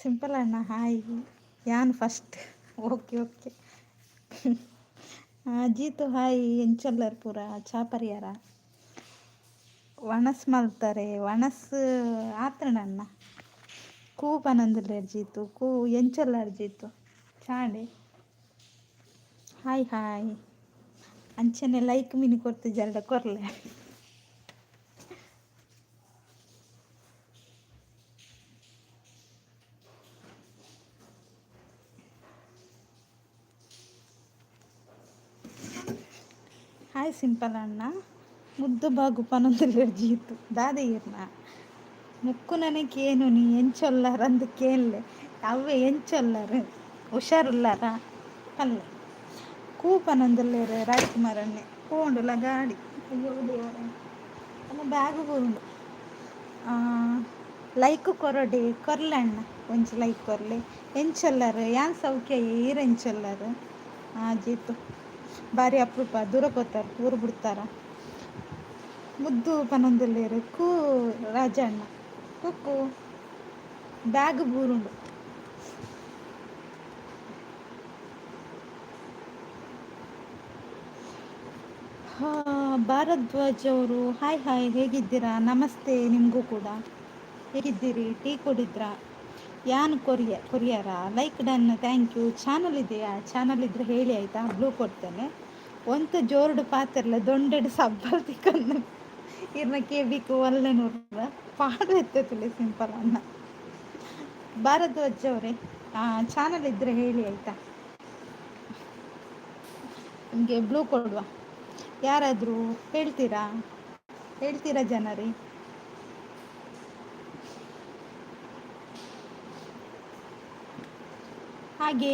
Simple ಅಣ್ಣ hi. ಯಾನ್ first. Okay okay. Jeetu hi ಎಂಚಲ್ಲರ್ ಪೂರ ಚಾಪರಿಯಾರ ವಣಸ್ ಮಲ್ತಾರೆ ವಣಸ್ ಆತಣಣ್ಣ ಕೂ ಪನಂದಿಲ್ಲೇರ್ ಜೀತು ಕೂ ಎಂಚಲ್ಲಾರ್ ಜೀತು ಚಾಂಡೆ ಹಾಯ್ ಹಾಯ್ ಅಂಚನೆ ಲೈಕ್ ಮಿನಿ ಕೊರ್ತು ಜರಡ ಕೊರ್ಲೆ. ಹಾಯ್ ಸಿಂಪಲ್ ಅಣ್ಣ ಮುದ್ದು ಬಾಗು ಪನೊಂದುಲ್ಲೇರ್ ಜೀತು ದಾದ ಇರ್ನ ಮುಕ್ಕು ನನಗೇನು ನೀ ಎಂಚೊಲ್ಲಾರ ಅಂದು ಕೇಳಲೆ ಅವೇ ಎಂಚೊಲ್ಲಾರ ಹುಷಾರುಲ್ಲಾರ ಪಲ್ಲೆ ಕೂಪನೊಂದುಲ್ಲೇರು ರಾಜ್ಕುಮಾರನ್ನೇ ಪೋಂಡುಲ ಗಾಡಿ ಅಯ್ಯೋ ದೇವರೇ ಅನ್ನ ಬ್ಯಾಗ್ ಪೋಂಡು ಲೈಕ್ ಕೊರಡೆ ಕೊರ್ಲೆ ಅಣ್ಣ ಒಂಚು ಲೈಕ್ ಕೊರ್ಲೆ ಎಂಚೊಲ್ಲಾರು ಯಾನ್ ಸೌಖ್ಯ ಈರ ಎಂಚೊಲ್ಲಾರು ಜೀತು ಬಾರಿ ಅಪರೂಪ ದೂರ ಹೋಗ್ತಾರೆ ಊರು ಬಿಡ್ತಾರ ಮುದ್ದು ಪನೊಂದುಲ್ಲೇರು ಕೂ ರಾಜಣ್ಣ ಕುಕ್ಕು ಬ್ಯಾಗ್ ಬೂರುಂಡು ಭಾರದ್ವಾಜ್ ಅವರು ಹಾಯ್ ಹಾಯ್ ಹೇಗಿದ್ದೀರಾ ನಮಸ್ತೆ ನಿಮಗೂ ಕೂಡ ಹೇಗಿದ್ದೀರಿ ಟೀ ಕುಡಿದ್ರಾ ಯಾನ್ ಕೊರಿಯರ like done thank you channel ಇದೆಯಾ ಚಾನಲ್ ಇದ್ರೆ ಹೇಳಿ ಆಯಿತಾ ಬ್ಲೂ ಕೊಡ್ತೇನೆ ಒಂತ ಜೋರ್ಡು ಪಾತಿರಲ್ಲ ದೊಂಡೆಡು ಸಬ್ಬಲ್ ತಿಕ್ಕಂದು ಇರ್ನ ಕೇಬಿಕು ಒಲ್ಲೆನೂರ ಪಾಡು ಎತ್ತತಿಲ್ಲ ಸಿಂಪಲ್ ಅನ್ನ ಭಾರದ್ವಾಜ್ ಅವರೇ ಚಾನಲ್ ಇದ್ರೆ ಹೇಳಿ ಆಯಿತಾ ನಿಮಗೆ ಬ್ಲೂ ಕೊಡುವ ಯಾರಾದರೂ ಹೇಳ್ತೀರಾ ಜನರೇ ಹಾಗೆ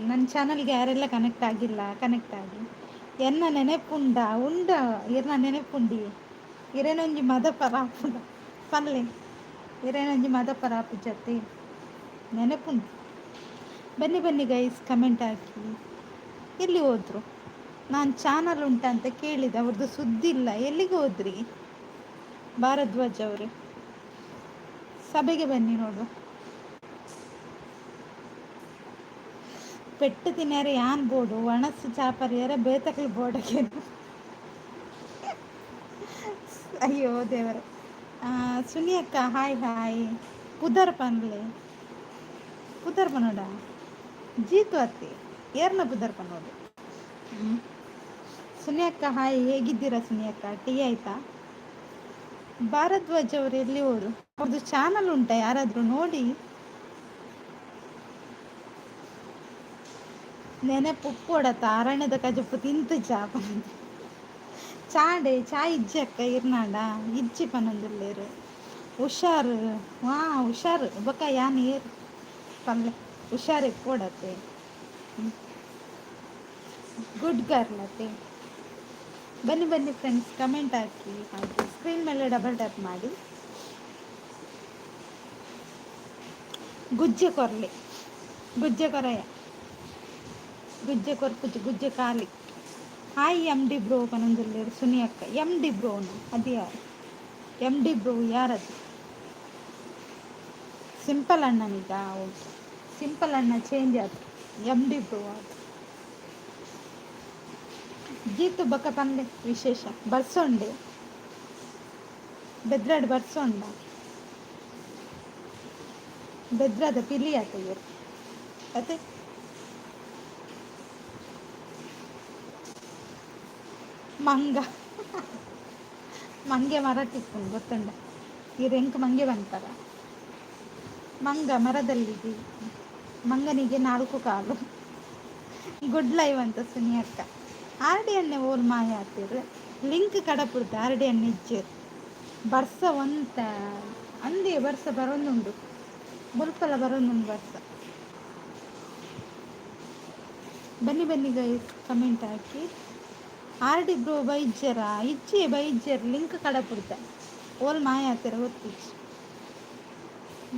ನನ್ನ ಚಾನಲ್ಗೆ ಯಾರೆಲ್ಲ ಕನೆಕ್ಟ್ ಆಗಿಲ್ಲ ಕನೆಕ್ಟ್ ಆಗಿ ಎನ್ನ ನೆನೆಪುಂಡ ಇರ್ನ ನೆನೆಪುಂಡಿ ಇರೇನೊಂಜಿ ಮದ ಪರಾಪುಂಡ ಪಲ್ಲೆ ಇರೇನೊಂಜಿ ಮದ ಪರಾಪು ಜೊತೆ ನೆನೆಪುಂಡು ಬನ್ನಿ ಗೈಸ್ ಕಮೆಂಟ್ ಹಾಕಿ ಎಲ್ಲಿ ಹೋದ್ರು ನಾನು ಚಾನಲ್ ಉಂಟಂತ ಕೇಳಿದೆ ಅವ್ರದ್ದು ಸುದ್ದಿ ಇಲ್ಲ ಎಲ್ಲಿಗೆ ಹೋದ್ರಿ ಭಾರದ್ವಾಜ್ ಅವರು ಸಭೆಗೆ ಬನ್ನಿ ನೋಡು ಪೆಟ್ಟು ತಿನ್ಯಾರ ಯಾನ್ ಬೋಡು ಒಣಸು ಚಾಪರಿಯಾರ ಬೇತಕಲ್ ಬೋಡಕ್ಕೆ ಅಯ್ಯೋ ದೇವರ ಸುನಿಯಕ್ಕ ಹಾಯ್ ಹಾಯ್ ಪುದರ್ ಪನೋಡ ಜೀತು ಅತ್ತಿ ಏರ್ನ ಪುದರ್ ಪನೋಡು ಸುನಿಯಕ್ಕ ಹಾಯ್ ಹೇಗಿದ್ದೀರಾ ಸುನಿಯಕ್ಕ ಟೀ ಆಯ್ತಾ ಭಾರದ್ವಾಜ್ ಅವರು ಎಲ್ಲಿ ಹೋದ್ರು ಅವ್ರದ್ದು ಚಾನಲ್ ಉಂಟಾ ಯಾರಾದರೂ ನೋಡಿ ನೆನಪು ಉಪ್ಪೊಡತ್ತ ಅರಣ್ಯದ ಕಜಪು ತಿಂತು ಚಾಂಡೆ ಚಾ ಇಜ್ಜಿ ಅಕ್ಕ ಇರ್ನಾಡ ಇಜ್ಜಿ ಪನೊಂದುಲ್ಲೇರು ಹುಷಾರು ಹುಷಾರು ಬೊಕ್ಕ ಯಾನ್ ಏರು ಪಲ್ಲೆ ಹುಷಾರು ಎಕ್ಕೊಡತ್ತೆ ಗುಡ್ ಗರ್ಲ್ ಅತ್ತೆ ಬನ್ನಿ ಫ್ರೆಂಡ್ಸ್ ಕಮೆಂಟ್ ಹಾಕಿ ಹಾಗೆ ಸ್ಕ್ರೀನ್ ಮೇಲೆ ಡಬಲ್ ಟ್ಯಾಪ್ ಮಾಡಿ ಗುಜ್ಜೆ ಕೊರಯ ಗುಜ್ಜೆ ಕೊರ್ಪುಜಿ ಗುಜ್ಜೆ ಖಾಲಿ ಹಾಯ್ MD ಬ್ರೋ ಪನೊಂದುಲ್ಲೇರು ಸುನಿಯಕ್ಕ MD ಬ್ರೋನು ಅದು ಯಾರು MD ಬ್ರೋ ಯಾರದು ಸಿಂಪಲ್ ಅಣ್ಣನೀಗ ಓಕೆ ಸಿಂಪಲ್ ಅಣ್ಣ ಚೇಂಜ್ ಆಯ್ತು MD ಬ್ರೋ ಅದು ಜೀತು ಬೊಕ್ಕ ಪಂದೆ ವಿಶೇಷ ಬರ್ಸೊಂಡೆ ಬೆದ್ರಾಡು ಬರ್ಸೊಂಡ ಬೆದ್ರದ ಪಿಲಿ ಆತ ಇವರು ಅತ್ತೆ ಮಂಗೆ ಮರಟ್ಟಿಪ್ಪುಂಡು ಗೊತ್ತುಂಡ ಈ ರೆಂಕ್ ಮಂಗೆ ಬಂತಾರ ಮಂಗ ಮರದಲ್ಲಿದೆ ಮಂಗನಿಗೆ 4 ಕಾಲು ಗುಡ್ ಲೈವ್ ಅಂತ ಸುನಿಯಕ್ಕ ಆರ್ಡಿ ಅಣ್ಣೆ ಓಲ್ ಮಾಯ ಆತಿರು ಲಿಂಕ್ ಕಡಪುಡ್ದು ಆರ್ಡಿ ಅಣ್ಣೆ ಇಜ್ಜೇರು ಬರ್ಸ ಒಂತ ಅಂದೇ ಬರ್ಸ ಬರೊಂದುಂಡು ಬುಲ್ಪಲ ಬರೊಂದುಂಡು ಬರ್ಸ ಬನ್ನಿ ಗೈಸ್ ಕಮೆಂಟ್ ಹಾಕಿ ಆರ್ಡಿ ಬ್ರೋ ಬೈಜ್ಜರ ಬೈಜ್ಜರ್ ಲಿಂಕ್ ಕಡಪುಡ್ತ ಓಲ್ ಮಾಯ ಆತಿರ ಗೊತ್ತಿಜ್ಜಿ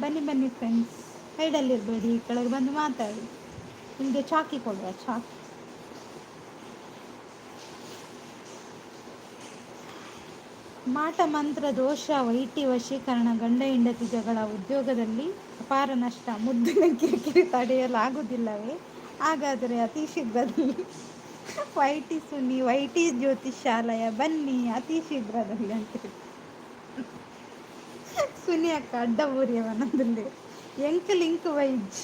ಬನ್ನಿ ಫ್ರೆಂಡ್ಸ್ ಸೈಡಲ್ಲಿರಬೇಡಿ ಕೆಳಗೆ ಬಂದು ಮಾತಾಡಿ ನಿಮಗೆ ಚಾಕಿ ಕೊಡುವ ಚಾಕಿ ಮಾಟ ಮಂತ್ರ ದೋಷ ವೈಟಿ ವಶೀಕರಣ ಗಂಡ ಹೆಂಡತಿ ಜಗಳ ಉದ್ಯೋಗದಲ್ಲಿ ಅಪಾರ ನಷ್ಟ ಮುದ್ದಿನ ಕಿರಿಕಿರಿ ತಡೆಯಲಾಗುವುದಿಲ್ಲವೇ? ಹಾಗಾದರೆ ಅತಿ ಶೀಘ್ರದಲ್ಲಿ ವೈಟಿ ಸುನಿ ವೈಟಿ ಜ್ಯೋತಿಷಾಲಯ ಬನ್ನಿ ಅತಿ ಶೀಘ್ರದಲ್ಲಿ ಅಂತ ಸುನಿ ಅಕ್ಕ ಅಡ್ಡ ಊರಿಯವನಂದಲ್ಲಿ ಎಂಕ ಲಿಂಕ್ ವೈಜ್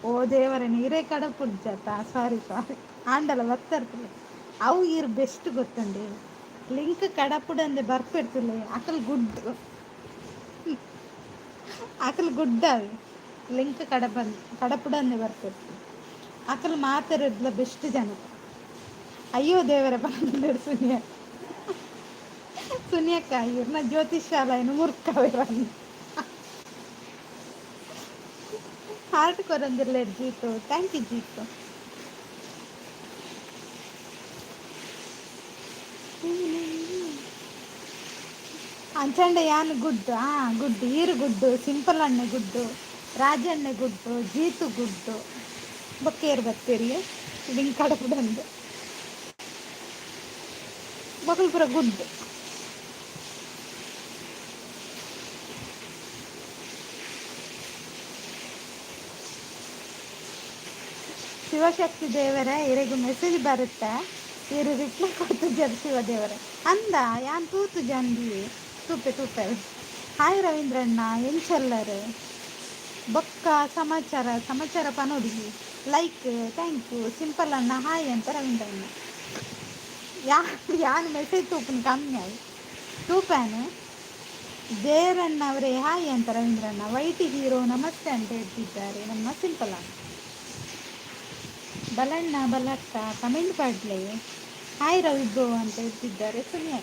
ಓ ದೇವರ ನೀರೇ ಕಡಪುಡ್ಜತ ಸಾರಿ ಸಾರಿ ಆಂಡಲ ಬರ್ತರ್ತಲೆ ಅವು ಇರ್ ಬೆಸ್ಟ್ ಗೊತ್ತಂడి ಲಿಂಕ್ ಕಡಪುಡಂದೆ ಬರ್ಪಿಡ್ತಿಲ್ಲ ಅಕಲ್ ಗುಡ್ ಅಕಲ್ ಗುಡ್ ಅవి ಲಿಂಕ್ ಕಡಪುಡಂದೆ ಬರ್ಪಿಡ್ತು ಅಕಲ್ ಮಾತಾಡಿದ್ಲ ಬೆಸ್ಟ್ ಜನ ಅಯ್ಯೋ ದೇವರ ಬಂದ ಸುನಿಯ ಸುನಿಯಕ್ಕ ಇವ್ರನ್ನ ಜ್ಯೋತಿಷಾಲಯನು ಮುರ್ಕವೆ ಬಂದು ಹಾರ್ಟ್ ಕೊರಂದಿಲ್ಲ ಜೀತು ಥ್ಯಾಂಕ್ ಯು ಜೀತು ಅಂಚಂಡ ಯಾನ್ ಗುಡ್ಡು ಗುಡ್ಡು ಈರು ಗುಡ್ಡು ಸಿಂಪಲ್ ಅಣ್ಣೆ ಗುಡ್ಡು ರಾಜಣ್ಣೆ ಗುಡ್ಡು ಜೀತು ಗುಡ್ಡು ಬೊಕ್ಕೇರು ಬತ್ತೀರಿ ಲಿಂಕ್ ಕಡಪುಡಂದು ಬೊಕಲ್ ಪೂರ ಗುಡ್ಡು ಶಿವಶಕ್ತಿ ದೇವರ ಇರೆಗೂ ಮೆಸೇಜ್ ಬರುತ್ತೆ ಇರು ರಿಪ್ಲೈ ಕೊಡ್ತಿದ್ದಾರೆ ಶಿವದೇವರ ಅಂದ ಯಾನ್ ತೂತು ಜಂದಿ ತೂಪೆ ತೂಪೆ ಹಾಯ್ ರವೀಂದ್ರಣ್ಣ ಎಂಚಲ್ಲರು ಬೊಕ್ಕ ಸಮಾಚಾರ ಪನೋಡಿ ಲೈಕ್ ಥ್ಯಾಂಕ್ ಯು ಸಿಂಪಲ್ ಅಣ್ಣ ಹಾಯ್ ಅಂತ ರವೀಂದ್ರಣ್ಣ ಯಾನ್ ಮೆಸೇಜ್ ತೂಪನ್ ಕಮ್ಮಿ ಆಗಿ ತೂಪಾನು ಜಯರಣ್ಣ ಅವರೇ ಹಾಯ್ ಅಂತ ರವೀಂದ್ರಣ್ಣ ವೈಟಿ ಹೀರೋ ನಮಸ್ತೆ ಅಂತ ಹೇಳ್ತಿದ್ದಾರೆ ನಮ್ಮ ಸಿಂಪಲ್ ಅಣ್ಣ ಬಲಣ್ಣ ಬಲಕ್ಕ ಕಮೆಂಟ್ ಪಾಡ್ಲೆ ಹಾಯ್ ರವಿ ಬ್ರೋ ಅಂತ ಹೇಳ್ತಿದ್ದಾರೆ ಸುನಿಯ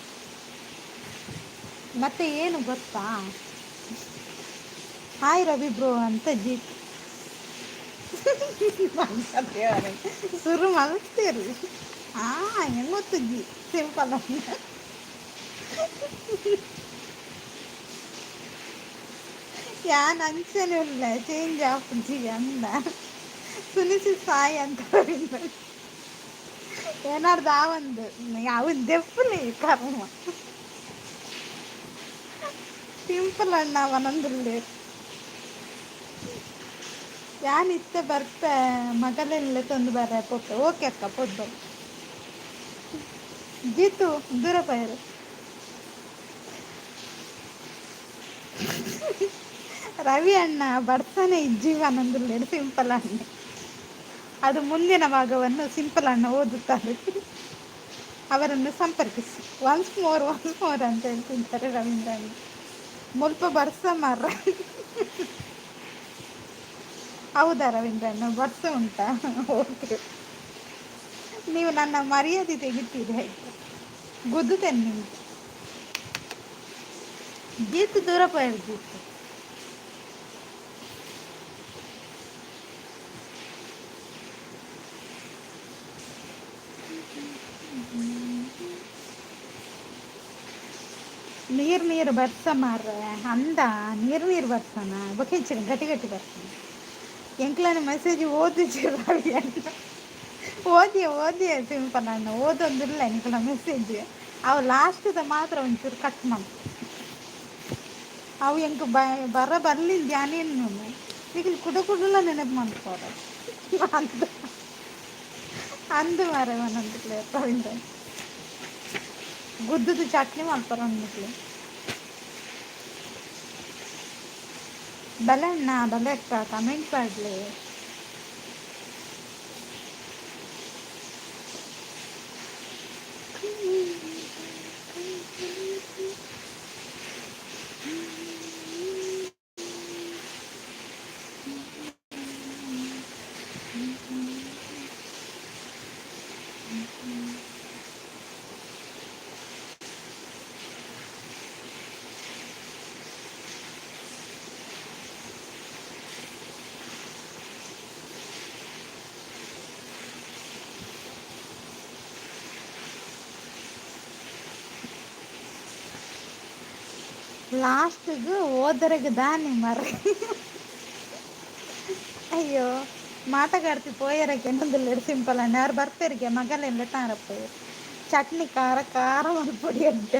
ಮತ್ತೆ ಏನು ಗೊತ್ತಾ ಹಾಯ್ ರವಿ ಬ್ರೋ ಅಂತ ಜೀತ್ ಶುರು ಮಲಗ್ತೀರಿ ಹೆಂಗೊತ್ತು ಜಿ ಸಿಂಪಲ್ ಅಂತ ಯಾನ್ ಅಂಚನೆ ಇಲ್ಲ ಚೇಂಜ್ ಆಫ್ ಜಿ ಅಂದ ಸುನಿಸಿ ಸಾಯಿ ಅಂತ ಏನಾರ್ದು ಆ ಒಂದು ಅವನ್ ದೆಪ್ಪಲಿ ಕರ್ಮ ಸಿಂಪಲ್ ಅಣ್ಣ ಅವನೊಂದಲ್ಲಿ ಯಾನಿತ್ತೆ ಬರ್ತ ಮಗಲೆಲ್ಲ ತಂದು ಬರ ಪೊಟ್ಟು ಓಕೆ ಅಕ್ಕ ಪೊದ್ದು ಜೀತು ದೂರ ಪಯರು ರವಿ ಅಣ್ಣ ಬರ್ತಾನೆ ಜೀವನಂದಲ್ಲಿ ಸಿಂಪಲ್ ಅಣ್ಣ ಅದು ಮುಂದಿನ ಭಾಗವನ್ನು ಸಿಂಪಲ್ ಅಣ್ಣ ಓದುತ್ತಾರೆ ಅವರನ್ನು ಸಂಪರ್ಕಿಸಿ ಒನ್ಸ್ ಮೋರ್ ಅಂತ ಹೇಳ್ತಿದ್ದಾರೆ ರವೀಂದ್ರಣ್ಣ ಮುಲ್ಪ ಬರ್ಸ ಮಾರ ಹೌದಾ ರವೀಂದ್ರಣ್ಣ ಬರ್ಸ ಉಂಟಾ ಓಕೆ ನೀವು ನನ್ನ ಮರ್ಯಾದೆ ತೆಗಿತೀರಿ ಆಯ್ತು ಗುದ್ದುತ್ತೇನೆ ನಿಮ್ಗೆ ಜೀತು ದೂರ ಪಯರ್ ಜೀತು ನೀರು ಬರ್ಸ ಮಾರ್ರೆ ಅಂದ ನೀರು ಬರ್ಸನ ಬೊಕೆಂಚಿನ ಗಟ್ಟಿ ಬರ್ತಾನೆ ಎಂಕ್ಲನ ಮೆಸೇಜ್ ಓದಿಸಿ ಓದಿಯ ಸಿಂಪಲ್ ಅಣ್ಣ ಓದೊಂದಿಲ್ಲ ಎಂಕ್ಲ ಮೆಸೇಜ್ ಅವು ಲಾಸ್ಟ್ದ ಮಾತ್ರ ಒಂಚೂರು ಕಟ್ ಮಾಡಿ ಅವು ಎಂಕ್ ಬರ್ಲಿಲ್ಲ ಧ್ಯಾನೇನು ಈಗ ಕುಡಲ್ಲ ನೆನಪು ಮಾಡ್ಕೋರ ಅಂದು ಮಾರ ಒಂದೊಂದು ರವೀಂದ್ರ ಗುದ್ದದು ಚಟ್ನಿ ಮಾಡ್ತಾರ ಅಂದ್ಬಿಟ್ಲು ಬಲಣ್ಣ ಬಲಕ್ಕ ಕಮೆಂಟ್ ಮಾಡ್ಲಿ ಲಾಸ್ಟಿಗೆ ಓದರೆಗೆ ದಾನಿ ಮರ್ರಿ ಅಯ್ಯೋ ಮಾಟಗಾಡ್ತಿ ಪೋಯರಕ್ಕೆ ಇನ್ನೊಂದಿಲ್ಲ ಸಿಂಪಲ್ ಅಣ್ಣ ಅವ್ರು ಬರ್ತಾರಿಗೆ ಮಗಲೆಲ್ಲ ತಾರಪ್ಪ ಚಟ್ನಿ ಖಾರ ಖಾರ ಮಾಡ್ಕೊಡಿ ಅಂತ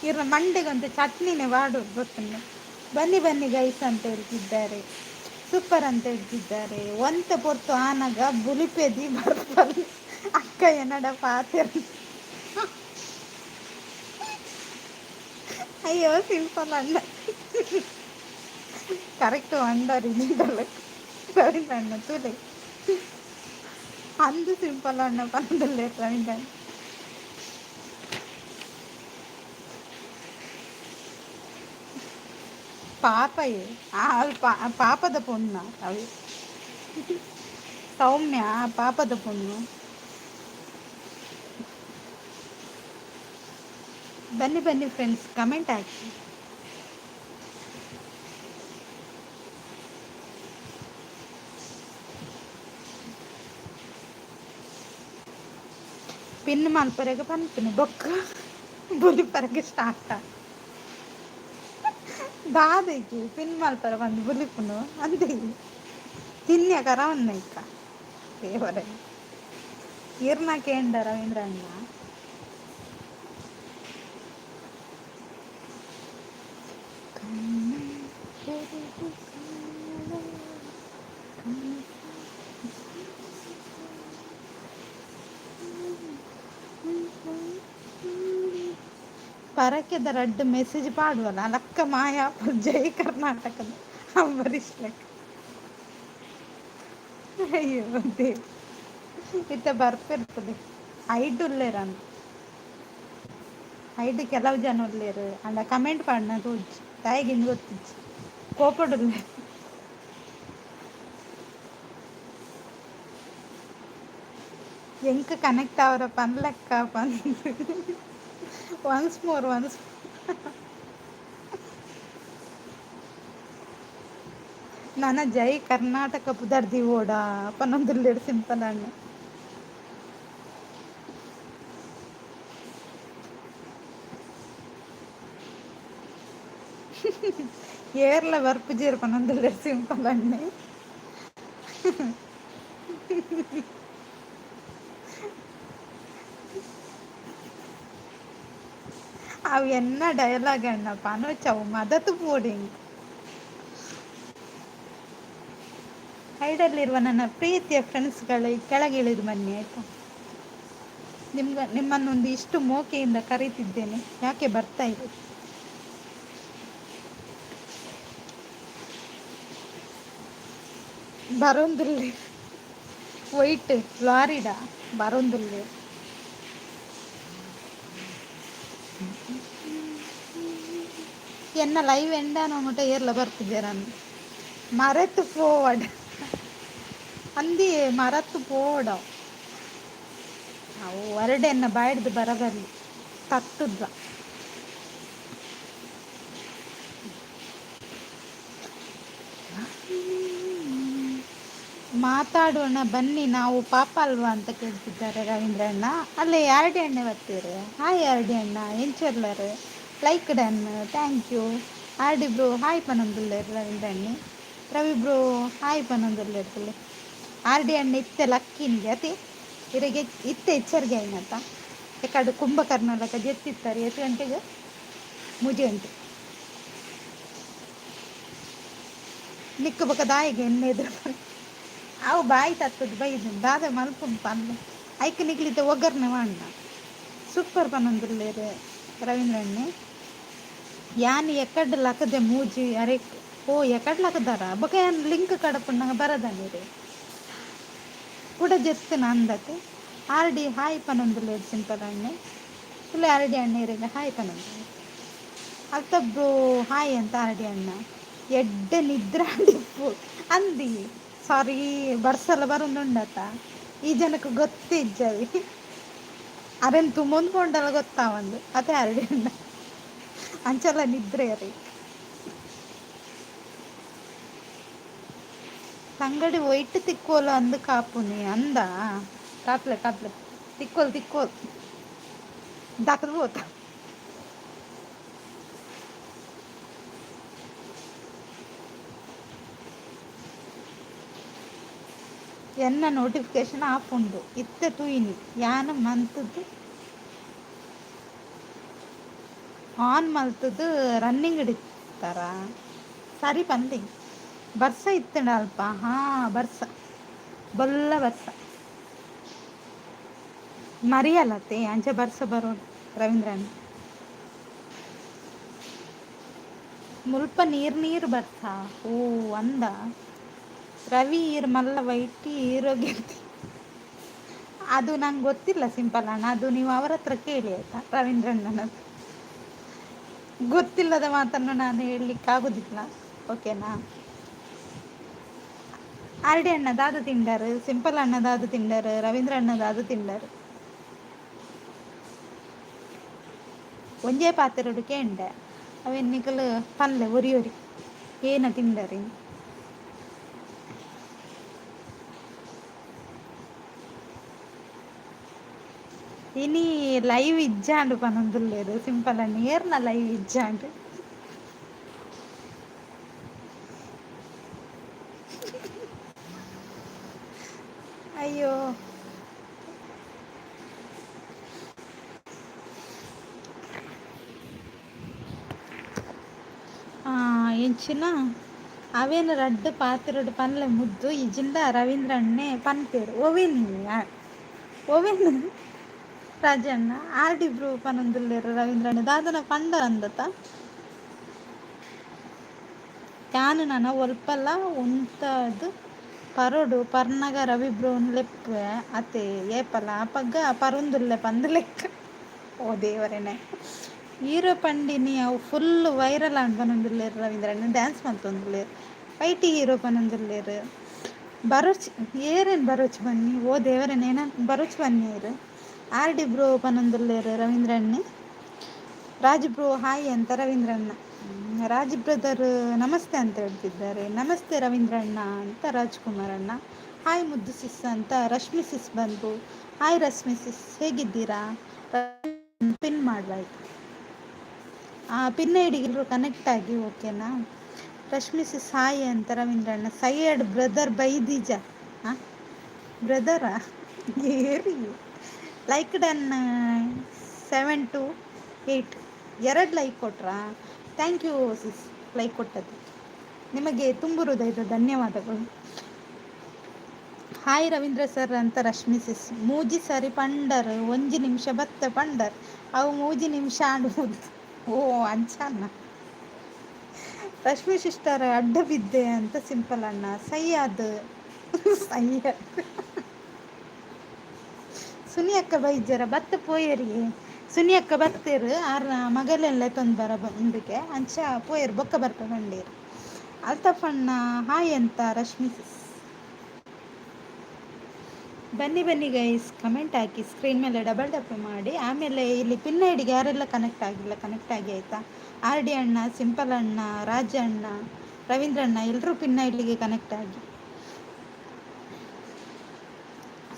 ಇವ್ರ ಮಂಡೆಗೊಂದು ಚಟ್ನಿನೇ ಮಾಡೋದು ಗೊತ್ತುಂಟ. ಬನ್ನಿ ಬನ್ನಿ ಗೈಸ್ ಅಂತ ಹೇಳ್ತಿದ್ದಾರೆ, ಸೂಪರ್ ಅಂತ ಹೇಳ್ತಿದ್ದಾರೆ. ಒಂತ ಪೊರ್ತು ಆನಗ ಬುಲಿಪೆದಿ ಬರ್ಪಲ್ ಅಕ್ಕ ಎನ್ನಡ ಪಾತೆರ್. ಅಯ್ಯೋ ಸಿಂಪಲ್ ಅಣ್ಣ ಕರೆಕ್ಟ್ ಅಂಡರಿ ನಿಂದಲ್ಲ ರವೀಂದ್ರ ಅಣ್ಣ ತೂಲೆ ಅಂದು ಸಿಂಪಲ್ ಅಣ್ಣ ಪಂದಲ್ಲೇ ರವೀಂದ್ರ ಅಣ್ಣ. ಪಾಪಯೇ ಪಾಪದ ಪೊಣ್ಣ ಅవి ಸೌಮ್ಯ ಪಾಪದ ಪೊಣ್ಣು. ಬನ್ನಿ ಬನ್ನಿ ಫ್ರೆಂಡ್ಸ್, ಕಮೆಂಟ್ ಹಾಕಿ. ಪಿನ್ ಮಲ್ಪರೆಗೆ ಪನ್ಪಿನ ಬೊಕ್ಕ ಬುಲಿಪರೆಗೆ ಸ್ಟಾರ್ಟ್ ದಾದೆಗೆ ಪಿನ್ ಮಲ್ಪರ ಬಂದು ಬುಲಿಪುನು ಅಂದೇ ತಿನ್ಯಕರ ಉನ್ನೈಕ ದೇವರೇ ಇರ್ನ ಕೇಂಡ ರವೀಂದ್ರ ಅಣ್ಣ. ಪರಕ್ಕೆದ ರಡ್ಡು ಮೆಸೇಜ್ ಪಾಡುವಲ್ಲ ಅಲಕ್ಕ ಮಾಯಾ ಜೈ ಕರ್ನಾಟಕದ ಅಂಬರೀಷ್ ಲೆಕ್ಕ. ಅಯ್ಯೋ ದೇವ್ ಇತ್ತ ಬರ್ಪಿರ್ತದೆ ಐಡ್ ಉಲ್ಲೇರನ್ ಐಡ್ ಕೆಲವು ಜನ ಉಲ್ಲೇರು ಅಂಡ ಕಮೆಂಟ್ ಪಾಡ್ನ ತೋಜ್ ತಾಯಿಗಿಂದ ಗೊತ್ತಿಜ್ಜಿ ಕೋಪಡುಲ್ಲೆ. ಎಂಕ ಕನೆಕ್ಟ್ ಅವರ ಪನ್ಲೆಕ್ಕ ಪನ್ ಒನ್ಸ್ ಮೋರ್ ನನ್ನ ಜೈ ಕರ್ನಾಟಕ ಪುದರ್ದಿ ಓಡ ಪನ್ನೊಂದುಲ್ಲೇಡು ಸಿಂಪಲ್ ಅಣ್ಣ. ಏರ್ಲ ಬರ್ಪುಜೇರು ಪನ್ನೊಂದುಲ್ಲೇಡು ಸಿಂಪಲ್ ಅಣ್ಣೆ. ಅವು ಎನ್ನ ಡಯಲಾಗ್ ಅಣ್ಣ ಪನೋಚವು ಮದತು ಪೋಡಿಂಗ್. ಐಡಲ್ಲಿರುವ ನನ್ನ ಪ್ರೀತಿಯ ಫ್ರೆಂಡ್ಸ್ಗಳು ಕೆಳಗಿಳಿದು ಬನ್ನಿ ಆಯಿತಾ. ನಿಮ್ಮನ್ನೊಂದು ಇಷ್ಟು ಮೋಕೆಯಿಂದ ಕರೀತಿದ್ದೇನೆ, ಯಾಕೆ ಬರ್ತಾ ಇದೆ? ಬರೊಂದುಲ್ಲೆ ವೈಟ್ ಫ್ಲಾರಿಡಾ ಬರೊಂದುಲ್ಲೆ. ಎನ್ನ ಲೈವ್ ಎಂಡಾನ ಮುಟ ಏರ್ಲ ಬರ್ತಿದ್ದೇನೆ ಮರೆತು ಪೋವಡ್ ಅಂದಿಯೇ ಮರತ್ತು ಪೋಡ ಅವು ಹೊರಡೆನ್ನ ಬಾಯ್ದು ಬರಬರ್ಲಿ ತತ್ತುದ್ದ. ಮಾತಾಡೋಣ ಬನ್ನಿ ನಾವು ಪಾಪ ಅಲ್ವಾ ಅಂತ ಕೇಳ್ತಿದ್ದಾರೆ ರವೀಂದ್ರ ಅಣ್ಣ. ಅಲ್ಲೇ ಯಾರಡಿ ಅಣ್ಣೆ ಬರ್ತೀರಿ? ಹಾಯ್ ಯಾರಡಿ ಅಣ್ಣ ಎಂಚರ್ಲರು like done thank you. R D bro hi ಪನೊಂದುಲ್ಲೇರು ರವೀಂದ್ರ ಅಣ್ಣೆ. ರವಿ ಬ್ರೋ ಹಾಯ್ ಪನೊಂದುಲ್ಲೇರ್ತಲೆ. ಆರ್ ಡಿ ಅಣ್ಣ ಇತ್ತೆ ಲಕ್ಕಿನ್ಗೆ ಅತಿ ಇರಿಗೆ ಇತ್ತೆ ಎಚ್ಚರಿಗೆ ಆಯ್ನತ್ತ ಯಾಕಡೆ ಕುಂಭಕರ್ಣಲಕ ಜೆತ್ತಿತ್ತಾರೆ 8 ಗಂಟೆಗೆ 3 ಗಂಟೆ ನಿಕ್ಕ ಬಕ ದಾಯಿಗೆ ಎಣ್ಣೆದ್ರು ಅವು ಬಾಯಿ ತತ್ತದ ಬೈದು ದಾದ ಮಲ್ಪುಂಡು ಪಂದು ಐಕೆ ನಿಗ್ಲಿದ್ದ ಒಗ್ಗರಣೆ ಮಾಡ ಸೂಪರ್ ಪನೊಂದುಲ್ಲೇರು ರವೀಂದ್ರ ಅಣ್ಣೆ. ಯಾನ್ ಎಕ್ಕಡ್ ಲಕದೆ ಮೂಜಿ ಅರೆ ಓ ಎಕ್ಕಡ್ ಲಕದಾರ ಬಕ ಯಾನ್ ಲಿಂಕ್ ಕಡಪುಂಡಂಗ ಬರದನಿರಿ ಕೂಡ ಜೆತ್ತಿನ ಅಂದತೆ. ಆರ್ ಡಿ ಹಾಯ್ ಪನೊಂದುಲ್ಲೇರು ಸಿಂಪಲ್ ಅಣ್ಣೆ ಇಲ್ಲ ಆರ್ ಡಿ ಅಣ್ಣ ಇರಿಗೆ ಹಾಯ್ ಪನೊಂದು ಅಲ್ತ ಬ್ರೋ ಹಾಯ್ ಅಂತ ಆರ್ ಡಿ ಅಣ್ಣ. ಎಡ್ಡೆ ನಿದ್ರಾಡಿಪ್ಪು ಅಂದಿ ಸಾರಿ ಬರ್ಸಲ್ಲ ಬರೋದುಂಡತ ಈ ಜನಕ್ಕೆ ಗೊತ್ತಿಜ್ಜವಿ ಅರೆನ್ ತುಂಬೊಂದು ಪೊಂಡಲ್ಲ ಗೊತ್ತಾವಂದು ಅದೇ ಆರ್ ಡಿ ಅಣ್ಣ ಅಂಚಲ್ಲ ನಿದ್ರೆ ರೀ. ತಂಗಡಿ ಒಯ್ಟ್ ತಿಕ್ಕೋಲು ಅಂದು ಕಾಪುನಿ ಅಂದ ಕಾಪ್ಲೆ ತಿಕ್ಕೋಲ್ ದಾಕದ್ ಹೋತ ಎನ್ನ ನೋಟಿಫಿಕೇಶನ್ ಆಫ್ ಉಂಡು ಇತ್ತೆ ತೂಯಿನಿ ಯಾನ ಮಂತದ್ದು ಆನ್ ಮಲ್ತದು ರನ್ನಿಂಗ್ ಹಿಡಿತಾರ ಸರಿ ಪಂದಿ ಬರ್ಸ ಇತ್ತಂಡ ಅಲ್ಪ ಹಾ ಬರ್ಸ ಬೊಲ್ಲ ಬರ್ಸ ಮರಿಯಲ್ಲತ್ತೆ ಅಂಚೆ ಬರ್ಸ ಬರೋ ರವೀಂದ್ರನ್ ಮುಲ್ಪ ನೀರ್ ನೀರ್ ಬರ್ಸ ಓ ಅಂದ ರವಿ ಈರ್ ಮಲ್ಲ ವೈಟಿ ಈರೋಗಿರ್ತಿ ಅದು ನಂಗೆ ಗೊತ್ತಿಲ್ಲ ಸಿಂಪಲ್ ಅಣ್ಣ ಅದು ನೀವು ಅವರ ಹತ್ರ ಕೇಳಿ ಆಯ್ತಾ ರವೀಂದ್ರಣ್ಣನ ಗೊತ್ತಿಲ್ಲದ ಮಾತನ್ನು ನಾನು ಹೇಳಲಿಕ್ಕೆ ಆಗುದಿಲ್ಲ ಓಕೆನಾ ಆರ್ ಡಿ ಅಣ್ಣ ದಾದು ತಿಂಡಾರು ಸಿಂಪಲ್ ಅಣ್ಣ ದಾದು ತಿಂಡಾರು ರವೀಂದ್ರ ಅಣ್ಣ ದಾದು ತಿಂಡಾರು ಒಂಜೇ ಪಾತೆರಡು ಕೇಂಡೆ ಅವೆನ್ನಿಕಲ್ ಪಲ್ಲೆ ಒರಿ ಒರಿ ಏನ ತಿಂಡರಿ ಇನಿ ಲೈವ್ ಇಜ್ಜಾಂಡು ಪನೊಂದುಲ್ಲೇರು ಸಿಂಪಲ್ ಅಣ್ಣ ಏರ್ನ ಲೈವ್ ಇಜ್ಜಾಂಡು ಅಯ್ಯೋ ಎಂಚಿನ ಅವೇನು ರಡ್ಡು ಪಾತೆರಡು ಪನ್ಲೆ ಮುದ್ದು ಇಜಿಂದ ರವೀಂದ್ರ ಅಣ್ಣೆ ಪನ್ಪೇರು ಓವೇನು ರಾಜಣ್ಣ ಆರ್ಡಿಬ್ರು ಪನೊಂದುಲ್ಲೇರು ರವೀಂದ್ರ ಅಣ್ಣ ದಾದನ ಪಂಡ ಅಂದತ ಯಾನು ನನ್ನ ಒಲ್ಪಲ್ಲ ಉಂತದು ಪರೋಡು ಪರ್ನಗ ರವಿಬ್ರೋನ್ ಲೆಪ್ಪೆ ಅತೆ ಏಪಲ ಪಗ್ಗ ಪರೊಂದುಲ್ಲೆ ಪಂದ್ ಲೆಕ್ಕ ಓ ದೇವರೇನೆ ಹೀರೋ ಪಂಡಿನಿ ಅವು ಫುಲ್ ವೈರಲ್ ಆಂಡ್ ಪನೊಂದುಲ್ಲೇರು ರವೀಂದ್ರಣ್ಣ ಡ್ಯಾನ್ಸ್ ಮಲ್ತೊಂದುಲ್ಲೇರು ಐಟಿ ಹೀರೋ ಪನೊಂದುಲ್ಲೇರು ಬರೋಚ್ ಏರೇನು ಬರೋಚ್ ಬನ್ನಿ ಓ ದೇವರೇನೆ ಏನ ಬರೋಚ್ ಬನ್ನಿ ಇರು ಆರ್ ಡಿ ಬ್ರೋ ಪನೊಂದುಲ್ಲೇರು ರವೀಂದ್ರಣ್ಣೆ ರಾಜ್ ಬ್ರೋ ಹಾಯ್ ಅಂತ ರವೀಂದ್ರಣ್ಣ ರಾಜ್ ಬ್ರದರ್ ನಮಸ್ತೆ ಅಂತ ಹೇಳ್ತಿದ್ದಾರೆ ನಮಸ್ತೆ ರವೀಂದ್ರಣ್ಣ ಅಂತ ರಾಜ್ಕುಮಾರ್ ಅಣ್ಣ ಹಾಯ್ ಮುದ್ದು ಸಿಸ್ ಅಂತ ರಶ್ಮಿ ಸಿಸ್ ಬಂದರು ಹಾಯ್ ರಶ್ಮಿ ಸಿಸ್ ಹೇಗಿದ್ದೀರಾ ಪಿನ್ ಮಾಡಲಾಯ್ತು ಪಿನ್ ಐಡಿಗೆಲ್ಲರೂ ಕನೆಕ್ಟ್ ಆಗಿ ಓಕೆನಾ ರಶ್ಮಿ ಸಿಸ್ ಹಾಯ್ ಅಂತ ರವೀಂದ್ರಣ್ಣ ಸೈಯಡ್ ಬ್ರದರ್ ಬೈದೀಜ ಹಾಂ ಬ್ರದರಾ ಏರಿ ಲೈಕ್ ಡನ್ 7 to 8 ಎರಡು like ಕೊಟ್ರಾ thank you Sis like ಕೊಟ್ಟದ್ದು ನಿಮಗೆ ತುಂಬು ಹೃದಯದ ಧನ್ಯವಾದಗಳು ಹಾಯ್ ರವೀಂದ್ರ ಸರ್ ಅಂತ ರಶ್ಮಿ ಸಿಸ್ ಮೂಜಿ ಸರಿ ಪಂಡರ್ 1 ನಿಮಿಷ ಬತ್ತ ಪಂಡರ್ ಅವು 3 ನಿಮಿಷ ಆಡುವುದು ಓ ಅಂಚನ್ನ ರಶ್ಮಿ ಸಿಸ್ಟರ್ ಅಡ್ಡ ಬಿದ್ದೆ ಅಂತ ಸಿಂಪಲ್ ಅಣ್ಣ ಸಯ್ಯದ್ ಸುನಿಯಕ್ಕ ಬೈಜರ ಬತ್ತ ಪೋಯರಿಗೆ ಸುನಿಯಕ್ಕ ಬತ್ತೇರು ಆರ ಮಗಲೆಲ್ಲ ತೊಂದು ಬರ ಬಂದಕ್ಕೆ ಅಂಚ ಪೋಯರು ಬೊಕ್ಕ ಬರ್ಪ ಬಂಡೀರು ಅಲ್ತಫಣ್ಣ ಹಾಯ್ ಅಂತ ರಶ್ಮಿ ಸಿಸ್ ಬನ್ನಿ ಬನ್ನಿ ಗೈಸ್ ಕಮೆಂಟ್ ಹಾಕಿ ಸ್ಕ್ರೀನ್ ಮೇಲೆ ಡಬಲ್ ಟಪ್ ಮಾಡಿ ಆಮೇಲೆ ಇಲ್ಲಿ ಪಿನ್ ಐಡಿಗೆ ಯಾರೆಲ್ಲ ಕನೆಕ್ಟ್ ಆಗಿಲ್ಲ ಕನೆಕ್ಟ್ ಆಗಿ ಆಯಿತಾ ಆರ್ ಡಿ ಅಣ್ಣ ಸಿಂಪಲ್ ಅಣ್ಣ ರಾಜ ಅಣ್ಣ ರವೀಂದ್ರ ಅಣ್ಣ ಎಲ್ಲರೂ ಪಿನ್ ಐಡಿಗೆ ಕನೆಕ್ಟ್ ಆಗಿ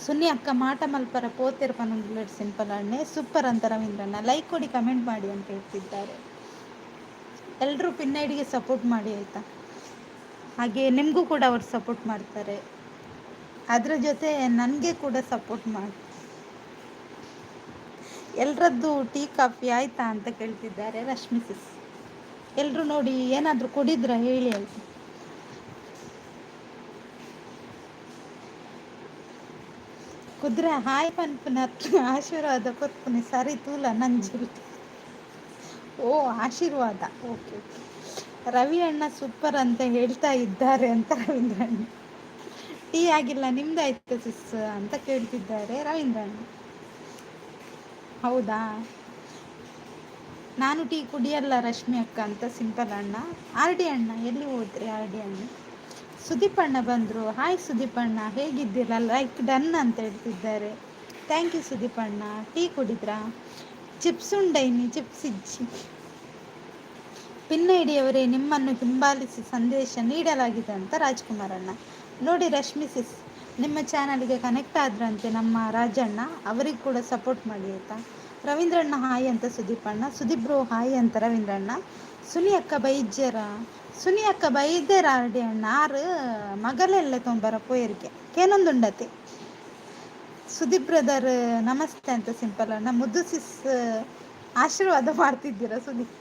ಸುನ್ನಿ ಅಕ್ಕ ಮಾಟ ಮಲ್ಪರ ಪೋತಿರ್ ಪನೊಂದು ಸಿಂಪಲ್ ಅಣ್ಣೆ ಸೂಪರ್ ಅಂತ ರವೀಂದ್ರಣ್ಣ ಲೈಕ್ ಕೊಡಿ ಕಮೆಂಟ್ ಮಾಡಿ ಅಂತ ಹೇಳ್ತಿದ್ದಾರೆ ಎಲ್ಲರೂ ಪಿನ್ ಐಡಿಗೆ ಸಪೋರ್ಟ್ ಮಾಡಿ ಆಯಿತಾ ಹಾಗೆ ನಿಮಗೂ ಕೂಡ ಅವ್ರು ಸಪೋರ್ಟ್ ಮಾಡ್ತಾರೆ ಅದ್ರ ಜೊತೆ ನನಗೆ ಕೂಡ ಸಪೋರ್ಟ್ ಮಾಡಿ ಎಲ್ಲರದ್ದು ಟೀ ಕಾಫಿ ಆಯ್ತಾ ಅಂತ ಕೇಳ್ತಿದ್ದಾರೆ ರಶ್ಮಿ ಸಿಸ್ ಎಲ್ಲರೂ ನೋಡಿ ಏನಾದರೂ ಕುಡಿದ್ರ ಹೇಳಿ ಆಯ್ತು ಕುದ್ರೆ ಹಾಯ್ ಪನ್ಪುನ ಆಶೀರ್ವಾದ ಕೊರ್ಪುನಿ ಸರಿ ತೂಲ ನಂಜು ಓ ಆಶೀರ್ವಾದ ಓಕೆ ಓಕೆ ರವಿ ಅಣ್ಣ ಸೂಪರ್ ಅಂತ ಹೇಳ್ತಾ ಇದ್ದಾರೆ ಅಂತ ರವೀಂದ್ರ ಅಣ್ಣ ಟೀ ಆಗಿಲ್ಲ ನಿಮ್ದಾಯ್ತು ಸಿಸ್ ಅಂತ ಕೇಳ್ತಿದ್ದಾರೆ ರವೀಂದ್ರ ಅಣ್ಣ ಹೌದಾ ನಾನು ಟೀ ಕುಡಿಯಲ್ಲ ರಶ್ಮಿ ಅಕ್ಕ ಅಂತ ಸಿಂಪಲ್ ಅಣ್ಣ ಆರ್ ಡಿ ಅಣ್ಣ ಎಲ್ಲಿ ಹೋದ್ರಿ ಆರ್ ಡಿ ಅಣ್ಣ ಸುದೀಪ್ ಅಣ್ಣ ಬಂದರು ಹಾಯ್ ಸುದೀಪ್ ಅಣ್ಣ ಹೇಗಿದ್ದೀರ ಲೈಕ್ ಡನ್ ಅಂತ ಹೇಳ್ತಿದ್ದಾರೆ ಥ್ಯಾಂಕ್ ಯು ಸುದೀಪ್ ಅಣ್ಣ ಟೀ ಕುಡಿದ್ರಾ ಚಿಪ್ಸ್ ಉಂಡೈನಿ ಚಿಪ್ಸ್ ಇಜ್ಜಿ ಪಿನ್ ಐಡಿಯವರೇ ನಿಮ್ಮನ್ನು ಹಿಂಬಾಲಿಸಿ ಸಂದೇಶ ನೀಡಲಾಗಿದೆ ಅಂತ ರಾಜ್ಕುಮಾರ್ ಅಣ್ಣ ನೋಡಿ ರಶ್ಮಿ ಸಿಸ್ ನಿಮ್ಮ ಚಾನಲ್ಗೆ ಕನೆಕ್ಟ್ ಆದ್ರಂತೆ ನಮ್ಮ ರಾಜಣ್ಣ ಅವರಿಗೆ ಕೂಡ ಸಪೋರ್ಟ್ ಮಾಡಿ ಆಯಿತಾ ರವೀಂದ್ರಣ್ಣ ಹಾಯ್ ಅಂತ ಸುದೀಪ್ ಅಣ್ಣ ಸುದೀಪ್ ಬ್ರೋ ಹಾಯ್ ಅಂತ ರವೀಂದ್ರಣ್ಣ ಸುನಿ ಅಕ್ಕ ಬೈದ್ಯರ ಆರ್ಡಿ ಅಣ್ಣ ಆರು ಮಗಲೆಲ್ಲ ತೊಂಬರ ಪೋಯರಿಗೆ ಕೇನೊಂದುಂಡತೆ ಸುದೀಪ್ ಬ್ರದರ್ ನಮಸ್ತೆ ಅಂತ ಸಿಂಪಲ್ ಅಣ್ಣ ಮುದ್ದು ಸಿಸ್ ಆಶೀರ್ವಾದ ಮಾಡ್ತಿದ್ದೀರಾ ಸುದೀಪ್?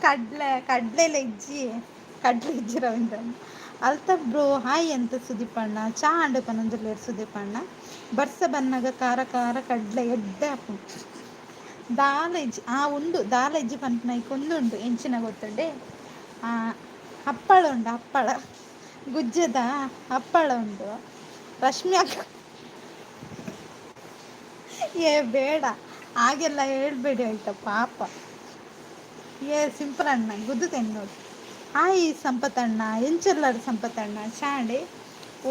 ಕಡ್ಲೆಲ್ಲ ಇಜ್ಜಿ ರವೀಂದ್ರ ಅಲ್ತಫ್ ಬ್ರೋ ಹಾಯ್ ಅಂತ ಸುದೀಪಣ್ಣ ಚಾ ಅಂಡು ಪನೊಂದುಲ್ಲೇರ್ ಸುದೀಪಣ್ಣ ಬರ್ಸ ಬನ್ನಗ ಕಾರ ಕಾರ ಕಡ್ಲೆ ಎಡ್ಡೆ ಹಾಪುಂಡು ದಾಲ ಇಜ್ಜಿ ಉಂಡು ದಾಲ ಇಜ್ಜಿ ಪನ್ಪುನೈಕ್ ಒಂದುಂಡು ಎಂಚಿನ ಗೊತ್ತುಂಡೆ ಹಪ್ಪಳ ಉಂಡು ಹಪ್ಪಳ ಗುಜ್ಜದ ಹಪ್ಪಳ ಉಂಡು ರಶ್ಮಿ ಅಕ್ಕ ಏ ಬೇಡ ಹಾಗೆಲ್ಲ ಹೇಳ್ಬೇಡಿ ಆಯ್ತಾ ಪಾಪ. ಸಿಂಪಲ್ ಅಣ್ಣ ಗುದ್ದು ತೆನ್ನೋಡು ಹಾಯ್ ಸಂಪತ್ತಣ್ಣ ಎಂಚೆಲ್ಲಾಡು ಸಂಪತ್ತಣ್ಣ ಚಾಂಡೆ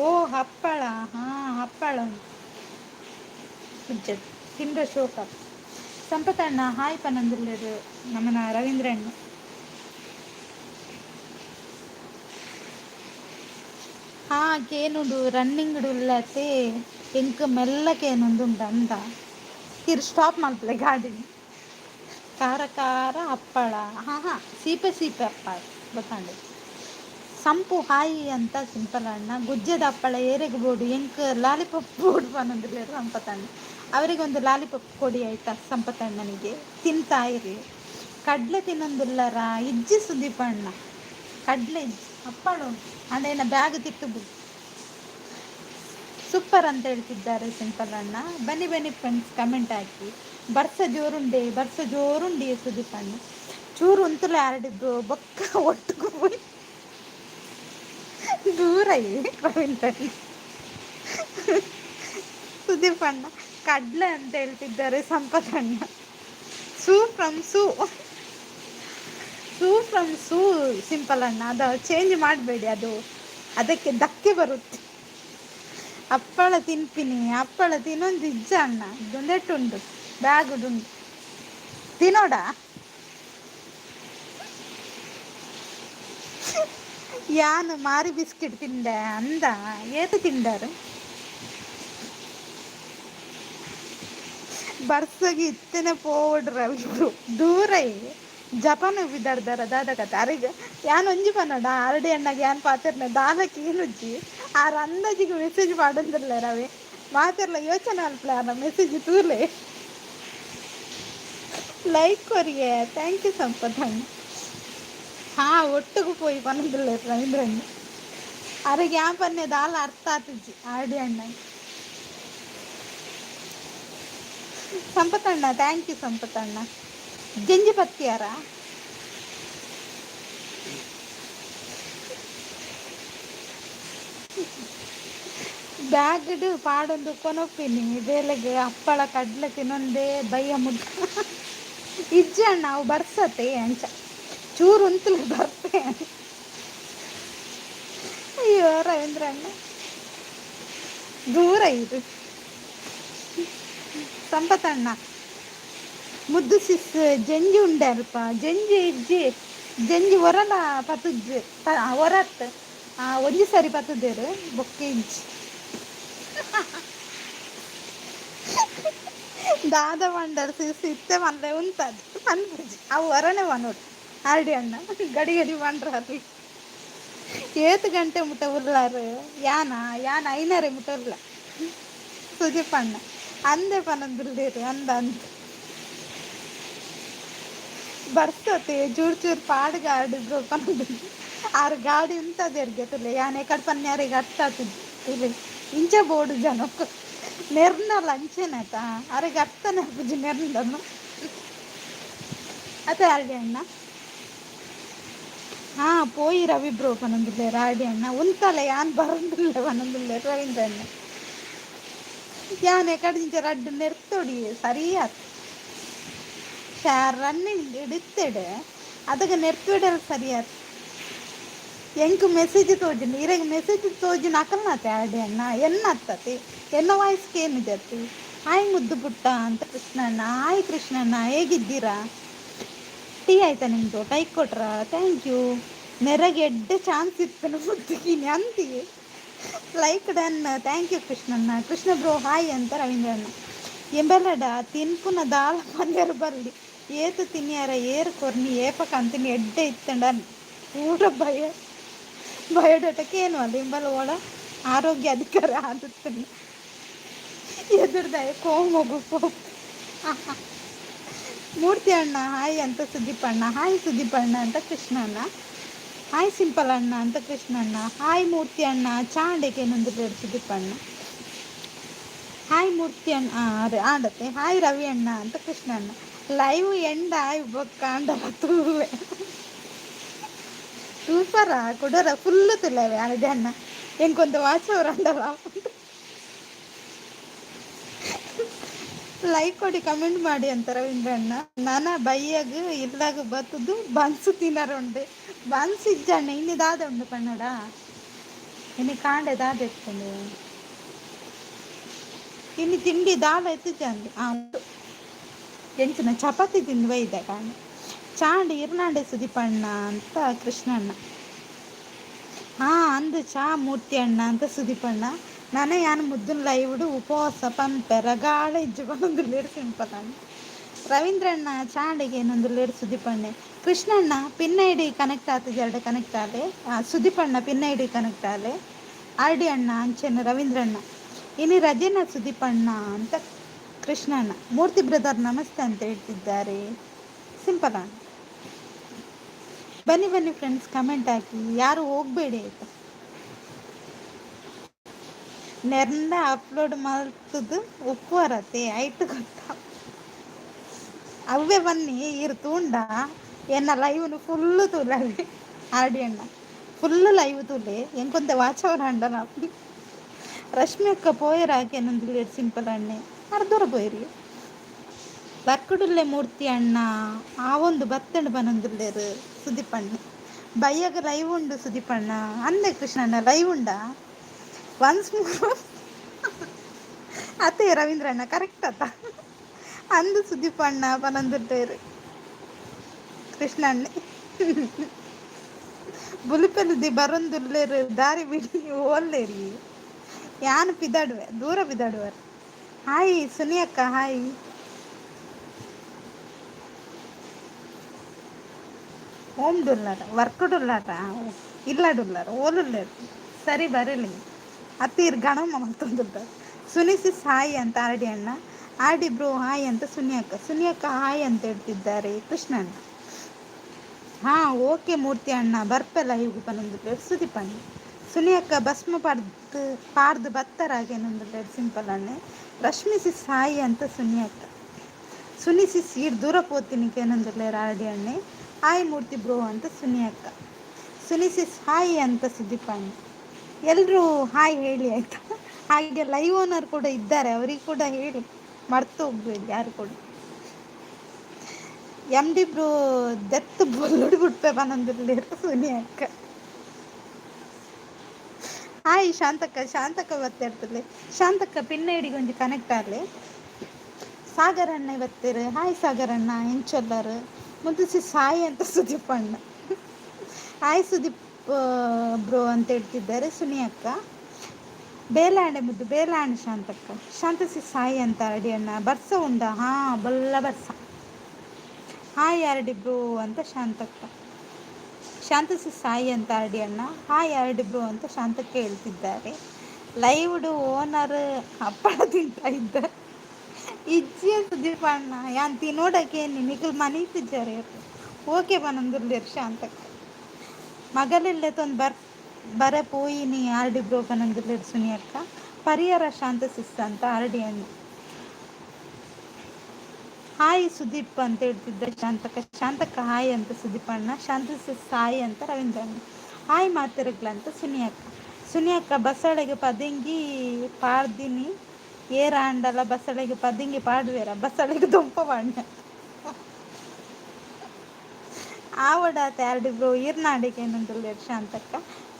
ಓ ಹಪ್ಪಳ ಹಪ್ಪಳ ಉಂಟು ತಿಂಡ್ರೆ ಶೋಕ ಸಂಪತ್ತಣ್ಣ ಹಾಯ್ ಪನಂದುಲ್ಲೇರು ನಮ್ಮನ ರವೀಂದ್ರ ಅಣ್ಣ ಕೇನುಂಡು ರನ್ನಿಂಗ್ ಉಳ್ಳತೆ ಎಂಕ್ ಮೆಲ್ಲಕೇನುಂದುಂಡು ಅಂದ ಸ್ಟಾಪ್ ಮಲ್ಪಲೆ ಗಾಡಿ ಕಾರ ಕಾರ ಹಪ್ಪಳ ಸೀಪೆ ಹಪ್ಪಳ ಗೊತ್ತಾಂಡೆ ಸಂಪು ಹಾಯಿ ಅಂತ ಸಿಂಪಲ್ ಅಣ್ಣ ಗುಜ್ಜದ ಹಪ್ಪಳ ಏರೆಗ್ ಬೋಡು ಎಂಕ್ ಲಾಲಿಪಾಪ್ ಬೋಡು ಪನೊಂದುಲ್ಲೇರು ಸಂಪತ್ತಣ್ಣ ಅವರಿಗೊಂದು ಲಾಲಿಪಾಪ್ ಕೊಡಿ ಆಯ್ತಾ ಸಂಪತ್ತಣ್ಣನಿಗೆ ತಿಂತಾ ಇರಿ. ಕಡ್ಲೆ ತಿನ್ನೊಂದುಲ್ಲರ ಇಜ್ಜಿ ಸುದೀಪಣ್ಣ ಕಡ್ಲೆ ಇಜ್ಜಿ ಹಪ್ಪಳ ಉಂಟು ಅಂಡೇನ ಬ್ಯಾಗ್ ತಿಟ್ಟು ಸೂಪರ್ ಅಂತ ಹೇಳ್ತಿದ್ದಾರೆ ಸಿಂಪಲ್ ಅಣ್ಣ. ಬನ್ನಿ ಬನ್ನಿ ಫ್ರೆಂಡ್ಸ್ ಕಮೆಂಟ್ ಹಾಕಿ. ಬರ್ಸ ಜೋರುಂಡಿ ಸುದೀಪಣ್ಣ ಚೂರು ಉಂತುಲೆ ಆರಡಿದ್ದು ಬೊಕ್ಕ ಒಟ್ಟಿಗೆ ಹೋಗಿ ದೂರ ರವೀಂದ್ರ ಸುದೀಪಣ್ಣ ಕಡ್ಲೆ ಅಂತ ಹೇಳ್ತಿದ್ದಾರೆ ಸಂಪತ್ತಣ್ಣ. ಸೂ ಫ್ರಮ್ ಸೂ ಸಿಂಪಲ್ ಅಣ್ಣ ಅದು ಚೇಂಜ್ ಮಾಡಬೇಡಿ, ಅದಕ್ಕೆ ಧಕ್ಕೆ ಬರುತ್ತೆ. ಹಪ್ಪಳ ತಿನ್ಪಿನಿ ಹಪ್ಪಳ ತಿನ್ನೊಂದು ಇಜ್ಜ ಅಣ್ಣ ಇದೊಂದೆಟ್ಟುಂಡು ಬ್ಯಾಗ್ ಉಂಡು ತಿನ್ನೋಡ ಯಾನು ಮಾರಿ ಬಿಸ್ಕೆಟ್ ತಿಂದೆ ಅಂದ ಏತು ತಿಂದಾರು ಬರ್ಸಗಿ ಇತ್ತನೆ ಪೋಡ್ರ ದೂರ ಜಪಾನ ಬಿದ್ದಾಡ್ದಾರ ದಾದ ಕತೆ ಅರಿಗ ಯಾನ್ ಒಂಜಿ ಪನ್ನಡ ಅರಡಿ ಅಣ್ಣಗೆ ಯಾನ್ ಪಾತಿರ್ನ ದಾನಕ್ಕೆ ಏನುಜ್ಜಿ ಆರ ಅಂದಾಜಿಗೆ ಮೆಸೇಜ್ ಮಾಡಂದಿಲ್ಲ ರವೆ ಮಾತಿರ್ಲ ಯೋಚನೆ ಅಲ್ಪಲೆ ಅನ್ನ ಮೆಸೇಜ್ ತೂಲೆ ಲೈಕ್ ಕೊರಿಗೆ ಥ್ಯಾಂಕ್ ಯು ಸಂಪತ್ತಣ್ಣ. ಒಟ್ಟಿಗೂ ಪೋಯಿ ಪನ್ನದಿಲ್ಲ ರವೀಂದ್ರಣ್ಣ ಅರಿಗೆ ಯಾ ಪನ್ನೆ ದಾಲ ಅರ್ಥ ಆತಿಜ್ಜಿ ಆರಡಿ ಅಣ್ಣ ಸಂಪತ್ತಣ್ಣ ಥ್ಯಾಂಕ್ ಯು ಸಂಪತ್ತಣ್ಣ. ಜಂಜಿ ಪತ್ತಿಯಾರ ಬ್ಯಾಗ್ಡು ಪಾಡೊಂದು ಕೊನೊಪ್ಪಿನಿ ಬೇಲೆಗೆ ಹಪ್ಪಳ ಕಡ್ಲೆ ತಿನ್ನೊಂದೇ ಬಯ್ಯ ಮುದ್ದ ಇಜ್ಜ ಅಣ್ಣ ಅವು ಬರ್ಸತ್ತೆ ಅಂಚ ಚೂರು ಉಂತಲೆ ಬರ್ತೆ. ಅಯ್ಯೋ ರವೀಂದ್ರ ಅಣ್ಣ ದೂರ ಇದು ಸಂಪತ್ತಣ್ಣ ಮುದ್ದು ಸಿಸ್ ಜಂಜಿ ಉಂಡೆ ಅಲ್ಪ ಜಂಜಿ ಇಜ್ಜಿ ಜಂಜಿ ಒರಲ ಪತುಜ್ಜಿ ಒರತ್ ಒಂಜಿ ಸರಿ ಪತುದೇರು ಬೊಕ್ಕೆ ಇಜ್ಜಿ ದಾದ ಮಂಡರ್ ಸಿಸ್ ಇತ್ತೆ ಮಲ್ಲೆ ಉಂತದು ಅನ್ಪುಜಿ ಅವು ಹೊರನೆ ಮನೋಡು ಆರಡಿ ಅಣ್ಣ ಗಡಿ ಮಂಡ್ರ ಅಲ್ಲಿ ಏತು ಗಂಟೆ ಮುಟ್ಟ ಉರ್ಲಾರು ಯಾನ ಐನರೆ ಮುಟ್ಟ ಉರ್ಲ ಸುದೀಪಣ್ಣ ಅಂದೆ ಪನಂದುಲ್ಲೇರು ಅಂದ ಬರ್ತತೆ ಚೂರು ಪಾಡು ಗಾಡಿ ಪನಂದು ಆರು ಗಾಡಿ ಉಂತದೇರ್ಗೆ ತುಲೆ ಯಾನೆ ಕಡೆ ಪನ್ಯಾರಿಗೆ ಅರ್ಥ ಆಗ್ತಿದ್ದೆ ಇಂಚೆ ಬೋಡು ಜನ ನೆರ್ನಲ್ಲ ಅಂಚೆನತ ಅರಿಗೆ ಅರ್ಥ ನೆರ್ಪುಜಿ ನೆರ್ನನು ಅದೇ ಆರಡಿ ಅಣ್ಣ ಪೋಯಿ ರವಿ ಬ್ರೋ ಪನೊಂದುಲ್ಲೆ ಆರಡಿ ಅಣ್ಣ ಉಂತಲೆ ಯಾನ್ ಬರೋದಿಲ್ಲ ಪನೊಂದುಲ್ಲೆ ರವೀಂದ್ರ ಅಣ್ಣ ಯಾನೆ ಕಡಿಂಚ ರಡ್ಡು ನೆರ್ತೊಡಿ ಸರಿಯಾತ್ ರನ್ನಿಂಗ್ ಇಡಿತ್ತೆಡೆ ಅದಕ್ಕೆ ನೆರ್ತೊಡೆಲ್ಲ ಸರಿಯಾತ್ ಎಂಕ್ ಮೆಸೇಜ್ ತೋಜಿನ ಇರೆಗೆ ಮೆಸೇಜ್ ತೋಜಿನ ಅಕಲ್ನಾತೆ ಆರಡಿ ಅಣ್ಣ ಎನ್ನ ಹತ್ತತಿ ಎನ್ನ ವಾಯ್ಸ್ಗೆ ಏನಿದೆ ಹಾಯ್ ಮುದ್ದು ಪುಟ್ಟ ಅಂತ ಕೃಷ್ಣಣ್ಣ. ಹಾಯ್ ಕೃಷ್ಣಣ್ಣ ಹೇಗಿದ್ದೀರಾ? ಟೀ ಆಯ್ತಾ ನಿಮ್ಮದು? ಕೈ ಕೊಟ್ರಾ? Thank you. ನೆರೆಗೆ ಎಡ್ಡೆ ಚಾನ್ಸ್ ಇತ್ತು ಮುದ್ದಿಗಿನಿ ಅಂತಿಗೆ ಲೈಕ್ ಡನ್ ಥ್ಯಾಂಕ್ ಯು ಕೃಷ್ಣಣ್ಣ. ಕೃಷ್ಣ ಬ್ರೋ ಹಾಯ್ ಅಂತ ರವೀಂದ್ರಣ್ಣ. ಎಂಬೆಲ್ಲಡ ತಿನ್ಪುನ ದಾಳ ಪನ್ಯರು ಬರ್ಲಿ ಏತು ತಿನ್ಯಾರ ಏರು ಕೊರ್ನಿ ಏಪಕ ಅಂತೀನಿ ಎಡ್ಡೆ ಇತ್ತಂಡ ಊಟ ಬಯೋಡಾಟಕ್ಕೆ ಏನು ಅಲ್ಲ ಎಂಬಲ್ಲ ಓಡ ಆರೋಗ್ಯ ಅಧಿಕಾರ ಆದುತ್ತಂಡ ಎದುರ್ದಾಯ ಕೋಮಗು ಮೂರ್ತಿ ಅಣ್ಣ ಹಾಯ್ ಅಂತ ಸುದೀಪ್ ಅಣ್ಣ, ಹಾಯ್ ಸುದೀಪ್ ಅಣ್ಣ ಅಂತ ಕೃಷ್ಣ ಅಣ್ಣ, ಹಾಯ್ ಸಿಂಪಲ್ ಅಣ್ಣ ಅಂತ ಕೃಷ್ಣ ಅಣ್ಣ, ಹಾಯ್ ಮೂರ್ತಿ ಅಣ್ಣ ಚಾಂಡಿಗೆ ನಂದು ಸುದೀಪ್ ಅಣ್ಣ, ಹಾಯ್ ಮೂರ್ತಿ ಅಣ್ಣ ಆಡತ್ತೆ, ಹಾಯ್ ರವಿ ಅಣ್ಣ ಅಂತ ಕೃಷ್ಣ ಅಣ್ಣ. ಲೈವ್ ಎಂಡ್ ಕಾಂಡಲ್ಲ ತೂವೆ ಸೂಪರಾ ಕೊಡೋರ ಫುಲ್ಲು ತುಲ್ಲವೆ ಆಡೆ ಅಣ್ಣ ಎಂಕೊಂದು ವಾಚವ್ರ ಅಂಡಲ್ಲ. ಲೈಕ್ ಕೊಡಿ ಕಮೆಂಟ್ ಮಾಡಿ ಅಂತ ರವೀಂದ್ರ ಅಣ್ಣ. ನಾನ ಬೈಯಾಗ ಇಲ್ಲಾಗ ಬತ್ತದು ಬನ್ಸು ತಿನ್ನರುಂಡು ಬನ್ಸು ಇಜ್ಜಣ್ಣ ಇನ್ನು ದಾದ ಉಂಡು ಕನ್ನಡ ಇನ್ನು ಕಾಂಡೆ ದಾದ ಎತ್ಕೊಂಡು ಇನ್ನು ತಿಂಡಿ ದಾದ ಎತ್ತಿದ್ದೆ ಉಂಟು ಎಂಚಿನ ಚಪಾತಿ ತಿಂದು ಬೈದೆ ಕಾಂಡ ಚಾಂಡಿ ಇರ್ನಾಂಡೆ ಸುದೀಪಣ್ಣ ಅಂತ ಕೃಷ್ಣಣ್ಣ. ಅಂದು ಚಾ ಮೂರ್ತಿ ಅಣ್ಣ ಅಂತ ಸುದೀಪಣ್ಣ. ನಾನೇ ಯಾನು ಮುದ್ದನ್ ಲೈವ್ಡು ಉಪವಾಸ ಪಂಪೆರ ಗಾಳ ಇಜ್ಜು ಬಂದು ಲೇಡು ಸಿಂಪಲ್ ಅಣ್ಣ. ರವೀಂದ್ರಣ್ಣ ಚಾಂಡಿಗೆ ಏನೊಂದು ಲೇಡು ಸುದೀಪಣ್ಣೆ. Krishnanna pin I D connect ಆಗ್ತದೆ, ಎರಡು connect Aale. ಸುದೀಪಣ್ಣ pin I D connect Aale. R D ಅಣ್ಣ ಅಂಚೆನ ರವೀಂದ್ರಣ್ಣ. ಇನ್ನು ರಜೆನ ಸುದೀಪಣ್ಣ ಅಂತ ಕೃಷ್ಣಣ್ಣ. ಮೂರ್ತಿ ಬ್ರದರ್ ನಮಸ್ತೆ ಅಂತ ಹೇಳ್ತಿದ್ದಾರೆ ಸಿಂಪಲ್ ಅಣ್ಣ. ಬನ್ನಿ ಬನ್ನಿ ಫ್ರೆಂಡ್ಸ್, ಕಮೆಂಟ್ ಹಾಕಿ, ಯಾರು ಹೋಗಬೇಡಿ ಆಯ್ತಾ. ನೆರ್ನ ಅಪ್ಲೋಡ್ ಮಾಡ್ತದ್ದು ಉಪ್ಪು ಬರತ್ತೆ ಐಟು ಗೊತ್ತಾ ಅವೇ ಬನ್ನಿ ಇರು ತೂಂಡ ಎನ್ನ ಲೈವ್ನು ಫುಲ್ಲು ತೂಲವೆ ಆರ್ಡಿ ಅಣ್ಣ ಫುಲ್ಲು ಲೈವ್ ತೂಲೆ ಎಂಕೊಂತ ವಾಚವರ ಅಂಡ ನಾವು ರಶ್ಮಿ ಅಕ್ಕ ಪೋಯರಾಕೆ ಏನೊಂದು ಸಿಂಪಲ್ ಅಣ್ಣೆ ಅರ್ಧೂರ ಪೋಯಿರಿ ಬರ್ಕಡುಲ್ಲೆ ಮೂರ್ತಿ ಅಣ್ಣ ಆ ಒಂದು ಬತ್ತಂಡು ಬನೊಂದುಲ್ಲೇರು ಸುದೀಪಣ್ಣ. ಬಯ್ಯಾಗ ಲೈವ್ ಉಂಡು ಸುದೀಪಣ್ಣ ಅಂದೆ ಕೃಷ್ಣಣ್ಣ ಲೈವ್ ಉಂಡ ಒನ್ಸ್ ಮೂರ್ ಅತ್ತೆ ರವೀಂದ್ರಣ್ಣ ಕರೆಕ್ಟ್ ಅತ್ತ ಅಂದು ಸುದೀಪಣ್ಣ ಬನೊಂದುಲ್ಲೇರು ಕೃಷ್ಣಣ್ಣೆ ಬುಲಿಪೆಲ್ದಿ ಬರೊಂದುಲ್ಲೇರು ದಾರಿ ಬಿಡಿ ಓಲ್ಲೇರಿ ಯಾನು ಪಿದಾಡುವೆ ದೂರ ಬಿದಾಡುವರು. ಹಾಯ್ ಸುನಿ ಅಕ್ಕ ಹಾಯ್. ಓಮ್ ಡುಲ್ಲಾರ ವರ್ಕ್ ಡುಲ್ಲಾರ ಇಲ್ಲಾಡುಲ್ಲಾರ ಓಲುಲ್ಲೇರು ಸರಿ ಬರಲಿ ಅತ್ತೀರ್ ಗಣಮ ಮತ್ತೊಂದುಲ್ಲಾರ. ಸುನಿಸಿಸ್ ಹಾಯ್ ಅಂತ ಆರ್ ಡಿ ಅಣ್ಣ, ಆರ್ ಡಿ ಬ್ರೋ ಹಾಯ್ ಅಂತ ಸುನಿ ಅಕ್ಕ ಹಾಯ್ ಅಂತ ಹೇಳ್ತಿದ್ದಾರೆ ಕೃಷ್ಣಣ್ಣ. ಓಕೆ ಮೂರ್ತಿ ಅಣ್ಣ ಬರ್ಪೆಲ್ಲ ಹೀಗೆ ಬಂದೊಂದು ಸುದೀಪಣ್ಣ. ಸುನಿ ಅಕ್ಕ ಭಸ್ಮ ಪಾರ್ದು ಬತ್ತರಾಗೇನೊಂದು ಸಿಂಪಲ್ ಅಣ್ಣೆ. ರಶ್ಮಿ ಸಿಸ್ ಹಾಯ್ ಅಂತ ಸುನಿ ಅಕ್ಕ. ಸುನಿ ಸಿಸ್ ಈಡ್ ದೂರ ಪೋತಿನಿಕೆ ಏನೊಂದಿಲ್ಲ ಆರ್ ಡಿ ಅಣ್ಣೆ. ಹಾಯ್ ಮೂರ್ತಿ ಬ್ರೋ ಅಂತ ಸುನಿ ಅಕ್ಕ. ಸುನಿ ಸಿಸ್ ಹಾಯ್ ಅಂತ ಸುದೀಪಣ್ಣ. ಎಲ್ಲರೂ ಹಾಯ್ ಹೇಳಿ ಆಯ್ತಾ. ಹಾಗೆ ಲೈವ್ ಓನರ್ ಕೂಡ ಇದ್ದಾರೆ, ಅವರಿಗೆ ಕೂಡ ಹೇಳಿ ಮರ್ತು ಹೋಗ್ಬೇಡಿ ಯಾರು ಕೂಡ. ಎಮ್ ಡಿ ಬ್ರೋ ದೆತ್ ಬೊಲ್ಲುಡು ಬಿಟ್ಪೆ ಬನೊಂದಿಲ್ಲ ಸುನಿ ಅಕ್ಕ. ಹಾಯ್ ಶಾಂತಕ್ಕ ಬತ್ತಿರ್ತದೆ. ಶಾಂತಕ್ಕ ಪಿನ್ ಐಡಿಗೆ ಒಂಜಿ ಕನೆಕ್ಟ್ ಆಗಲಿ. ಸಾಗರಣ್ಣ ಇವತ್ತಿರು ಹಾಯ್ ಸಾಗರಣ್ಣ ಎಂಚೊಲ್ಲರು ಮುದ್ದು ಸಾಯಿ ಅಂತ ಸುದೀಪಣ್ಣ. ಹಾಯ್ ಸುದೀಪ್ ಬ್ರೋ ಅಂತ ಹೇಳ್ತಿದ್ದಾರೆ ಸುನಿ ಅಕ್ಕ. ಬೇಲಾಂಡೆ ಮುದ್ದು ಬೇಲಾಂಡೆ ಶಾಂತಕ್ಕ. ಶಾಂತಸಿ ಸಾಯಿ ಅಂತ ಅಡಿ ಅಣ್ಣ. ಬರ್ಸ ಉಂಡ ಬಲ್ಲ ಬರ್ಸ. ಹಾಯ್ ಆರ್ಡಿ ಬ್ರೋ ಅಂತ ಶಾಂತಕ್ಕ. ಶಾಂತಸಿ ಸಾಯಿ ಅಂತ ಆರ್ಡಿ ಅಣ್ಣ. ಹಾಯ್ ಆರ್ಡಿ ಬ್ರೋ ಅಂತ ಶಾಂತಕ್ಕೆ ಹೇಳ್ತಿದ್ದಾರೆ. ಲೈವ್ಡು ಓನರ್ ಹಪ್ಪಳ ತಿಂತಾ ಇದ್ದಾರೆ. ಇಜ್ಜಿಯ ಸುದೀಪ್ ಅಣ್ಣ ಯಾನ್ ತಿನ್ನೋಡಕ್ಕೆ ನಿಖಿಲ್ ಮನೀತಿದ್ದಾರೆ. ಓಕೆ ಬನೊಂದುಲ್ಲೇರು ಶಾಂತಕ್ಕ. ಮಗಲಿಲ್ಲೆ ತೊಂದು ಬರ ಪೋಯಿನಿ ಆರ್ ಡಿ ಬ್ರೋ ಬನೊಂದುಲ್ಲೇರು ಸುನಿ ಅಕ್ಕ. ಪರಿಹಾರ ಶಾಂತ ಸಿಸ್ ಅಂತ ಆರ್ ಡಿ ಅಣ್ಣ. ಹಾಯ್ ಸುದೀಪ್ ಅಂತ ಹೇಳ್ತಿದ್ದೆ ಶಾಂತಕ್ಕ ಹಾಯ್ ಅಂತ ಸುದೀಪ್ ಅಣ್ಣ. ಶಾಂತ ಸಿಸ್ ಹಾಯ್ ಅಂತ ರವೀಂದ್ರ ಅಣ್ಣ. ಹಾಯ್ ಮಾತಿರಗ್ಲ ಅಂತ ಸುನಿ ಅಕ್ಕ. ಬಸಳೆಗೆ ಪದಿಂಗಿ ಪಾಡ್ದಿನಿ ಏರ ಅಂಡಲ್ಲ ಬಸಳೆಗೆ ಪದಿಂಗಿ ಪಾಡುವೇರ ಬಸಳೆಗೆ ದೊಂಪ ಬಾಣ್ಯ ಆವಡ ತಯಾರ್ಡಿ ಬ್ರೋ ಇರ್ನಾಡಿಗೆ ಏನಂದುಲ್ಲೇರು ಶಾಂತಕ್ಕ.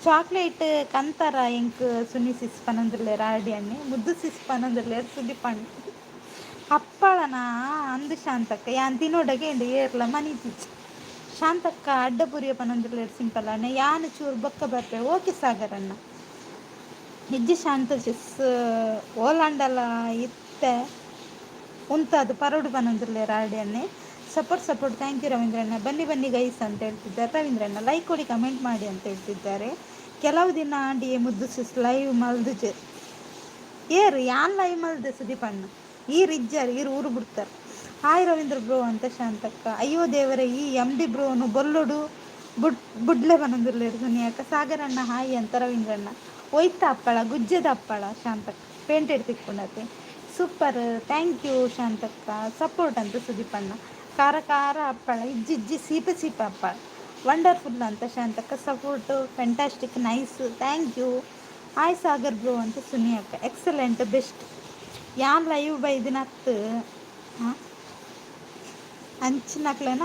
ಚಾಕ್ಲೇಟ್ ಕಂತರ ಎಂಕ್ ಸುನಿ ಸಿಸ್ ಪನಂದುಲ್ಲೇರು ಆರ್ ಡಿ ಅಣ್ಣೆ. ಮುದ್ದು ಸಿಸ್ ಪನಂದುಲ್ಲೇರು ಸುದೀಪ್ ಅಣ್ಣ. ಹಪ್ಪಳನ ಅಂದು ಶಾಂತಕ್ಕ ಯಾನ್ ತಿನ್ನೋಡಗೆ ಎಂಡು ಏರ್ಲ ಮನೀತಿಚ್ಚು. ಶಾಂತಕ್ಕ ಅಡ್ಡಪುರಿಯ ಪನಂದುಲ್ಲೇರು ಸಿಂಪಲ್ ಅಣ್ಣ. ಯಾನು ಚೂರು ಬೊಕ್ಕ ಬರ್ಪೆ ಓಕೆ ಸಾಗರಣ್ಣ. ನಿಜ್ಜಿ ಶಾಂತ ಸಿಸ್ ಓಲಾಂಡಲ ಇತ್ತೆ ಉಂತದು ಪರೋಡು ಬನೊಂದುಲ್ಲೇರು ಆರ್ ಡಿ ಅಣ್ಣೆ. ಸಪೋರ್ಟ್ ಥ್ಯಾಂಕ್ ಯು ರವೀಂದ್ರಣ್ಣ. ಬನ್ನಿ ಗೈಸ್ ಅಂತ ಹೇಳ್ತಿದ್ದಾರೆ ರವೀಂದ್ರಣ್ಣ. ಲೈಕ್ ಕೊಡಿ ಕಮೆಂಟ್ ಮಾಡಿ ಅಂತ ಹೇಳ್ತಿದ್ದಾರೆ. ಕೆಲವು ದಿನ ಡಿ ಮುದ್ದು ಸಿಸ್ ಲೈವ್ ಮಲ್ದು ಏರು ಯಾನ್ ಲೈವ್ ಮಲ್ದೆ ಸುದೀಪಣ್ಣ ಈ ರಿಜ್ಜರ್ ಊರು ಬಿಡ್ತಾರೆ. ಹಾಯ್ ರವೀಂದ್ರ ಬ್ರೋ ಅಂತ ಶಾಂತಕ್ಕ. ಅಯ್ಯೋ ದೇವರೇ, ಈ ಎಮ್ ಡಿ ಬ್ರೋನು ಬೊಲ್ಲುಡು ಬುಡ್ಲೆ ಬನಂದಿರ್ಲೇರು ಸುನಿಯಕ್ಕ. ಸಾಗರಣ್ಣ ಹಾಯ್ ಅಂತ ರವೀಂದ್ರಣ್ಣ. ಒಯ್ತ ಅಪ್ಪಳ ಗುಜ್ಜದ ಅಪ್ಪಳ ಶಾಂತಕ್ಕ ಪೇಂಟೆಡ್ ತಿಕ್ಕೊಂಡತೆ. ಸೂಪರ್, ಥ್ಯಾಂಕ್ ಯು ಶಾಂತಕ್ಕ. ಸಪೋರ್ಟ್ ಅಂತ ಸುದೀಪಣ್ಣ. ಖಾರ ಖಾರ ಹಪ್ಪಳ, ಇಜ್ಜಿಜ್ಜಿ ಸೀಪೆ ಸೀಪೆ ಹಪ್ಪಳ. ವಂಡರ್ಫುಲ್ ಅಂತ ಶಾಂತಕ್ಕ. Support fantastic, nice, thank you. Hi Sagar bro ಅಂತ ಸುನಿಯಕ್ಕ. Excellent, best. ಯಾನ್ ಲೈವ್ ಬೈದಿನತ್ತು ಹಾಂ ಹಂಚಿನಕ್ಲೇನ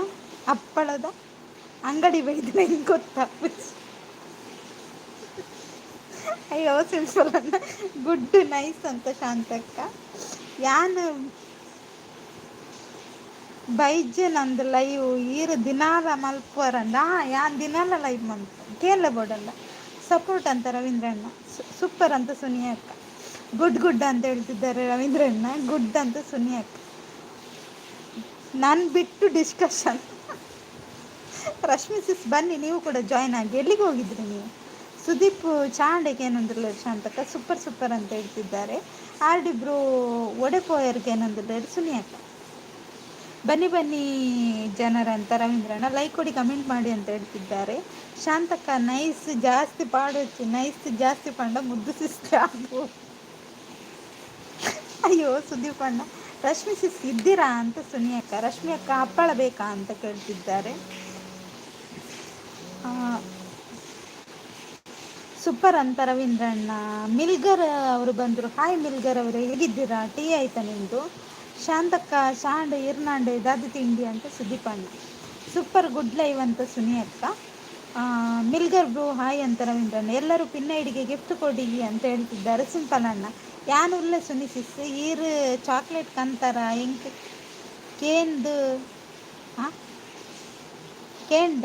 ಹಪ್ಪಳದ ಅಂಗಡಿ ಬೈದಿನ ಹಿಂಗೆ ಗೊತ್ತಾ. ಅಯ್ಯೋ ಸಿಂಪಲ್ ಅನ್ನ ಗುಡ್ ನೈಸ್ ಅಂತ ಶಾಂತಕ್ಕ. ಯಾನ್ ಬೈಜೆ ನಂದು ಲೈವ್ ಈರು ದಿನಾಲ ಮಲ್ಪರಂದ ಯಾನ್ ದಿನಾಲ ಲೈವ್ ಮಲ್ಪ ಕೇರಳ ಬೋರ್ಡಲ್ಲ. ಸಪೋರ್ಟ್ ಅಂತ ರವೀಂದ್ರಣ್ಣ. ಸೂಪರ್ ಅಂತ ಸುನಿಯಕ್ಕ. ಗುಡ್ ಗುಡ್ ಅಂತ ಹೇಳ್ತಿದ್ದಾರೆ ರವೀಂದ್ರಣ್ಣ. ಗುಡ್ ಅಂತ ಸುನಿಯಕ್ಕ. ನಾನು ಬಿಟ್ಟು ಡಿಸ್ಕಷನ್. ರಶ್ಮಿ ಸಿಸ್ ಬನ್ನಿ ನೀವು ಕೂಡ ಜಾಯ್ನ್ ಆಗಿ. ಎಲ್ಲಿಗೆ ಹೋಗಿದ್ರಿ ನೀವು? ಸುದೀಪ್ ಚಾಂಡೆಗೆ ಏನಂದ್ರಲ್ಲ ಶಾಂತಕ್ಕ. ಸೂಪರ್ ಸೂಪರ್ ಅಂತ ಹೇಳ್ತಿದ್ದಾರೆ. ಆರ್ ಡಿ ಬ್ರೋ ಒಡೆಪೋಯರ್ಗೆ ಏನಂದಿಲ್ಲ ಸುನಿಯಕ್ಕ. ಬನ್ನಿ ಬನ್ನಿ ಜನರ ಅಂತ ರವೀಂದ್ರಣ್ಣ. ಲೈಕ್ ಕೊಡಿ, ಕಮೆಂಟ್ ಮಾಡಿ ಅಂತ ಹೇಳ್ತಿದ್ದಾರೆ. ಶಾಂತಕ್ಕ ನೈಸ್ ಜಾಸ್ತಿ ಪಾಡೋಚ್ಚಿ, ನೈಸ್ ಜಾಸ್ತಿ ಪಂಡ ಮುದ್ದು ಸಿಸ್ತೆ ಅದು. ಅಯ್ಯೋ ಸುದೀಪಣ್ಣ. ರಶ್ಮಿ ಸಿಸ್ ಇದ್ದೀರಾ ಅಂತ ಸುನಿಯಕ್ಕ. ರಶ್ಮಿ ಅಕ್ಕ ಹಪ್ಪಳ ಬೇಕಾ ಅಂತ ಕೇಳ್ತಿದ್ದಾರೆ. ಸೂಪರ್ ಅಂತ ರವೀಂದ್ರಣ್ಣ. ಮಿಲ್ಗರ್ ಅವರು ಬಂದರು. ಹಾಯ್ ಮಿಲ್ಗರ್ ಅವರು, ಹೇಗಿದ್ದೀರಾ? ಟೀ ಆಯ್ತಾ ನಿಮ್ಮದು? ಶಾಂತಕ್ಕ ಶಾಂಡೆ ಇರ್ನಾಂಡೆ ದಾದಿ ತಿಂಡಿ ಅಂತ ಸುದೀಪಣ್ಣ. ಸೂಪರ್ ಗುಡ್ ಲೈವ್ ಅಂತ ಸುನಿಯಕ್ಕ. ಮಿಲ್ಗರ್ ಬ್ರೋ ಹಾಯ್ ಅಂತ ರವೀಂದ್ರಣ್ಣ. ಎಲ್ಲರೂ ಪಿನ್ನ ಹಿಡಿಗೆ ಗಿಫ್ಟ್ ಕೊಡಿ ಅಂತ ಹೇಳ್ತಿದ್ದಾರೆ. ಸಿಂಪಲ್ ಅಣ್ಣ. ಯಾನು ಉಳ್ಳೆ ಸುನಿ ಸಿಸ್ ಈರು ಚಾಕ್ಲೇಟ್ ಕಂತಾರ ಹೆಂಗೆ ಕೇಂದು ಹಾಂ ಕೇಂಡ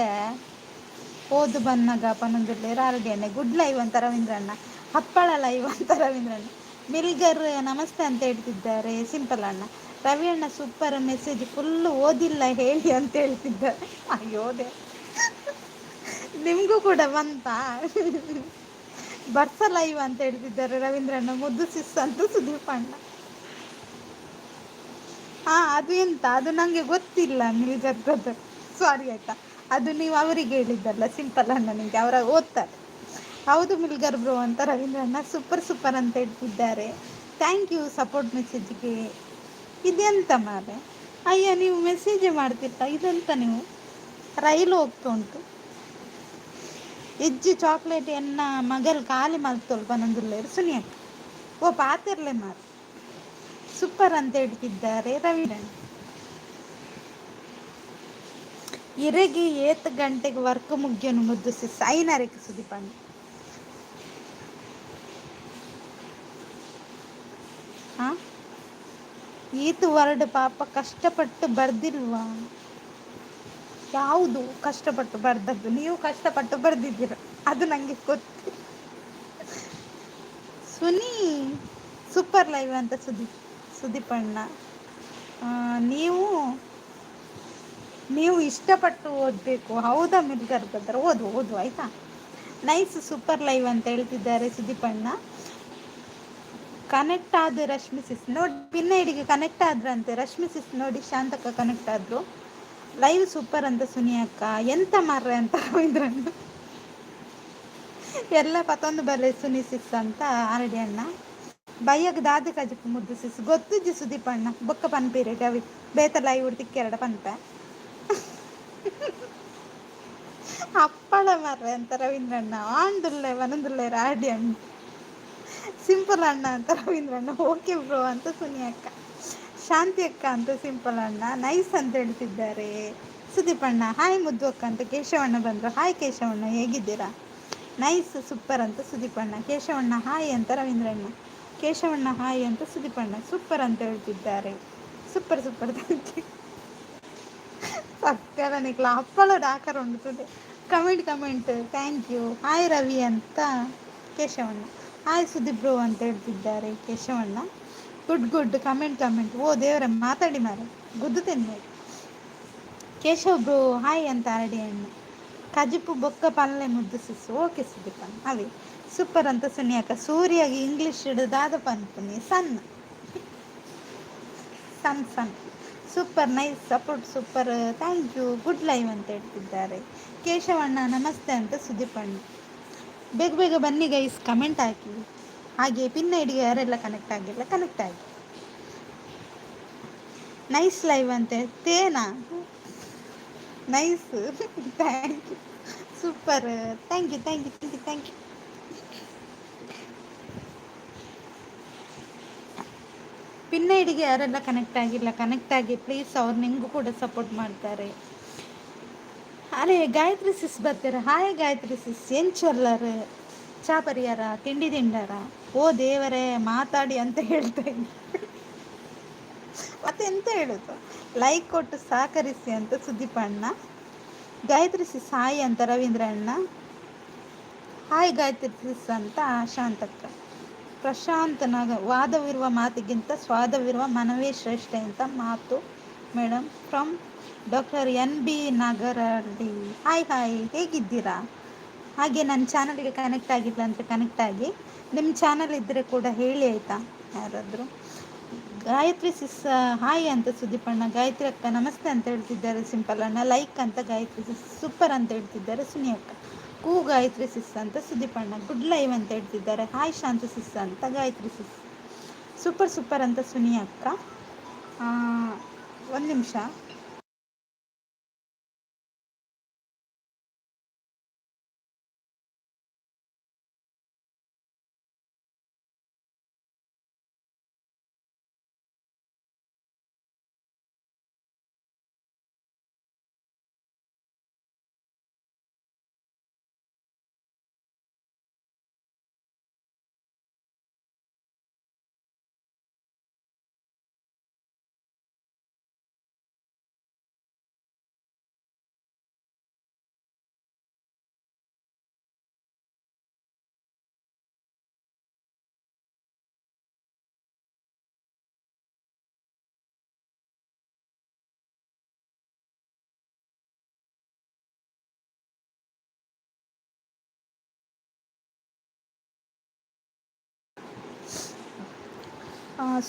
ಓದು ಬನ್ನಗ ಪನ್ನೊಂದಿರ್ಲಿ ರಾರಡಿಯಣ್ಣೆ. ಗುಡ್ ಲೈವ್ ಅಂತ ರವೀಂದ್ರಣ್ಣ. ಹಪ್ಪಳ ಲೈವ್ ಅಂತ ರವೀಂದ್ರಣ್ಣ. ಮಿಲ್ಗರ್ ನಮಸ್ತೆ ಅಂತ ಹೇಳ್ತಿದ್ದಾರೆ. ಸಿಂಪಲ್ ಅಣ್ಣ. ರವಿ ಅಣ್ಣ ಸೂಪರ್, ಮೆಸೇಜ್ ಫುಲ್ಲು ಓದಿಲ್ಲ ಹೇಳಿ ಅಂತ ಹೇಳ್ತಿದ್ದಾರೆ. ಅಯ್ಯೋದೆ, ನಿಮಗೂ ಕೂಡ ಬಂತ ಬರ್ಸ ಲೈವ್ ಅಂತ ಹೇಳ್ತಿದ್ದಾರೆ ರವೀಂದ್ರಣ್ಣ. ಮುದ್ದು ಸಿಸ್ ಅಂತ ಸುದೀಪಣ್ಣ. ಹಾಂ ಅದು ಎಂತ, ಅದು ನನಗೆ ಗೊತ್ತಿಲ್ಲ ಮಿಲ್ಗರ್ ಬ್ರದರ್, ಸಾರಿ ಆಯಿತಾ. ಅದು ನೀವು ಅವರಿಗೆ ಹೇಳಿದ್ದಲ್ಲ ಸಿಂಪಲ್ ಅಣ್ಣ, ನಿಮಗೆ ಅವರ ಓದ್ತಾರೆ. ಹೌದು ಮಿಲ್ಗರ್ ಬ್ರೋ ಅಂತ ರವೀಂದ್ರಣ್ಣ. ಸೂಪರ್ ಸೂಪರ್ ಅಂತ ಹೇಳ್ತಿದ್ದಾರೆ. ಥ್ಯಾಂಕ್ ಯು ಸಪೋರ್ಟ್ ಮೆಸೇಜ್ಗೆ. ಇದೆಂತ ಮಾರೆ, ಅಯ್ಯ ನೀವು ಮೆಸೇಜೇ ಮಾಡ್ತಿರ್ತ, ಇದೆಂತ ನೀವು? ರೈಲು ಹೋಗ್ತಾ ಉಂಟು. ಎಜ್ಜಿ ಚಾಕ್ಲೇಟ್ ಎನ್ನ ಮಗಲ್ ಖಾಲಿ ಮಲ್ತೋಳು ಬನಂದುಲ್ಲೇರು ಸುನಿಯಕ್ಕ. ಓ ಪಾತಿರ್ಲೆ ಮಾರು. ಸೂಪರ್ ಅಂತ ಹೇಳ್ತಿದ್ದಾರೆ ರವೀಂದ್ರಣ್ಣ. ಇರಗಿ 8 ಗಂಟೆಗೆ ವರ್ಕ್ ಮುಗ್ಯನು ಮುದ್ದು ಸಿಸ್. ಐನರಕ್ಕೆ ಸುದೀಪಣ್ಣ. ಹಾಂ ಈತು ವರ್ಡ್ ಪಾಪ ಕಷ್ಟಪಟ್ಟು ಬರ್ದಿಲ್ವಾ? ಯಾವುದು ಕಷ್ಟಪಟ್ಟು ಬರ್ದದ್ದು? ನೀವು ಕಷ್ಟಪಟ್ಟು ಬರ್ದಿದ್ದೀರ, ಅದು ನನಗೆ ಗೊತ್ತು. ಸುನಿ ಸೂಪರ್ ಲೈವ್ ಅಂತ ಸುದೀಪಣ್ಣ. ನೀವು ಇಷ್ಟಪಟ್ಟು ಓದಬೇಕು. ಹೌದಾ ಮಿಲ್ಗರ್ ಬ್ರದರ್? ಓದು ಆಯಿತಾ. ನೈಸ್ ಸೂಪರ್ ಲೈವ್ ಅಂತ ಹೇಳ್ತಿದ್ದಾರೆ ಸುದೀಪಣ್ಣ. ಕನೆಕ್ಟ್ ಆದ ರಶ್ಮಿ ಸಿಸ್ ನೋಡಿ, ಪಿನ್ನ ಹಿಡಿಗೆ ಕನೆಕ್ಟ್ ಆದ್ರಂತೆ ರಶ್ಮಿ ಸಿಸ್ ನೋಡಿ. ಶಾಂತಕ್ಕ ಕನೆಕ್ಟ್ ಆದರು. ಲೈವ್ ಸೂಪರ್ ಅಂತ ಸುನಿಯಕ್ಕ. ಎಂತ ಮಾರ್ರೆ ಅಂತ ರವೀಂದ್ರಣ್ಣ. ಎಲ್ಲ ಪತ್ತೊಂದು ಬರಲಿ ಸುನಿ ಸಿಸ್ ಅಂತ ಆರಡಿ ಅಣ್ಣ. ಬಯ್ಯಗ ದಾದಿ ಕಜಪ್ಪು ಮುದ್ದು ಸಿಸ್ ಗೊತ್ತಿಜ್ಜಿ ಸುದೀಪಣ್ಣ. ಬೊಕ್ಕ ಪನ್ಪೀರೆ ಗವಿ ಬೇತ ಲೈವ್ ತಿಕ್ಕೆರಡ ಪನ್ಪೆ ಅಪ್ಪಳ ಮಾರ್ರೆ ಅಂತ ರವೀಂದ್ರಣ್ಣ. ಆಂಡುಲ್ಲೆ ವನಂದುಲ್ಲೆ ರಾಡಿ ಅಣ್ಣ. ಸಿಂಪಲ್ ಅಣ್ಣ ಅಂತ ರವೀಂದ್ರಣ್ಣ. ಓಕೆ ಬ್ರೋ ಅಂತ ಸುನಿಯಕ್ಕ. ಶಾಂತಿ ಅಕ್ಕ ಅಂತ ಸಿಂಪಲ್ ಅಣ್ಣ. ನೈಸ್ ಅಂತ ಹೇಳ್ತಿದ್ದಾರೆ ಸುದೀಪಣ್ಣ. ಹಾಯ್ ಮುದ್ದು ಅಕ್ಕ ಅಂತ ಕೇಶವಣ್ಣ ಬಂದರು. ಹಾಯ್ ಕೇಶವಣ್ಣ, ಹೇಗಿದ್ದೀರಾ? ನೈಸ್ ಸೂಪರ್ ಅಂತ ಸುದೀಪಣ್ಣ. ಕೇಶವಣ್ಣ ಹಾಯ್ ಅಂತ ರವೀಂದ್ರಣ್ಣ. ಕೇಶವಣ್ಣ ಹಾಯ್ ಅಂತ ಸುದೀಪಣ್ಣ. ಸೂಪರ್ ಅಂತ ಹೇಳ್ತಿದ್ದಾರೆ. ಸೂಪರ್ ಸೂಪರ್ ಸತ್ಯದ ನಿಕ್ಲ ಹಪ್ಪಳದ ಆಕಾರ ಉಂಟು. Comment thank you. Hi Ravi ಅಂತ ಕೇಶವಣ್ಣ. ಹಾಯ್ ಸುದೀಪ್ ಬ್ರೋ ಅಂತ ಹೇಳ್ತಿದ್ದಾರೆ ಕೇಶವಣ್ಣ. Good comment. ಓ ದೇವರೇ ಮಾತಾಡಿ ಮಾರೆ, ಗುದ್ದುತ್ತೇನೆ. ಕೇಶವ್ ಬ್ರೋ ಹಾಯ್ ಅಂತ ಆರಡಿ ಅಣ್ಣ. ಕಜಿಪು ಬೊಕ್ಕ ಪಲ್ಲೆ ಮುದ್ದು ಸಿಸ್. ಓಕೆ ಸುದೀಪಣ್ಣ. ಅವೇ ಸೂಪರ್ ಅಂತ ಸುನಿಯಕ್ಕ. ಸೂರ್ಯಗೆ ಇಂಗ್ಲೀಷ್ ಹಿಡಿದಾದ ಪನ್ಪುನಿ ಸಣ್ಣ super nice support super, thank you, good live ಅಂತ ಹೇಳ್ತಿದ್ದಾರೆ. ಕೇಶವಣ್ಣ ನಮಸ್ತೆ ಅಂತ ಸುದೀಪಣ್ಣ. ಬೇಗ ಬೇಗ ಬನ್ನಿ ಗೈಸ್, ಕಮೆಂಟ್ ಹಾಕಿ. ಹಾಗೆ ಪಿನ್ ಐಡಿಗೆ ಯಾರೆಲ್ಲ ಕನೆಕ್ಟ್ ಆಗಿಲ್ಲ ಕನೆಕ್ಟ್ ಆಗಿ. ನೈಸ್ ಲೈವ್ ಅಂತೆ ತೇನಾ, nice thank you super, thank you thank you thank you thank you. Pin ಐಡಿಗೆ ಯಾರೆಲ್ಲ ಕನೆಕ್ಟ್ ಆಗಿಲ್ಲ ಕನೆಕ್ಟ್ ಆಗಿ ಪ್ಲೀಸ್, ಅವ್ರು ನಿಮಗೂ ಕೂಡ ಸಪೋರ್ಟ್ ಮಾಡ್ತಾರೆ. ಅರೆ ಗಾಯತ್ರಿ ಸಿಸ್ ಬರ್ತೀರ, ಹಾಯ್ ಗಾಯತ್ರಿ ಸಿಸ್, ಏನು ಚೊಲ್ಲರು, ಚಾ ಪರಿಯಾರ, ತಿಂಡಿ ತಿಂಡಾರ, ಓ ದೇವರೇ ಮಾತಾಡಿ ಅಂತ ಹೇಳ್ತಾ ಇದ್ದೀನಿ. ಮತ್ತೆ ಎಂತ ಹೇಳೋದು, ಲೈಕ್ ಕೊಟ್ಟು ಸಹಕರಿಸಿ ಅಂತ ಸುದೀಪ್ ಅಣ್ಣ. ಗಾಯತ್ರಿ ಸಿಸ್ ಹಾಯ್ ಅಂತ ರವೀಂದ್ರ ಅಣ್ಣ. ಹಾಯ್ ಗಾಯತ್ರಿ ಸಿಸ್ ಅಂತ ಶಾಂತಕ್ಕ. ಪ್ರಶಾಂತನಾಗ ವಾದವಿರುವ ಮಾತಿಗಿಂತ ಸ್ವಾದವಿರುವ ಮನವೇ ಶ್ರೇಷ್ಠ ಅಂತ ಮಾತು madam from doctor NB Nagarahalli. Hi hi, ಹೇಗಿದ್ದೀರಾ? ಹಾಗೆ ನನ್ನ ಚಾನಲ್ಗೆ ಕನೆಕ್ಟ್ ಆಗಿಲ್ಲ ಅಂದರೆ ಕನೆಕ್ಟ್ ಆಗಿ, ನಿಮ್ಮ ಚಾನಲ್ ಇದ್ದರೆ ಕೂಡ ಹೇಳಿ ಆಯಿತಾ ಯಾರಾದರೂ. ಗಾಯತ್ರಿ ಸಿಸ್ ಹಾಯ್ ಅಂತ ಸುದೀಪಣ್ಣ. ಗಾಯತ್ರಿ ಅಕ್ಕ ನಮಸ್ತೆ ಅಂತ ಹೇಳ್ತಿದ್ದಾರೆ ಸಿಂಪಲ್ ಅಣ್ಣ. ಲೈಕ್ ಅಂತ ಗಾಯತ್ರಿ ಸಿಸ್, ಸೂಪರ್ ಅಂತ ಹೇಳ್ತಿದ್ದಾರೆ ಸುನಿ ಅಕ್ಕ. ಕೂ ಗಾಯತ್ರಿ ಸಿಸ್ ಅಂತ ಸುದೀಪಣ್ಣ. ಗುಡ್ ಲೈವ್ ಅಂತ ಹೇಳ್ತಿದ್ದಾರೆ. ಹಾಯ್ ಶಾಂತ ಸಿಸ್ ಅಂತ ಗಾಯತ್ರಿ ಸಿಸ್. ಸೂಪರ್ ಸೂಪರ್ ಅಂತ ಸುನಿ ಅಕ್ಕ. ಒಂದು ನಿಮಿಷ.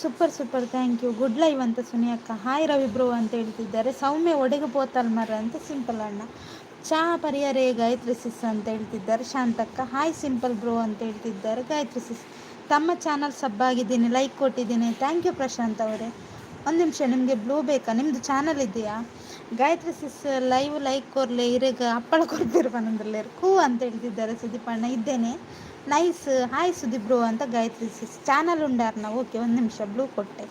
Super super thank you, good live ಅಂತ ಸುನಿ ಅಕ್ಕ. ಹಾಯ್ ರವಿ ಬ್ರೋ ಅಂತ ಹೇಳ್ತಿದ್ದಾರೆ. ಸೌಮ್ಯ ಒಡೆಗೆ ಪೋತಲ್ ಮರ ಅಂತ ಸಿಂಪಲ್ ಅಣ್ಣ. ಚಾ ಪರಿಹಾರೇ ಗಾಯತ್ರಿ ಸಿಸ್ ಅಂತ ಹೇಳ್ತಿದ್ದಾರೆ ಶಾಂತಕ್ಕ. ಹಾಯ್ ಸಿಂಪಲ್ ಬ್ರೋ ಅಂತ ಹೇಳ್ತಿದ್ದಾರೆ ಗಾಯತ್ರಿ ಸಿಸ್. ತಮ್ಮ ಚಾನಲ್ ಸಬ್ ಆಗಿದ್ದೀನಿ, ಲೈಕ್ ಕೊಟ್ಟಿದ್ದೀನಿ, ಥ್ಯಾಂಕ್ ಯು ಪ್ರಶಾಂತ್ ಅವರೇ. ಒಂದು ನಿಮಿಷ, ನಿಮಗೆ ಬ್ಲೂ ಬೇಕಾ? ನಿಮ್ಮದು ಚಾನಲ್ ಇದೆಯಾ? ಗಾಯತ್ರಿ ಸಿಸ್ ಲೈವ್ ಲೈಕ್ ಕೊರ್ಲೆ ಇರೇಗ ಅಪ್ಪಳ ಕೊಡ್ತಿರ್ಬಂದ್ರೆ ಕೂ ಅಂತ ಹೇಳ್ತಿದ್ದಾರೆ ಸುದೀಪಣ್ಣ. ಇದ್ದೇನೆ ನೈಸ್. ಹಾಯ್ ಸುದೀಪ್ ಬ್ರೋ ಅಂತ ಗಾಯತ್ರಿ ಸಿಸ್. ಚಾನಲ್ ಉಂಡಾರ್ನ, ಓಕೆ ಒಂದು ನಿಮಿಷ, ಬ್ಲೂ ಕೊಟ್ಟೆ.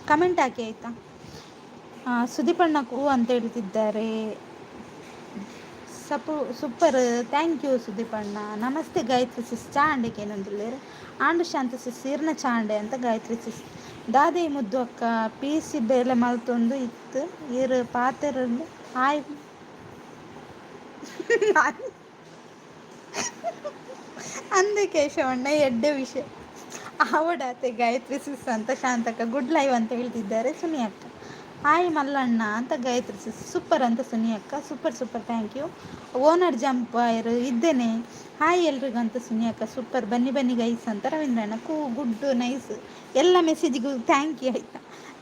ಕಮೆಂಟ್ ಹಾಕಿ ಆಯಿತಾ. ಸುದೀಪಣ್ಣ ಕೂ ಅಂತ ಹೇಳ್ತಿದ್ದಾರೆ. ಸೂಪರ್ ಥ್ಯಾಂಕ್ ಯು ಸುದೀಪಣ್ಣ. ನಮಸ್ತೆ ಗಾಯತ್ರಿ ಸಿಸ್. ಚಾ ಅಂಡೆಗೆ ಏನಂದಿಲ್ಲ ಆಂಡು ಶಾಂತ ಸಿಸ್ ಈರ್ನ ಚಾ ಅಂಡೆ ಅಂತ ಗಾಯತ್ರಿ ಸಿಸ್. ದಾದಿ ಮುದ್ದು ಅಕ್ಕ PC ಬೇಲೆ ಮಲ್ತೊಂದು ಇತ್ತು ಇರು ಪಾತ್ರೆಯಲ್ಲಿ ಹಾಯ್ ಅಂದೆ ಕೇಶವಣ್ಣ ಎಡ್ಡೆ ವಿಷಯ ಆವಡಾತೆ ಗಾಯತ್ರಿ ಸಿಸ್ ಅಂತ ಶಾಂತಕ್ಕ. ಗುಡ್ ಲೈವ್ ಅಂತ ಹೇಳ್ತಿದ್ದಾರೆ ಸುನಿ ಅಕ್ಕ. ಹಾಯ್ ಮಲ್ಲಣ್ಣ ಅಂತ ಗಾಯತ್ರಿ ಸಿಸ್. ಸೂಪರ್ ಅಂತ ಸುನಿ ಅಕ್ಕ. Super super thank you. Owner ಜಂಪೈರ್ ಇದ್ದೇನೆ. ಹಾಯ್ ಎಲ್ರಿಗೂ ಅಂತ ಸುನಿ ಅಕ್ಕ. ಸೂಪರ್, ಬನ್ನಿ ಬನ್ನಿ ಗೈಸ್ ಅಂತ ರವೀಂದ್ರಣ್ಣ. ಗುಡ್ ನೈಸ್, ಎಲ್ಲ ಮೆಸೇಜಿಗೂ ಥ್ಯಾಂಕ್ ಯು ಆಯಿತಾ.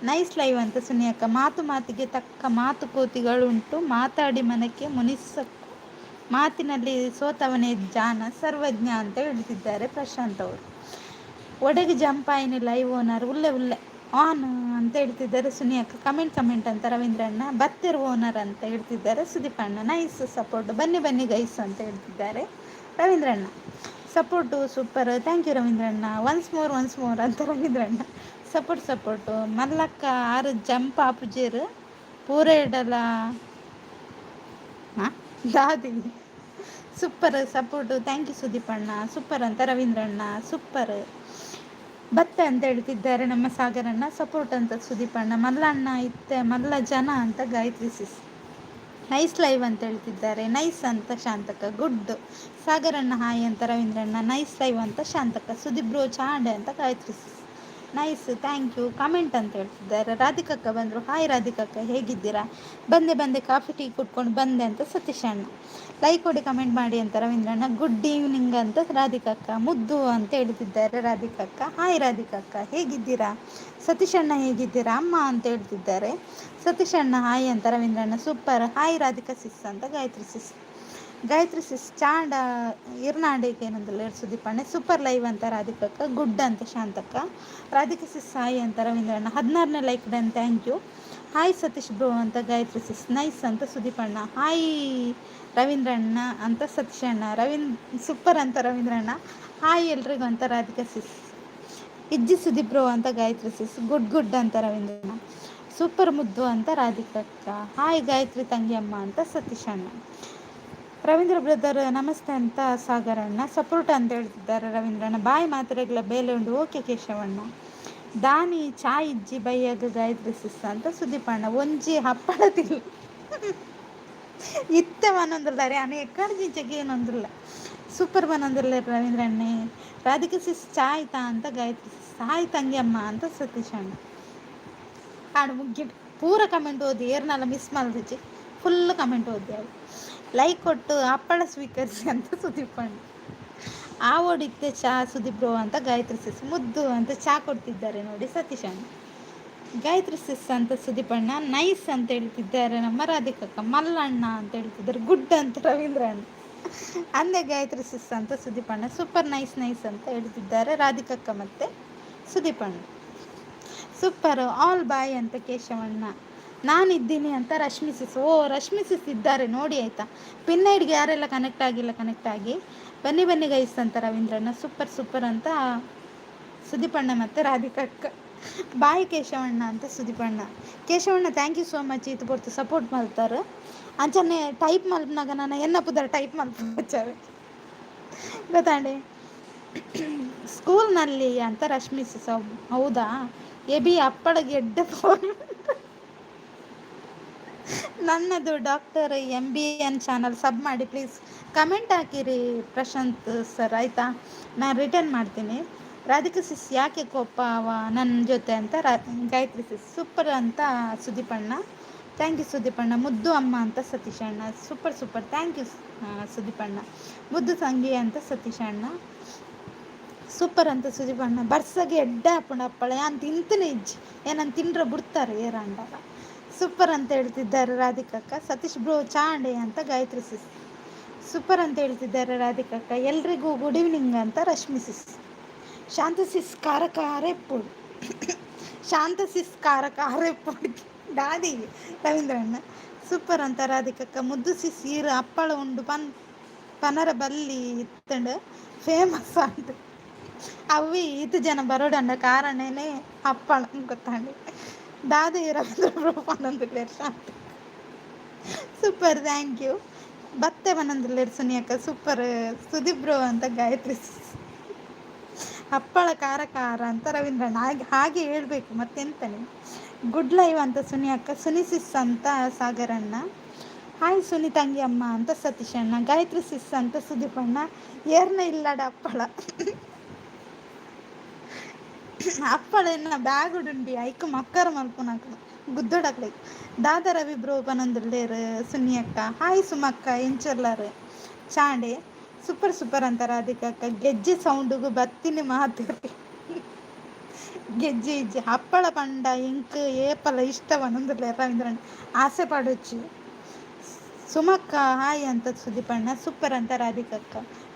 ನೈಸ್ ಲೈವ್ ಅಂತ ಸುನಿ ಅಕ್ಕ. ಮಾತು ಮಾತಿಗೆ ತಕ್ಕ ಮಾತುಕೂತಿಗಳುಂಟು, ಮಾತಾಡಿ ಮನಕ್ಕೆ ಮುನಿಸಕ್ಕೂ ಮಾತಿನಲ್ಲಿ ಸೋತವನೇ ಜಾನ ಸರ್ವಜ್ಞ ಅಂತ ಹೇಳ್ತಿದ್ದಾರೆ ಪ್ರಶಾಂತ್ ಅವರು. ಒಡೆಗೆ ಜಂಪಾಯಿನ ಲೈವ್ ಓನರ್ ಉಲ್ಲೆ ಉಲ್ಲೆ ಆನ್ ಅಂತ ಹೇಳ್ತಿದ್ದಾರೆ ಸುನಿ ಅಕ್ಕ. ಕಮೆಂಟ್ ಅಂತ ರವೀಂದ್ರಣ್ಣ. ಬತ್ತಿರು ಓನರ್ ಅಂತ ಹೇಳ್ತಿದ್ದಾರೆ ಸುದೀಪಣ್ಣ. ನೈಸ್ ಸಪೋರ್ಟ್, ಬನ್ನಿ ಬನ್ನಿ ಗೈಸ್ ಅಂತ ಹೇಳ್ತಿದ್ದಾರೆ ರವೀಂದ್ರಣ್ಣ. ಸಪೋರ್ಟು ಸೂಪರ್, ಥ್ಯಾಂಕ್ ಯು ರವೀಂದ್ರಣ್ಣ. ಒನ್ಸ್ ಮೋರ್ ಅಂತ ರವೀಂದ್ರಣ್ಣ. ಸಪೋರ್ಟು ಮಲ್ಲಕ್ಕ ಆರು ಜಂಪ್ ಆಪುಜೇರು ಪೂರ ಇಡಲ ದಾದಿ. ಸೂಪರ್ ಸಪೋರ್ಟು, ಥ್ಯಾಂಕ್ ಯು ಸುದೀಪಣ್ಣ. ಸೂಪರ್ ಅಂತ ರವೀಂದ್ರಣ್ಣ. ಸೂಪರ್ ಭತ್ತ ಅಂತ ಹೇಳ್ತಿದ್ದಾರೆ ನಮ್ಮ ಸಾಗರಣ್ಣ. ಸಪೋರ್ಟ್ ಅಂತ ಸುದೀಪಣ್ಣ. ಮಲ್ಲಣ್ಣ ಇತ್ತೆ ಮಲ್ಲ ಜನ ಅಂತ ಗಾಯತ್ರಿ ಸಿಸ್. ನೈಸ್ ಲೈವ್ ಅಂತ ಹೇಳ್ತಿದ್ದಾರೆ. ನೈಸ್ ಅಂತ ಶಾಂತಕ್ಕ. ಗುಡ್ ಸಾಗರಣ್ಣ ಹಾಯ್ ಅಂತ ರವೀಂದ್ರಣ್ಣ. ನೈಸ್ ಲೈವ್ ಅಂತ ಶಾಂತಕ್ಕ. ಸುದೀಪ್ ಬ್ರೋ ಚಾಂಡೆ ಅಂತ Gayatri sis. Nice, thank you. Comment ಅಂತ ಹೇಳ್ತಿದ್ದಾರೆ. ರಾಧಿಕಕ್ಕ ಬಂದರು. ಹಾಯ್ ರಾಧಿಕಕ್ಕ, ಹೇಗಿದ್ದೀರಾ? ಬಂದೆ ಬಂದೆ, ಕಾಫಿ ಟೀ ಕುಟ್ಕೊಂಡು ಬಂದೆ ಅಂತ ಸತೀಶ್ ಅಣ್ಣ. ಲೈಕ್ ಕೊಡಿ, ಕಮೆಂಟ್ ಮಾಡಿ ಅಂತ ರವೀಂದ್ರಣ್ಣ. ಗುಡ್ ಈವ್ನಿಂಗ್ ಅಂತ ರಾಧಿಕಕ್ಕ. ಮುದ್ದು ಅಂತ ಹೇಳ್ತಿದ್ದಾರೆ ರಾಧಿಕಕ್ಕ. ಹಾಯ್ ರಾಧಿಕಕ್ಕ, ಹೇಗಿದ್ದೀರಾ? ಸತೀಶ್ ಅಣ್ಣ ಹೇಗಿದ್ದೀರಾ ಅಮ್ಮ ಅಂತ ಹೇಳ್ತಿದ್ದಾರೆ. ಸತೀಶ್ ಅಣ್ಣ ಹಾಯ್ ಅಂತ ರವೀಂದ್ರಣ್ಣ. ಸೂಪರ್. ಹಾಯ್ ರಾಧಿಕಾ ಸಿಸ್ ಅಂತ ಗಾಯತ್ರಿ ಸಿಸ್. ಗಾಯತ್ರಿ ಸಿಸ್ ಚಾಂಡ ಇರ್ನಾಡಿಗೆ ಏನಂದ್ರೆ ಸುದೀಪಣ್ಣೆ. ಸೂಪರ್ ಲೈವ್ ಅಂತ ರಾಧಿಕಕ್ಕ. ಗುಡ್ ಅಂತ ಶಾಂತಕ್ಕ. ರಾಧಿಕಾ ಸಿಸ್ ಹಾಯ್ ಅಂತ ರವೀಂದ್ರಣ್ಣ. 16ನೇ like done, thank you. Hi Satish bro ಅಂತ ಗಾಯತ್ರಿ ಸಿಸ್. ನೈಸ್ ಅಂತ ಸುದೀಪಣ್ಣ. ಹಾಯ್ ರವೀಂದ್ರಣ್ಣ ಅಂತ ಸತೀಶ್ ಅಣ್ಣ. ಸೂಪರ್ ಅಂತ ರವೀಂದ್ರಣ್ಣ. ಹಾಯ್ ಎಲ್ರಿಗೂ ಅಂತ ರಾಧಿಕಾ ಸಿಸ್. ಇಜ್ಜಿ ಸುದೀಪ್ ಬ್ರೋ ಅಂತ ಗಾಯತ್ರಿ ಸಿಸ್. ಗುಡ್ ಗುಡ್ ಅಂತ ರವೀಂದ್ರಣ್ಣ. ಸೂಪರ್ ಮುದ್ದು ಅಂತ ರಾಧಿಕಕ್ಕ. ಹಾಯ್ ಗಾಯತ್ರಿ ತಂಗಿಯಮ್ಮ ಅಂತ ಸತೀಶ್ ಅಣ್ಣ. ರವೀಂದ್ರ ಬ್ರದರ್ ನಮಸ್ತೆ ಅಂತ ಸಾಗರಣ್ಣ. ಸಪೋರ್ಟ್ ಅಂತ ಹೇಳ್ತಿದ್ದಾರೆ ರವೀಂದ್ರಣ್ಣ. ಬಾಯಿ ಮಾತ್ರೆಗಳ ಬೇಲೆ ಉಂಡು. ಓಕೆ ಕೇಶವಣ್ಣ. ದಾನಿ ಚಾಯ್ ಇಜ್ಜಿ ಬೈಯಾಗ ಗಾಯತ್ರಿ ಸಿಸ್ ಅಂತ ಸುದೀಪಣ್ಣ. ಒಂಜಿ ಹಪ್ಪಳದಿಲ್ಲ ಇತ್ತೆ ಮನೊಂದಿಲ್ಲ ರೀ ಅನೇ ಎಕ್ಕಡಿಜಿಂಚಗೆ ಏನೊಂದಿಲ್ಲ. ಸೂಪರ್ ಮನೊಂದಿಲ್ಲ ರವೀಂದ್ರಣ್ಣೆ. ರಾಧಿಕಾ ಸಿಸ್ ಚಾಯ್ ತಾ ಅಂತ ಗಾಯತ್ರಿ ಸಿಸ್. ಹಾಯ್ ತಂಗಿಯಮ್ಮ ಅಂತ ಸತೀಶ್ ಅಣ್ಣ. ಕಾಡು ಮುಗ್ಗಿ ಪೂರ ಕಮೆಂಟ್ ಓದಿ ಏರ್ನೆಲ್ಲ ಮಿಸ್ ಮಾಡಿದ್ವಿ. ಫುಲ್ ಕಮೆಂಟ್ ಓದಿ ಅವ್ರು. ಲೈಕ್ ಕೊಟ್ಟು ಹಪ್ಪಳ ಸ್ವೀಕರಿಸಿ ಅಂತ ಸುದೀಪಣ್ಣ. ಆ ಓಡಿತ್ತೆ ಚಾ ಸುದೀಪ್ ಬ್ರೋ ಅಂತ ಗಾಯತ್ರಿ ಸಿಸ್. ಮುದ್ದು ಅಂತ ಚಾ ಕೊಡ್ತಿದ್ದಾರೆ ನೋಡಿ ಸತೀಶ್ ಅಣ್ಣ. ಗಾಯತ್ರಿ ಸಿಸ್ ಅಂತ ಸುದೀಪಣ್ಣ. ನೈಸ್ ಅಂತ ಹೇಳ್ತಿದ್ದಾರೆ ನಮ್ಮ ರಾಧಿಕಕ್ಕ. ಮಲ್ಲಣ್ಣ ಅಂತ ಹೇಳ್ತಿದ್ದಾರೆ. ಗುಡ್ ಅಂತ ರವೀಂದ್ರಣ್ಣ. ಅಂದೆ ಗಾಯತ್ರಿ ಸಿಸ್ ಅಂತ ಸುದೀಪಣ್ಣ. ಸೂಪರ್ ನೈಸ್ ನೈಸ್ ಅಂತ ಹೇಳ್ತಿದ್ದಾರೆ ರಾಧಿಕಕ್ಕ ಮತ್ತು ಸುದೀಪಣ್ಣ. ಸೂಪರ್ ಆಲ್ ಬಾಯ್ ಅಂತ ಕೇಶವಣ್ಣ. ನಾನಿದ್ದೀನಿ ಅಂತ ರಶ್ಮಿ ಸಿಸ್. ಓ ರಶ್ಮಿ ಸಿಸ್ ಇದ್ದಾರೆ ನೋಡಿ ಆಯಿತಾ. ಪಿನ್ನೈಡ್ಗೆ ಯಾರೆಲ್ಲ ಕನೆಕ್ಟ್ ಆಗಿಲ್ಲ ಕನೆಕ್ಟ್ ಆಗಿ ಬನ್ನಿ ಬನ್ನಿ ಗೈಸ್ ಅಂತ ರವೀಂದ್ರಣ್ಣ. ಸೂಪರ್ ಸೂಪರ್ ಅಂತ ಸುದೀಪಣ್ಣ ಮತ್ತು ರಾಧಿಕಕ್ಕ. ಬಾಯ್ ಕೇಶವಣ್ಣ ಅಂತ ಸುದೀಪಣ್ಣ. ಕೇಶವಣ್ಣ ಥ್ಯಾಂಕ್ ಯು ಸೋ ಮಚ್. ಇದು ಬರ್ತು ಸಪೋರ್ಟ್ ಮಾಡ್ತಾರೆ ಅಂಚನೆ ಟೈಪ್ ಮಲ್ಪನಾಗ ನಾನು ಎನ್ನಪ್ಪುದಾರ ಟೈಪ್ ಮಲ್ಪಚಾವೆ ಗೊತ್ತಾಂಡೆ. ಸ್ಕೂಲ್ನಲ್ಲಿ ಅಂತ ರಶ್ಮಿ ಸಿಸ್. ಹೌದಾ ಎಬಿ ಅಪ್ಪಳ ಗೆಡ್ಡೆ ನನ್ನದು ಡಾಕ್ಟರ್ MBN ಚಾನಲ್ ಸಬ್ ಮಾಡಿ ಪ್ಲೀಸ್. ಕಮೆಂಟ್ ಹಾಕಿರಿ ಪ್ರಶಾಂತ್ ಸರ್ ಆಯಿತಾ. ನಾನು ರಿಟರ್ನ್ ಮಾಡ್ತೀನಿ. ರಾಧಿಕಾ ಸಿಸ್ ಯಾಕೆ ಕೋಪ ನನ್ನ ಜೊತೆ ಅಂತ ಗಾಯತ್ರಿ ಸಿಸ್. ಸೂಪರ್ ಅಂತ ಸುದೀಪಣ್ಣ. ಥ್ಯಾಂಕ್ ಯು ಸುದೀಪಣ್ಣ. ಮುದ್ದು ಅಮ್ಮ ಅಂತ ಸತೀಶ್ ಅಣ್ಣ. ಸೂಪರ್ ಸೂಪರ್ ಥ್ಯಾಂಕ್ ಯು ಸುದೀಪಣ್ಣ. ಮುದ್ದು ತಂಗಿ ಅಂತ ಸತೀಶ್ ಅಣ್ಣ. ಸೂಪರ್ ಅಂತ ಸುದೀಪಣ್ಣ. ಬರ್ಸಗೆ ಎಡ್ಡ ಹಾಕೊಂಡು ಹಪ್ಪಳ ನಾನು ತಿಂತೀನಿ ಇಜ್ಜಿ ಏನಂತ ತಿಂಡ್ರೆ ಬಿಡ್ತಾರೆ ಏರಂಡಾಗ. ಸೂಪರ್ ಅಂತ ಹೇಳ್ತಿದ್ದಾರೆ ರಾಧಿಕಕ್ಕ. ಸತೀಶ್ ಬ್ರೋ ಚಾಂಡೆ ಅಂತ ಗಾಯತ್ರಿ ಸಿಸ್. ಸೂಪರ್ ಅಂತ ಹೇಳ್ತಿದ್ದಾರೆ ರಾಧಿಕಕ್ಕ. ಎಲ್ರಿಗೂ ಗುಡ್ ಈವ್ನಿಂಗ್ ಅಂತ ರಶ್ಮಿ ಸಿಸ್. ಶಾಂತ ಸಿಸ್ ಖಾರ ಖಾರೆ ಪುಡಿ. ಶಾಂತ ಸಿಸ್ ಖಾರ ಖಾರೆ ಪುಡಿ ದಾದಿ ರವೀಂದ್ರಣ್ಣ. ಸೂಪರ್ ಅಂತ ರಾಧಿಕಕ್ಕ. ಮುದ್ದು ಸಿಸ್ ಈರು ಹಪ್ಪಳ ಉಂಡು ಪನರ ಬಲ್ಲಿ ಇತ್ತಂಡು ಫೇಮಸ್ ಅಂತ ಅವಿ ಇದು ಜನ ಬರೋಡಂಡ ಕಾರಣನೇ ಹಪ್ಪಳ ಗೊತ್ತಾಂಡಿ. ದಾದಿ ರವೀಂದ್ರ ಬ್ರೋ ಪನ್ನೊಂದುಲ್ಲೇರು ಶಾಂತ. Super thank you. ಬತ್ತೆ ಪನ್ನೊಂದುಲ್ಲೇರು ಸುನಿಯಕ್ಕ. ಸೂಪರ್ ಸುದೀಪ್ ಬ್ರೋ ಅಂತ ಗಾಯತ್ರಿ ಸಿಸ್. ಹಪ್ಪಳ ಖಾರ ಖಾರ ಅಂತ ರವೀಂದ್ರಣ್ಣ. ಹಾಗೆ ಹೇಳ್ಬೇಕು ಮತ್ತೆಂತಾನೆ. ಗುಡ್ ಲೈವ್ ಅಂತ ಸುನಿಯಕ್ಕ. ಸುನಿ ಸಿಸ್ ಅಂತ ಸಾಗರಣ್ಣ. ಹಾಯ್ ಸುನಿ ತಂಗಿ ಅಮ್ಮ ಅಂತ ಸತೀಶ್ ಅಣ್ಣ. ಗಾಯತ್ರಿ ಸಿಸ್ ಅಂತ ಸುದೀಪಣ್ಣ. ಏರ್ನ ಇಲ್ಲಡ ಹಪ್ಪಳ ಹಪ್ಪಳ ಎನ್ನ ಬ್ಯಾಗ್ ಉಡುಂಡಿ ಐಕ್ ಮಕ್ಕರ ಮಲ್ಪುನಾಕ ಗುದ್ದೋಡಕ್ಲೆ. ದಾದಾ ರವಿ ಬ್ರೋ ಪನೊಂದುಲ್ಲೇರು ಸುನಿಯಕ್ಕ. ಹಾಯ್ ಸುಮಕ್ಕ ಎಂಚರ್ಲಾರು ಚಾಂಡೆ. ಸೂಪರ್ ಸೂಪರ್ ಅಂತ ರಾಧಿಕಕ್ಕ. ಗೆಜ್ಜೆ ಸೌಂಡುಗು ಬತ್ತಿನಿ ಮಾತಾಡಿ ಗೆಜ್ಜೆ ಇಜ್ಜೆ ಹಪ್ಪಳ ಪಂಡ ಇಂಕ್ ಏಪಲ ಇಷ್ಟವನ್ನೊಂದುಲ್ಲೆ ರವೀಂದ್ರಣ್ಣ. ಆಸೆ ಪಡೋಚ್ಚಿ ಸುಮಕ್ಕ ಹಾಯ್ ಅಂತ ಸುದೀಪಣ್ಣ. ಸೂಪರ್ ಅಂತ ರಾಧಿಕಕ್ಕ.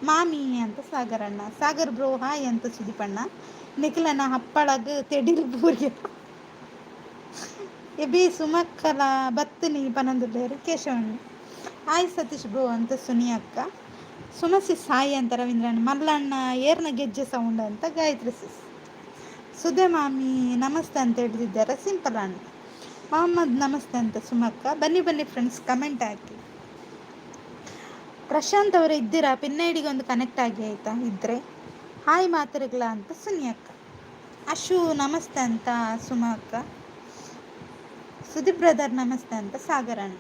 ಮಾಮಿ ಅಂತ ಸಾಗರಣ್ಣ. ಸಾಗರ್ ಬ್ರೋ ಹಾಯ್ ಅಂತ ಸುದೀಪಣ್ಣ. ನಿಖಿಲನ ಹಪ್ಪಳಗ ತೆಡಿಲ್ ಬೂರ್ಗೆ ಎಬಿ ಸುಮಕ್ಕಲ ಬತ್ತನಿ ಪನೊಂದುಲ್ಲೇರು ಕೇಶವಣ್ಣ. ಹಾಯ್ ಸತೀಶ್ ಬ್ರೋ ಅಂತ ಸುನಿಯಕ್ಕ. ಸುಮಸಿಸ್ ಹಾಯ್ ಅಂತ ರವೀಂದ್ರಣ್ಣ. ಮಲ್ಲಣ್ಣ ಏರ್ನ ಗೆಜ್ಜೆ ಸೌಂಡ್ ಅಂತ ಗಾಯತ್ರಿ ಸಿಸ್. ಸುಧೆ ಮಾಮಿ ನಮಸ್ತೆ ಅಂತ ಹೇಳ್ತಿದ್ದಾರೆ ಸಿಂಪಲ್ ಅಣ್ಣ. ಮೊಹಮ್ಮದ್ ನಮಸ್ತೆ ಅಂತ ಸುಮಕ್ಕ. ಬನ್ನಿ ಬನ್ನಿ ಫ್ರೆಂಡ್ಸ್ ಕಮೆಂಟ್ ಹಾಕಿ. ಪ್ರಶಾಂತ್ ಅವರು ಇದ್ದೀರಾ? ಪಿನ್ನೈಡಿಗೆ ಒಂದು ಕನೆಕ್ಟ್ ಆಗಿ ಆಯಿತಾ ಇದ್ದರೆ ಹಾಯ್ ಮಾತ್ರೆಗಳ ಅಂತ ಸುನಿಯಕ್ಕ. ಅಶು ನಮಸ್ತೆ ಅಂತ ಸುಮಕ್ಕ. ಸುದೀಪ್ ಬ್ರದರ್ ನಮಸ್ತೆ ಅಂತ ಸಾಗರಣ್ಣ.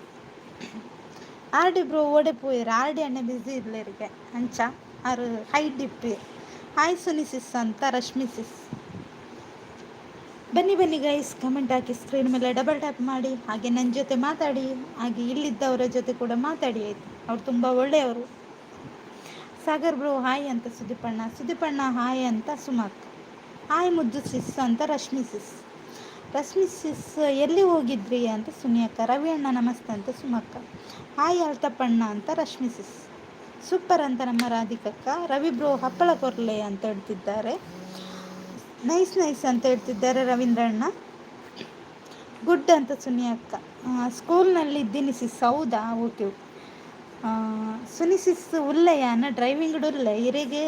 RD ಬ್ರೋ ಓಡೆ ಪೋಯಿರು. RD ಅಣ್ಣೆ ಬಿಸಿ ಇರ್ಲಿರಿಗೆ ಅಂಚ ಅವರು ಹೈಟ್ ಇಪ್ಪಿ. ಹಾಯ್ ಸುನಿ ಸಿಸ್ ಅಂತ ರಶ್ಮಿ ಸಿಸ್. ಬನ್ನಿ ಬನ್ನಿ ಗೈಸ್, ಕಮೆಂಟ್ ಹಾಕಿ, ಸ್ಕ್ರೀನ್ ಮೇಲೆ ಡಬಲ್ ಟ್ಯಾಪ್ ಮಾಡಿ, ಹಾಗೆ ನನ್ನ ಜೊತೆ ಮಾತಾಡಿ, ಹಾಗೆ ಇಲ್ಲಿದ್ದವರ ಜೊತೆ ಕೂಡ ಮಾತಾಡಿ ಆಯಿತು. ಅವ್ರು ತುಂಬ ಒಳ್ಳೆಯವರು. ಸಾಗರ್ ಬ್ರೋ ಹಾಯ್ ಅಂತ ಸುದೀಪಣ್ಣ, ಸುದೀಪಣ್ಣ ಹಾಯ್ ಅಂತ ಸುಮಕ್, ಹಾಯ್ ಮುದ್ದು ಸಿಸ್ ಅಂತ ರಶ್ಮಿ ಸಿಸ್, ರಶ್ಮಿ ಸಿಸ್ ಎಲ್ಲಿ ಹೋಗಿದ್ರಿ ಅಂತ ಸುನಿಯಕ್ಕ, ರವಿ ಅಣ್ಣ ನಮಸ್ತೆ ಅಂತ ಸುಮಕ್ಕ, ಹಾಯ್ ಅಲ್ತಪ್ಪಣ್ಣ ಅಂತ ರಶ್ಮಿ ಸಿಸ್, ಸೂಪರ್ ಅಂತ ನಮ್ಮ ರಾಧಿಕಕ್ಕ, ರವಿ ಬ್ರೋ ಹಪ್ಪಳ ಕೊರ್ಲೆ ಅಂತ ಹೇಳ್ತಿದ್ದಾರೆ, ನೈಸ್ ನೈಸ್ ಅಂತ ಹೇಳ್ತಿದ್ದಾರೆ ರವೀಂದ್ರಣ್ಣ, ಗುಡ್ ಅಂತ ಸುನಿ ಅಕ್ಕ, ಸ್ಕೂಲ್ನಲ್ಲಿ ಇದ್ದೀನಿ ಸಿಸ್, ಹೌದಾ, ಓಕೆ ಓಕೆ, ಸುನಿ ಸಿಸ್ ಉಲ್ಲಯ್ಯನ ಡ್ರೈವಿಂಗ್ ಉಳ್ಳೆ ಇರೆಗೆ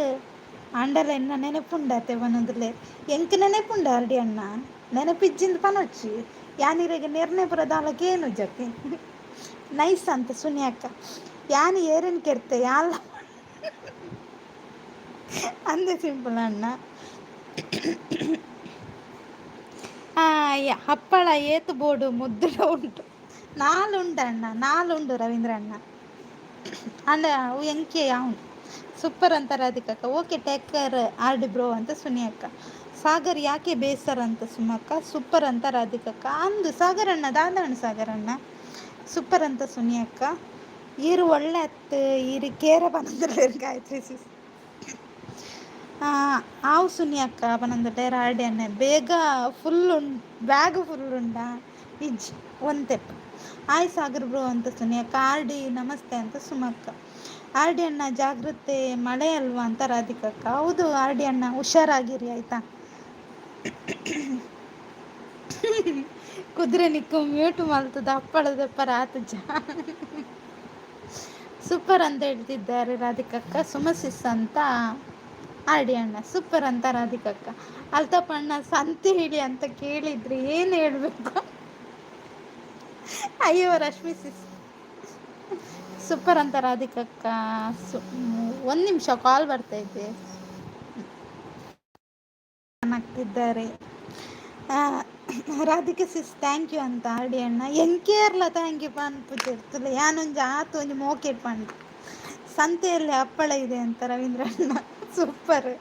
ಆಂಡಲೈನ್ನ ನೆನಪುಂಡತೆ ಬನ್ನೋದಿಲ್ಲ, ಎಂಕ್ ನೆನಪುಂಡ ಅರ್ಡಿ ಅಣ್ಣ, ನೆನಪಿಜ್ಜಿಂದ ಪನೊಚ್ಚಿ ಯಾನಿರೆಗೆ ನಿರ್ಣಯಪುರದಾಲಕ್ಕೆ ಏನು ಜಕ್ಕೆ, ನೈಸ್ ಅಂತ ಸುನಿ ಅಕ್ಕ, ಯಾನು ಏರೇನು ಕೆರ್ತೆ ಯಾಲ್ಲ ಅಂದೆ ಸಿಂಪಲ್ ಅಣ್ಣ, ಹಪ್ಪಳ ಏತು ಬೋರ್ಡು ಮುದ್ದುಡ ಉಂಟು, ನಾಲುಂಡು ನಾಲುಂಡು ರವೀಂದ್ರ ಅಣ್ಣ, ಅಂಡ ಅವು ಎಂಕೆ ಯಾವನು ಸೂಪರ್ ಅಂತ ರಾಧಿಕಕ್ಕ, okay take care R D bro ಅಂತ ಸುನಿ ಅಕ್ಕ, ಸಾಗರ್ ಯಾಕೆ ಬೇಸರ ಅಂತ ಸುಮಕ್ಕ, ಸೂಪರ್ ಅಂತ ರಾಧಿಕಕ್ಕ, ಅಂದು ಸಾಗರಣ್ಣ ದಾದಣ್ಣ ಸಾಗರಣ್ಣ, ಸೂಪರ್ ಅಂತ ಸುನಿ ಅಕ್ಕ, ಈರು ಒಳ್ಳೆ ಅತ್ತು ಈರು ಕೇರ ಬಂದ್ರೆ ಗಾಯತ್ರಿ ಸಿಸ್, ಆವು ಸುನಿ ಅಕ್ಕ ಪನಂದಟೆ ರಾಡಿ ಅಣ್ಣೆ ಬೇಗ ಫುಲ್ ಬ್ಯಾಗ್ ಫುಲ್ ಉಂಡಾ ಇಜ್ ಒಂತೆಪ್, ಆಯ್ ಸಾಗರ್ ಬ್ರೋ ಅಂತ ಸುನಿ ಅಕ್ಕ, ಆರ್ ಡಿ ನಮಸ್ತೆ ಅಂತ ಸುಮಕ್ಕ, ಆರ್ ಡಿ ಅಣ್ಣ ಜಾಗ್ರತೆ ಮಳೆ ಅಲ್ವಾ ಅಂತ ರಾಧಿಕಕ್ಕ, ಹೌದು ಆರ್ ಡಿ ಅಣ್ಣ ಹುಷಾರಾಗಿರಿ ಆಯಿತಾ, ಕುದುರೆ ನಿಕ್ಕು ಮ್ಯೂಟ್ ಮಲ್ತದ ಹಪ್ಪಳದ ಪರಾತ ಜಾ, ಸೂಪರ್ ಅಂತ ಹೇಳ್ತಿದ್ದಾರೆ ರಾಧಿಕಕ್ಕ, ಸುಮಸಿಸ್ ಅಂತ ಆರ್ ಡಿ ಅಣ್ಣ, ಸೂಪರ್ ಅಂತ ರಾಧಿಕಕ್ಕ, ಅಲ್ತಪ್ಪಣ್ಣ ಸಂತೆ ಹೇಳಿ ಅಂತ ಕೇಳಿದ್ರಿ ಏನು ಹೇಳಬೇಕು, ಅಯ್ಯೋ ರಶ್ಮಿ ಸಿಸ್, ಸೂಪರ್ ಅಂತ ರಾಧಿಕಕ್ಕ, ಒಂದು ನಿಮಿಷ ಕಾಲ್ ಬರ್ತೈತೆ ಆಗ್ತಿದ್ದಾರೆ, ರಾಧಿಕೆ ಸಿಸ್ ಥ್ಯಾಂಕ್ ಯು ಅಂತ ಆರ್ ಡಿ ಅಣ್ಣ, ಎಂಕೇರ್ಲ ಥ್ಯಾಂಕ್ ಯು ಪನ್ಪುತ್ತಿರ್ತಲ್ಲ ಯಾನೊಂದು ಆತು ಒಂದು ಮೋಕೆ ಪಂಡು, ಸಂತೆಯಲ್ಲಿ ಹಪ್ಪಳ ಇದೆ ಅಂತ ರವೀಂದ್ರ ಅಣ್ಣ, ಸೂಪರ್,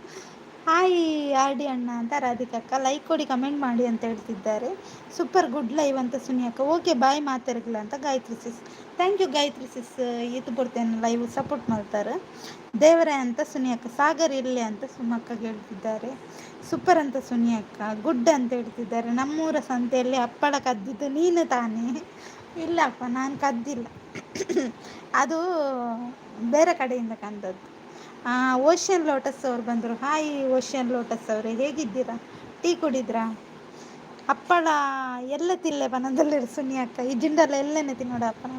ಹಾಯ್ ಆರ್ ಡಿ ಅಣ್ಣ ಅಂತ ರಾಧಿಕಕ್ಕ, ಲೈಕ್ ಕೊಡಿ ಕಮೆಂಟ್ ಮಾಡಿ ಅಂತ ಹೇಳ್ತಿದ್ದಾರೆ, ಸೂಪರ್ ಗುಡ್ ಲೈವ್ ಅಂತ ಸುನಿ ಅಕ್ಕ, ಓಕೆ ಬಾಯ್ ಮಾತಾಡಲಿಲ್ಲ ಅಂತ ಗಾಯತ್ರಿ ಸಿಸ್, ಥ್ಯಾಂಕ್ ಯು ಗಾಯತ್ರಿ ಸಿಸ್, ಇದು ಬರ್ತೇನೆ ಲೈವ್ ಸಪೋರ್ಟ್ ಮಾಡ್ತಾರೆ, ದೇವರೇ ಅಂತ ಸುನಿ ಅಕ್ಕ, ಸಾಗರ್ ಇಲ್ಲೇ ಅಂತ ಸುಮಕ್ಕ ಹೇಳ್ತಿದ್ದಾರೆ, ಸೂಪರ್ ಅಂತ ಸುನಿ ಅಕ್ಕ, ಗುಡ್ ಅಂತ ಹೇಳ್ತಿದ್ದಾರೆ, ನಮ್ಮೂರ ಸಂತೆಯಲ್ಲಿ ಹಪ್ಪಳ ಕದ್ದಿದ್ದು ನೀನು ತಾನೇ, ಇಲ್ಲಪ್ಪ ನಾನು ಕದ್ದಿಲ್ಲ, ಅದು ಬೇರೆ ಕಡೆಯಿಂದ ಕಂದದ್ದು, ಓಷನ್ ಲೋಟಸ್ ಅವ್ರು ಬಂದರು, ಹಾಯ್ ಓಷನ್ ಲೋಟಸ್ ಅವರೇ ಹೇಗಿದ್ದೀರಾ, ಟೀ ಕುಡಿದ್ರಾ, ಹಪ್ಪಳ ಎಲ್ಲ ತಿಲ್ಲೆ ಪನದಲ್ಲಿರು ಸುನಿ ಅಕ್ಕ, ಈ ಜಿಂಡಲ್ಲ ಎಲ್ಲನೇ ತಿನ್ನೋಡಪ್ಪ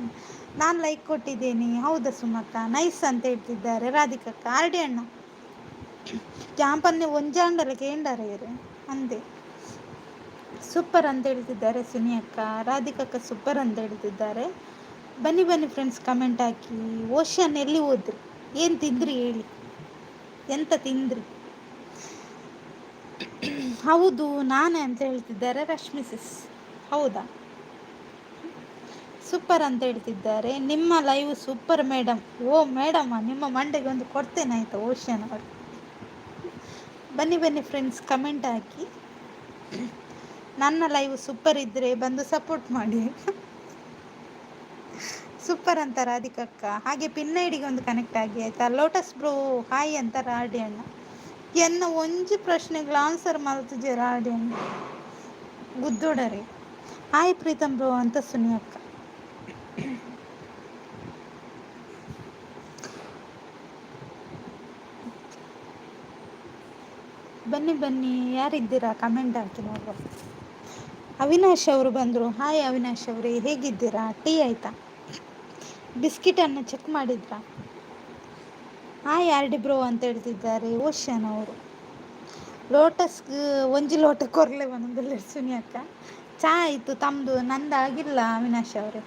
ನಾನು ಲೈಕ್ ಕೊಟ್ಟಿದ್ದೀನಿ, ಹೌದಾ ಸುಮಕ್ಕ, ನೈಸ್ ಅಂತ ಹೇಳ್ತಿದ್ದಾರೆ ರಾಧಿಕಕ್ಕ, ಆರ್ ಡಿ ಅಣ್ಣ ಜಾಂಪನ್ನೆ ಒಂಜಾಂಡಲ್ಲ ಕೇಂಡಾರ ಇರು ಅಂದೆ, ಸೂಪರ್ ಅಂತ ಹೇಳ್ತಿದ್ದಾರೆ ಸುನಿ ಅಕ್ಕ, ರಾಧಿಕಕ್ಕ ಸೂಪರ್ ಅಂತ ಹೇಳ್ತಿದ್ದಾರೆ, ಬನ್ನಿ ಬನ್ನಿ ಫ್ರೆಂಡ್ಸ್ ಕಮೆಂಟ್ ಹಾಕಿ, ಓಷನ್ ಎಲ್ಲಿ ಹೋದ್ರಿ, ಏನು ತಿಂದ್ರಿ ಹೇಳಿ, ಎಂತ ತಿಂದ್ರಿ, ಹೌದು ನಾನೇ ಅಂತ ಹೇಳ್ತಿದ್ದಾರೆ ರಶ್ಮಿ ಸಿಸ್, ಹೌದಾ, ಸೂಪರ್ ಅಂತ ಹೇಳ್ತಿದ್ದಾರೆ, ನಿಮ್ಮ ಲೈವ್ ಸೂಪರ್ ಮೇಡಮ್, ಓ ಮೇಡಮ್ಮ ನಿಮ್ಮ ಮಂಡೆಗೆ ಒಂದು ಕೊಡ್ತೇನೆ ಆಯಿತಾ ಓಷನ್ ಅವರು, ಬನ್ನಿ ಬನ್ನಿ ಫ್ರೆಂಡ್ಸ್ ಕಮೆಂಟ್ ಹಾಕಿ, ನನ್ನ ಲೈವ್ ಸೂಪರ್ ಇದ್ದರೆ ಬಂದು ಸಪೋರ್ಟ್ ಮಾಡಿ, ಸೂಪರ್ ಅಂತ ರಾಧಿಕಕ್ಕ, ಹಾಗೆ ಪಿನ್ ಐಡಿಗೆ ಒಂದು ಕನೆಕ್ಟ್ ಆಗಿ ಆಯಿತಾ, ಲೋಟಸ್ ಬ್ರೋ ಹಾಯ್ ಅಂತ ರಾಡಿ ಅಣ್ಣ, ಎನ್ನ ಒಂಜಿ ಪ್ರಶ್ನೆಗಳು ಆನ್ಸರ್ ಮಾಡ್ತಿದ್ದೆ ರಾಡಿ ಅಣ್ಣ, ಗುದ್ದೋಡರೆ, ಹಾಯ್ ಪ್ರೀತಮ್ ಬ್ರೋ ಅಂತ ಸುನಿ ಅಕ್ಕ, ಬನ್ನಿ ಬನ್ನಿ ಯಾರಿದ್ದೀರಾ ಕಮೆಂಟ್ ಹಾಕಿ ನೋಡುವ, ಅವಿನಾಶ್ ಅವರು ಬಂದರು, ಹಾಯ್ ಅವಿನಾಶ್ ಅವರೇ ಹೇಗಿದ್ದೀರಾ, ಟೀ ಆಯಿತಾ, ಬಿಸ್ಕಿಟನ್ನು ಚೆಕ್ ಮಾಡಿದ್ರಾ, ಹಾಯ್ ಆರ್ ಡಿ ಬ್ರೋ ಅಂತ ಹೇಳ್ತಿದ್ದಾರೆ ಓಷನ್ ಅವರು, ಲೋಟಸ್ ಒಂಜಿ ಲೋಟ ಕೊರ್ಲೆ ಒಂದೊಂದಲ್ಲ ಸುನಿ ಅಕ್ಕ, ಚಾ ಆಯಿತು ತಮ್ಮದು ನಂದು ಆಗಿಲ್ಲ ಅವಿನಾಶ್ ಅವರೇ,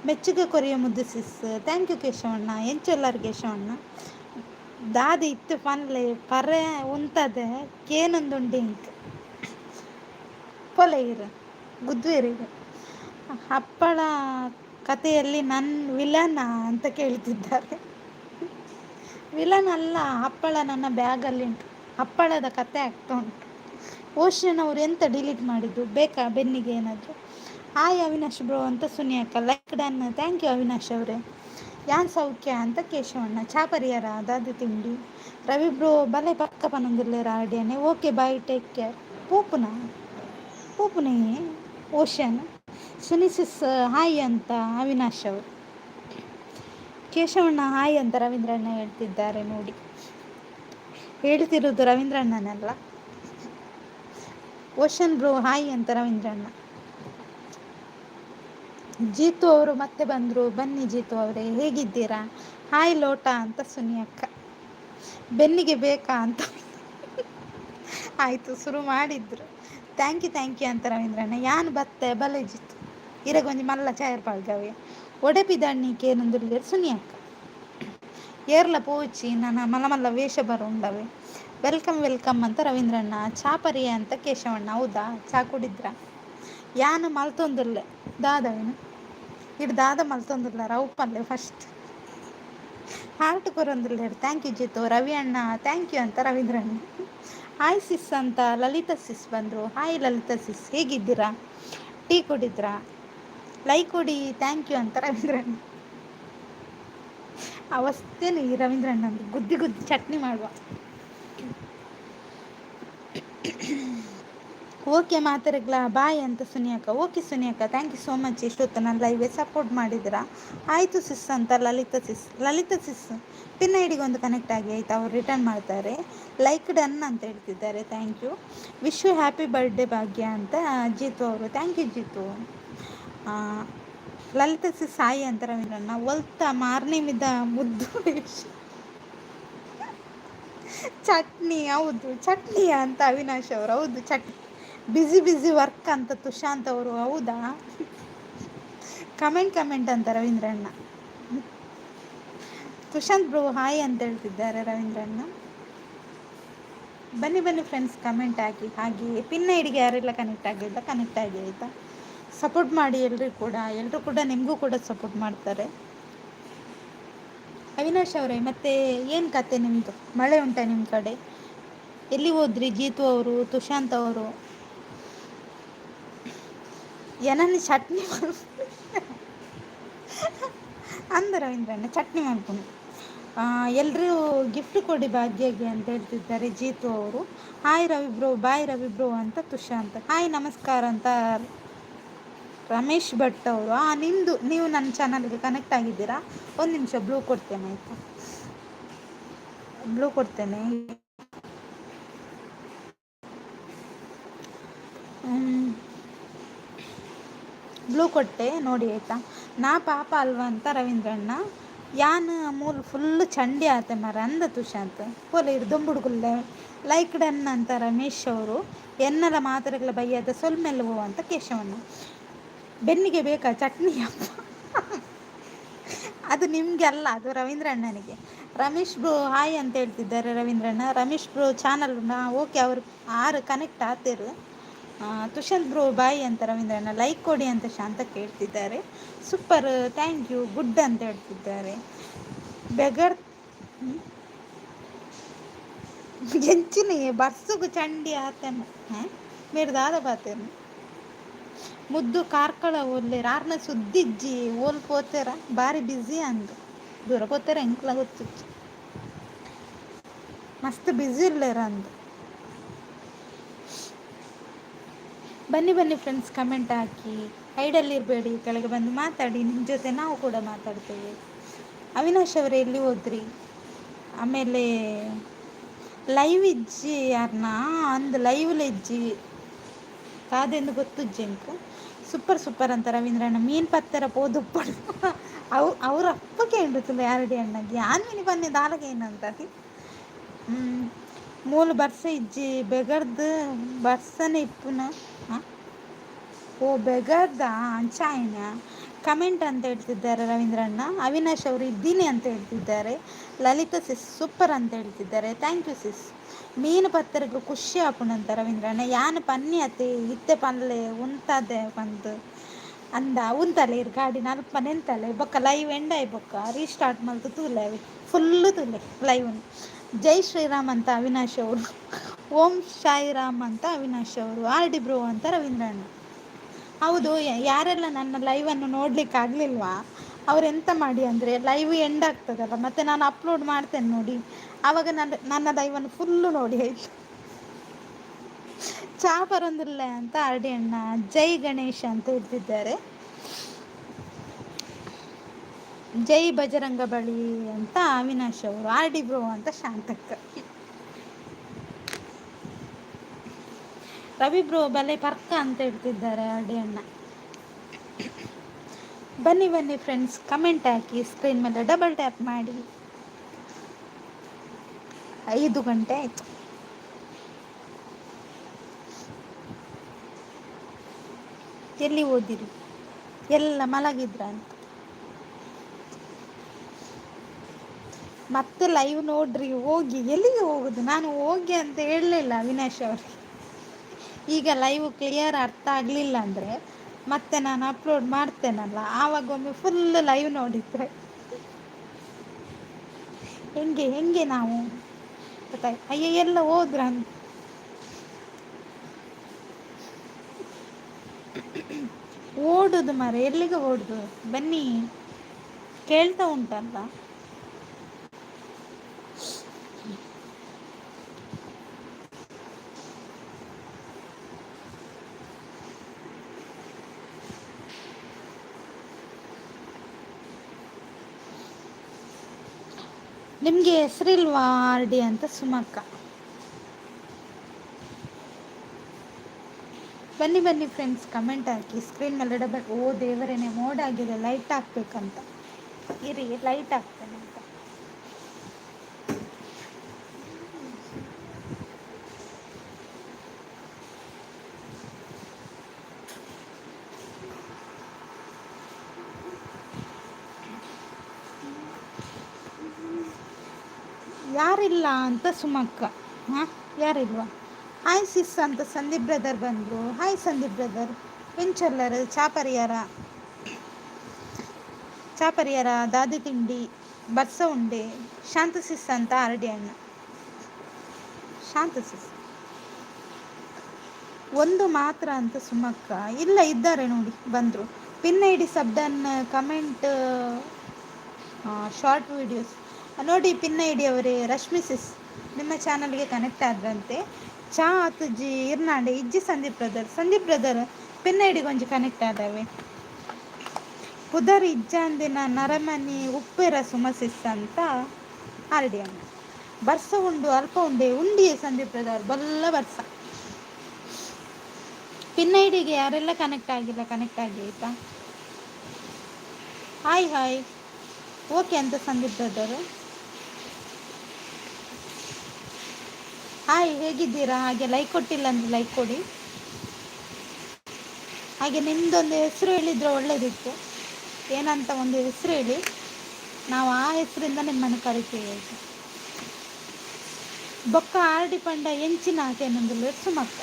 ಮೆಚ್ಚುಗೆ ಕೊರಿಯ ಮುದ್ದು ಸಿಸ್, ಥ್ಯಾಂಕ್ ಯು ಕೇಶವಣ್ಣ, ಎಂಚೆಲ್ಲರು ಕೇಶವಣ್ಣ, ದಾದಿ ಇತ್ತು ಪನ್ಲೆ ಪರೆ ಉಂತದೆ ಕೇನೊಂದುಂಡು ಇಂಕ್ ಪೊಲೆ ಇರು ಗುದ್ವೇರಿಗೆ, ಹಪ್ಪಳ ಕಥೆಯಲ್ಲಿ ನನ್ನ ವಿಲನ ಅಂತ ಕೇಳ್ತಿದ್ದಾರೆ, ವಿಲನ್ ಅಲ್ಲ, ಹಪ್ಪಳ ನನ್ನ ಬ್ಯಾಗಲ್ಲಿ ಉಂಟು, ಹಪ್ಪಳದ ಕತೆ ಆಗ್ತಾ ಉಂಟು, ಓಷನ್ ಅವರು ಎಂತ ಡಿಲೀಟ್ ಮಾಡಿದ್ದು ಬೇಕಾ ಬೆನ್ನಿಗೆ ಏನಾದರೂ? ಹಾಯ್ ಅವಿನಾಶ್ ಬ್ರೋ ಅಂತ ಸುನಿಯಕ್ಕ like done. Thank you Avinash ಅವರೇ. ಯಾನ್ ಸೌಖ್ಯ ಅಂತ ಕೇಶವಣ್ಣ. ಚಾ ಪರಿಹಾರ ಅದಾದ ತಿಂಡಿ. ರವಿ ಬ್ರೋ ಭಲೆ ಪಕ್ಕ ಪನೊಂದಿಲ್ಲ ರಾಡಿಯನೆ. Okay bye take care. ಪೂಪುನ ಪೂಪುನೇ ಓಷನ್ ಸುನಿಸಿಸ್ ಹಾಯ್ ಅಂತ ಅವಿನಾಶ್ ಅವರು. ಕೇಶವಣ್ಣ ಹಾಯ್ ಅಂತ ರವೀಂದ್ರಣ್ಣ ಹೇಳ್ತಿದ್ದಾರೆ ನೋಡಿ. ಹೇಳ್ತಿರೋದು ರವೀಂದ್ರಣ್ಣನಲ್ಲ. ಓಷನ್ ಬ್ರೋ ಹಾಯ್ ಅಂತ ರವೀಂದ್ರಣ್ಣ. ಜೀತು ಅವರು ಮತ್ತೆ ಬಂದರು. ಬನ್ನಿ ಜೀತು ಅವರೇ, ಹೇಗಿದ್ದೀರಾ? ಹಾಯ್ ಲೋಟ ಅಂತ ಸುನಿಯಕ್ಕ. ಬೆನ್ನಿಗೆ ಬೇಕಾ ಅಂತ ಆಯಿತು ಶುರು ಮಾಡಿದ್ರು. ಥ್ಯಾಂಕ್ ಯು ಅಂತ ರವೀಂದ್ರಣ್ಣ. ಯಾನ್ ಬತ್ತೆ ಬಲೆ ಜಿತ್ತು ಇರಗೊಂಜಿ ಮಲ್ಲ ಚಾಯರ್ ಪಾಲ್ಗವೆ ಒಡೆಪಿದಣ್ಣಿಕೆ ಏನೊಂದುಲ್ಲೇರು ಸುನಿಯಕ್ಕ. ಏರ್ಲ ಪೋಚಿ ನನ್ನ ಮಲ್ಲ ಮಲ್ಲ ವೇಷ ಬರುಂಡವೆ. ವೆಲ್ಕಮ್ ಅಂತ ರವೀಂದ್ರಣ್ಣ. ಚಾ ಪರಿಯ ಅಂತ ಕೇಶವಣ್ಣ. ಹೌದಾ, ಚಾ ಕುಡಿದ್ರ? ಯಾನು ಮಲ್ತೊಂದುಲ್ಲೆ ದಾದವೇನು ಇಡು ದಾದ ಮಲ್ತೊಂದುಲ್ಲ ರೌಪಲ್ಲೆ ಫಸ್ಟ್ ಹಾರ್ಟ್ ಕೊರೊಂದುಲ್ಲೇರು. Thank you Jitu. ರವಿ ಅಣ್ಣ ಥ್ಯಾಂಕ್ ಯು ಅಂತ ರವೀಂದ್ರಣ್ಣ. ಹಾಯ್ ಸಿಸ್ ಅಂತ ಲಲಿತಾ ಸಿಸ್ ಬಂದರು. ಹಾಯ್ ಲಲಿತಾ ಸಿಸ್, ಹೇಗಿದ್ದೀರಾ? ಟೀ ಕುಡಿದ್ರಾ? ಲೈಕ್ ಕೊಡಿ ಥ್ಯಾಂಕ್ ಯು ಅಂತ ರವೀಂದ್ರಣ್ಣ. ಅವಸ್ಥೆನೇ ಈ ರವೀಂದ್ರಣ್ಣಂದು, ಗುದ್ದಿ ಚಟ್ನಿ ಮಾಡುವ. ಓಕೆ ಮಾತಾಡಗ್ಲಾ ಬಾಯ್ ಅಂತ ಸುನಿಯಕ್ಕ. ಓಕೆ ಸುನಿಯಕ್ಕ, ಥ್ಯಾಂಕ್ ಯು ಸೋ ಮಚ್. ಇಷ್ಟೊತ್ತು ನನ್ನ ಲೈವ್ಗೆ ಸಪೋರ್ಟ್ ಮಾಡಿದ್ದೀರಾ. ಆಯಿತು ಸಿಸ್ ಅಂತ ಲಲಿತಾ ಸಿಸ್ ಪಿನ್ ಐಡಿಗೆ ಒಂದು ಕನೆಕ್ಟ್ ಆಗಿ ಆಯಿತು. ಅವ್ರು ರಿಟರ್ನ್ ಮಾಡ್ತಾರೆ. ಲೈಕ್ ಡನ್ ಅಂತ ಹೇಳ್ತಿದ್ದಾರೆ. Thank you. Wish you happy birthday Bhagya ಅಂತ ಜೀತು ಅವರು. Thank you Jeetu. Lalitha sis Sai ಅಂತ ರವೀಂದ್ರಣ್ಣ. ಒಲ್ತ ಮಾರನೇ ಮಿದ ಮುದ್ದು ಚಟ್ನಿ. ಹೌದು ಚಟ್ನಿ ಅಂತ ಅವಿನಾಶ್ ಅವರು. ಹೌದು ಚಟ್ನಿ. ಬಿಸಿ ವರ್ಕ್ ಅಂತ ತುಷಾಂತ್ ಅವರು. ಹೌದಾ, ಕಮೆಂಟ್ ಅಂತ ರವೀಂದ್ರಣ್ಣ. ತುಷಾಂತ್ ಬ್ರೋ ಹಾಯ್ ಅಂತ ಹೇಳ್ತಿದ್ದಾರೆ ರವೀಂದ್ರಣ್ಣ. ಬನ್ನಿ ಫ್ರೆಂಡ್ಸ್, ಕಮೆಂಟ್ ಹಾಕಿ. ಹಾಗೆ ಪಿನ್ ಐಡಿಗೆ ಯಾರೆಲ್ಲ ಕನೆಕ್ಟ್ ಆಗಿಲ್ಲ ಕನೆಕ್ಟ್ ಆಗಿ ಆಯಿತಾ. ಸಪೋರ್ಟ್ ಮಾಡಿ ಎಲ್ಲರೂ ಕೂಡ ನಿಮಗೂ ಕೂಡ ಸಪೋರ್ಟ್ ಮಾಡ್ತಾರೆ. ಅವಿನಾಶ್ ಅವರೇ, ಮತ್ತೆ ಏನು ಕತೆ ನಿಮ್ಮದು? ಮಳೆ ಉಂಟಾ ನಿಮ್ಮ ಕಡೆ? ಎಲ್ಲಿ ಹೋದ್ರಿ ಜೀತು ಅವರು, ತುಷಾಂತ್ ಅವರು? ಏನನ್ನ ಚಟ್ನಿ ಅಂದ ರವೀಂದ್ರಣ್ಣ ಚಟ್ನಿ ಮಾಡ್ಕೊಂಡು. ಎಲ್ಲರೂ ಗಿಫ್ಟ್ ಕೊಡಿ ಭಾಗ್ಯಗೆ ಅಂತ ಹೇಳ್ತಿದ್ದಾರೆ ಜೀತು ಅವರು. ಹಾಯ್ ರವಿ ಬ್ರೋ, ಬಾಯ್ ರವಿ ಬ್ರೋ ಅಂತ ತುಷಾಂತ್. ಹಾಯ್ ನಮಸ್ಕಾರ ಅಂತ ರಮೇಶ್ ಭಟ್ ಅವರು. ನೀವು ನನ್ನ ಚಾನಲ್ಗೆ ಕನೆಕ್ಟ್ ಆಗಿದ್ದೀರಾ? ಒಂದು ನಿಮಿಷ ಬ್ಲೂ ಕೊಡ್ತೇನೆ ಆಯಿತಾ. ಬ್ಲೂ ಕೊಡ್ತೇನೆ. ಬ್ಲೂ ಕೊಟ್ಟೆ ನೋಡಿ ಆಯಿತಾ. ನಾ ಪಾಪ ಅಲ್ವಾ ಅಂತ ರವೀಂದ್ರಣ್ಣ. ಯಾನ್ ಮೂಲ ಫುಲ್ಲು ಚಂಡಿ ಆತೆ ಮರ ಅಂದ ತುಷಾಂತ್. ಪೋಲೆ ಇಡ್ದೊಂಬುಡುಗುಲ್ಲೆ ಲೈಕ್ ಡನ್ ಅಂತ ರಮೇಶ್ ಅವರು. ಎನ್ನಲ ಮಾತ್ರೆಗಳ ಬೈಯದ ಸೊಲ್ಮೆಲ್ಲವೋ ಅಂತ ಕೇಶವಣ್ಣ. ಬೆನ್ನಿಗೆ ಬೇಕಾ ಚಟ್ನಿ ಅಪ್ಪ? ಅದು ನಿಮಗೆ ಅಲ್ಲ, ಅದು ರವೀಂದ್ರಣ್ಣನಿಗೆ. ರಮೇಶ್ ಬ್ರೋ ಹಾಯ್ ಅಂತ ಹೇಳ್ತಿದ್ದಾರೆ ರವೀಂದ್ರಣ್ಣ. ರಮೇಶ್ ಬ್ರೋ ಚಾನಲ್ ಓಕೆ, ಅವರು 6 ಕನೆಕ್ಟ್ ಆತೇರು. ತುಷಾಂತ್ ಬ್ರೋ ಬಾಯ್ ಅಂತ ರವೀಂದ್ರಣ್ಣ. ಲೈಕ್ ಕೊಡಿ ಅಂತ ಶಾಂತ ಕೇಳ್ತಿದ್ದಾರೆ. ಸೂಪರ್ ಥ್ಯಾಂಕ್ ಯು ಗುಡ್ ಅಂತ ಹೇಳ್ತಿದ್ದಾರೆ. ಬೆಗರ್ ಎಂಚಿನಿ ಬಸ್ಸುಗು ಚಂಡಿ ಆತೇನ ಮೇರೆ ದಾದ ಬಾತೇನು ಮುದ್ದು ಕಾರ್ಕಳ ಒಲ್ಲೆ ರಾರ್ನ ಸುದ್ದಿಜ್ಜಿ ಓಲ್ ಪೋತೇರ ಭಾರಿ ಬ್ಯುಸಿ ಅಂದು ದೂರ ಪೋತೇರ ಎಂಕ್ಲ ಗೊತ್ತಿಜ್ಜಿ ಮಸ್ತ್ ಬ್ಯುಸಿ ಇಲ್ಲೇರ ಅಂದು. ಬನ್ನಿ ಫ್ರೆಂಡ್ಸ್, ಕಮೆಂಟ್ ಹಾಕಿ. ಹೈಡಲ್ಲಿ ಇರಬೇಡಿ, ಕೆಳಗೆ ಬಂದು ಮಾತಾಡಿ. ನಿಮ್ಮ ಜೊತೆ ನಾವು ಕೂಡ ಮಾತಾಡ್ತೇವೆ. ಅವಿನಾಶ್ ಅವರೇ ಎಲ್ಲಿ ಹೋದ್ರಿ? ಆಮೇಲೆ ಲೈವ್ ಇಜ್ಜಿ ಯಾರನ್ನ ಅಂದು ಲೈವ್ಲ ಇಜ್ಜಿ ಕಾದೆಂದು ಗೊತ್ತುಜ್ಜೆಂಕ್. ಸೂಪರ್ ಅಂತ ರವೀಂದ್ರಣ್ಣ. ಮೀನು ಪತ್ತರ ಪೋದುಪ್ಪಡು ಅವ್ರ ಅಪ್ಪಕ್ಕೆ ಎಂಡುತ್ತಿಲ್ಲ ಯಾರಡಿ ಅಣ್ಣಗೆ. ಯಾನ್ ಮೀನು ಬನ್ನಿ ದಾಲಗೆ ಏನಂತ ಮೂಲು ಬರ್ಸ ಇಜ್ಜಿ ಬೆಗರ್ದು ಬರ್ಸನೆ ಇಪ್ಪುನ. ಓ ಬೆಗರ್ದ ಅಂಚಾಯಿನ ಕಮೆಂಟ್ ಅಂತ ಹೇಳ್ತಿದ್ದಾರೆ ರವೀಂದ್ರಣ್ಣ. ಅವಿನಾಶ್ ಅವರು ಇದ್ದೀನಿ ಅಂತ ಹೇಳ್ತಿದ್ದಾರೆ. ಲಲಿತಾ ಸಿಸ್ ಸೂಪರ್ ಅಂತ ಹೇಳ್ತಿದ್ದಾರೆ. Thank you sis. ಮೀನು ಪತ್ತರಿಗೆ ಖುಷಿ ಆಪುಣಂತ ರವೀಂದ್ರಣ್ಣ. ಯಾನು ಪನ್ನಿ ಅತ್ತೆ ಇತ್ತೆ ಪನ್ಲೆ ಉಂತದೆ ಬಂದು ಅಂದ ಉಂತಲೆ ಇರು ಗಾಡಿ ನಲ್ಪ ನೆಂತಲೆ ಬೊಕ್ಕ ಲೈವ್ ಎಂಡಾಯಿ ಬೊಕ್ಕ ರೀಸ್ಟಾರ್ಟ್ ಮಲ್ತು ತೂಲೆ ಫುಲ್ಲು ತೂಲೆ ಲೈವ್ ಜೈ ಶ್ರೀರಾಮ್ ಅಂತ ಅವಿನಾಶ್ ಅವರು, ಓಂ ಸಾಯಿರಾಮ್ ಅಂತ ಅವಿನಾಶ್ ಅವರು, ಆರ್ ಡಿ ಬ್ರೋ ಅಂತ ರವೀಂದ್ರಣ್ಣ. ಹೌದು, ಯಾರೆಲ್ಲ ನನ್ನ ಲೈವನ್ನು ನೋಡ್ಲಿಕ್ಕೆ ಆಗಲಿಲ್ವಾ ಅವ್ರು ಎಂತ ಮಾಡಿ ಅಂದರೆ, ಲೈವ್ ಎಂಡ್ ಆಗ್ತದಲ್ಲ ಮತ್ತೆ ನಾನು ಅಪ್ಲೋಡ್ ಮಾಡ್ತೇನೆ ನೋಡಿ, ಆವಾಗ ನನ್ನ ಲೈವನ್ನು ಫುಲ್ಲು ನೋಡಿ ಆಯಿತು. ಚಾ ಬರೋದಿಲ್ಲ ಅಂತ ಆರ್ ಡಿ ಅಣ್ಣ, ಜೈ ಗಣೇಶ್ ಅಂತ ಹೇಳ್ತಿದ್ದಾರೆ, ಜೈ ಬಜರಂಗ ಬಳಿ ಅಂತ ಅವಿನಾಶ್ ಅವರು, ಆರ್ ಡಿ ಬ್ರೋ ಅಂತ ಶಾಂತಕ್ಕ, ರವಿ ಬ್ರೋ ಬಲೆ ಪರ್ಕ ಅಂತ ಹೇಳ್ತಿದ್ದಾರೆ ಆರ್ ಡಿ ಅಣ್ಣ. ಬನ್ನಿ ಬನ್ನಿ ಫ್ರೆಂಡ್ಸ್, ಕಮೆಂಟ್ ಹಾಕಿ, ಸ್ಕ್ರೀನ್ ಮೇಲೆ ಡಬಲ್ ಟ್ಯಾಪ್ ಮಾಡಿ. 5 ಗಂಟೆ ಆಯಿತು. ಎಲ್ಲಿ ಓದಿರಿ, ಎಲ್ಲ ಮಲಗಿದ್ರ ಅಂತ. ಮತ್ತೆ ಲೈವ್ ನೋಡ್ರಿ, ಹೋಗಿ. ಎಲ್ಲಿಗೆ ಹೋಗುದು, ನಾನು ಹೋಗಿ ಅಂತ ಹೇಳಲಿಲ್ಲ ಅವಿನಾಶ್ ಅವ್ರಿಗೆ. ಈಗ ಲೈವ್ ಕ್ಲಿಯರ್ ಅರ್ಥ ಆಗಲಿಲ್ಲ ಅಂದರೆ ಮತ್ತೆ ನಾನು ಅಪ್ಲೋಡ್ ಮಾಡ್ತೇನಲ್ಲ, ಆವಾಗೊಮ್ಮೆ ಫುಲ್ ಲೈವ್ ನೋಡಿದ್ರೆ ಹೆಂಗೆ ನಾವು ಗೊತ್ತಾಯ್ತು. ಅಯ್ಯೋ ಎಲ್ಲ ಹೋದ್ರ ಅಂತ. ಓಡುದು ಮರ, ಎಲ್ಲಿಗೆ ಓಡುದು, ಬನ್ನಿ, ಕೇಳ್ತಾ ಉಂಟಲ್ಲ. ನಿಮಗೆ ಹೆಸರಿಲ್ವಾ ಆರ್ ಡಿ ಅಂತ ಸುಮಕ್ಕ. ಬನ್ನಿ ಬನ್ನಿ ಫ್ರೆಂಡ್ಸ್, ಕಮೆಂಟ್ ಹಾಕಿ, ಸ್ಕ್ರೀನ್ ಮೇಲೆ ಡಬಲ್. ಓ ದೇವರೇನೆ, ಮೋಡ ಆಗಿದೆ, ಲೈಟ್ ಹಾಕ್ಬೇಕಂತ ಇರಿ, ಲೈಟ್ ಹಾಕ್ತೇನೆ ಅಂತ. ಯಾರಿಲ್ಲ ಅಂತ ಸುಮಕ್ಕ. ಹಾಂ, ಯಾರಿಲ್ವಾ? ಹಾಯ್ ಸಿಸ್ ಅಂತ ಸಂದೀಪ್ ಬ್ರದರ್ ಬಂದರು. Hi Sandeep brother. ಪೆಂಚಲ್ಲರ್, ಚಾಪರಿಯರ, ದಾದಿ ತಿಂಡಿ, ಬರ್ಸ ಉಂಡೆ, ಶಾಂತ ಸಿಸ್ ಅಂತ ಆರ್ ಡಿ ಅಣ್ಣ. ಶಾಂತ ಸಿಸ್ ಒಂದು ಮಾತ್ರ ಅಂತ ಸುಮಕ್ಕ. ಇಲ್ಲ, ಇದ್ದಾರೆ ನೋಡಿ, ಬಂದರು. ಪಿನ್ ಐ ಡಿ ಸಬ್ಡನ್ ಕಮೆಂಟ್ ಶಾರ್ಟ್ ವಿಡಿಯೋಸ್ ನೋಡಿ. ಪಿನ್ ಐ ಡಿ ಅವರೇ, ರಶ್ಮಿ ಸಿಸ್ ನಿಮ್ಮ ಚಾನಲ್ಗೆ ಕನೆಕ್ಟ್ ಆದ್ರಂತೆ. ಚಾ ತುಜ್ಜಿ ಇರ್ನಾಡೆ ಇಜ್ಜಿ ಸಂದೀಪ್ ಬ್ರದರ್ ಪಿನ್ ಐ ಡಿಗೆ ಒಂಜಿ ಕನೆಕ್ಟ್ ಆದವೆ. ಪುದರ್ ಇಜ್ಜಂದಿನ ನರಮನಿ ಉಪ್ಪೆರ ಸುಮಸಿಸ್ ಅಂತ ಆರ್ ಡಿ ಅಣ್ಣ. ಬರ್ಸ ಉಂಡು ಅಲ್ಪ ಉಂಡಿಯೇ ಸಂದೀಪ್ ಬ್ರದರ್, ಬಲ್ಲ ಬರ್ಸ. ಪಿನ್ ಐ ಡಿಗೆ ಯಾರೆಲ್ಲ ಕನೆಕ್ಟ್ ಆಗಿಲ್ಲ, ಕನೆಕ್ಟ್ ಆಗಿ ಆಯಿತಾ. ಹಾಯ್ ಓಕೆ ಅಂತ ಸಂದೀಪ್ ಬ್ರದರು. ಹಾಯ್, ಹೇಗಿದ್ದೀರಾ? ಹಾಗೆ ಲೈಕ್ ಕೊಟ್ಟಿಲ್ಲ ಅಂದರೆ ಲೈಕ್ ಕೊಡಿ. ಹಾಗೆ ನಿಮ್ಮದೊಂದು ಹೆಸರು ಹೇಳಿದರೆ ಒಳ್ಳೇದಿತ್ತು. ಏನಂತ ಒಂದು ಹೆಸರು ಹೇಳಿ, ನಾವು ಆ ಹೆಸರಿಂದ ನಿಮ್ಮನ್ನು ಕರಿತೀವಿ ಆಯಿತು. ಬೊಕ್ಕ ಆರ್ ಡಿ ಪಂಡ ಎಂಚಿನ ಆತೇನೊಂದು ಸುಮಕ್ಕ.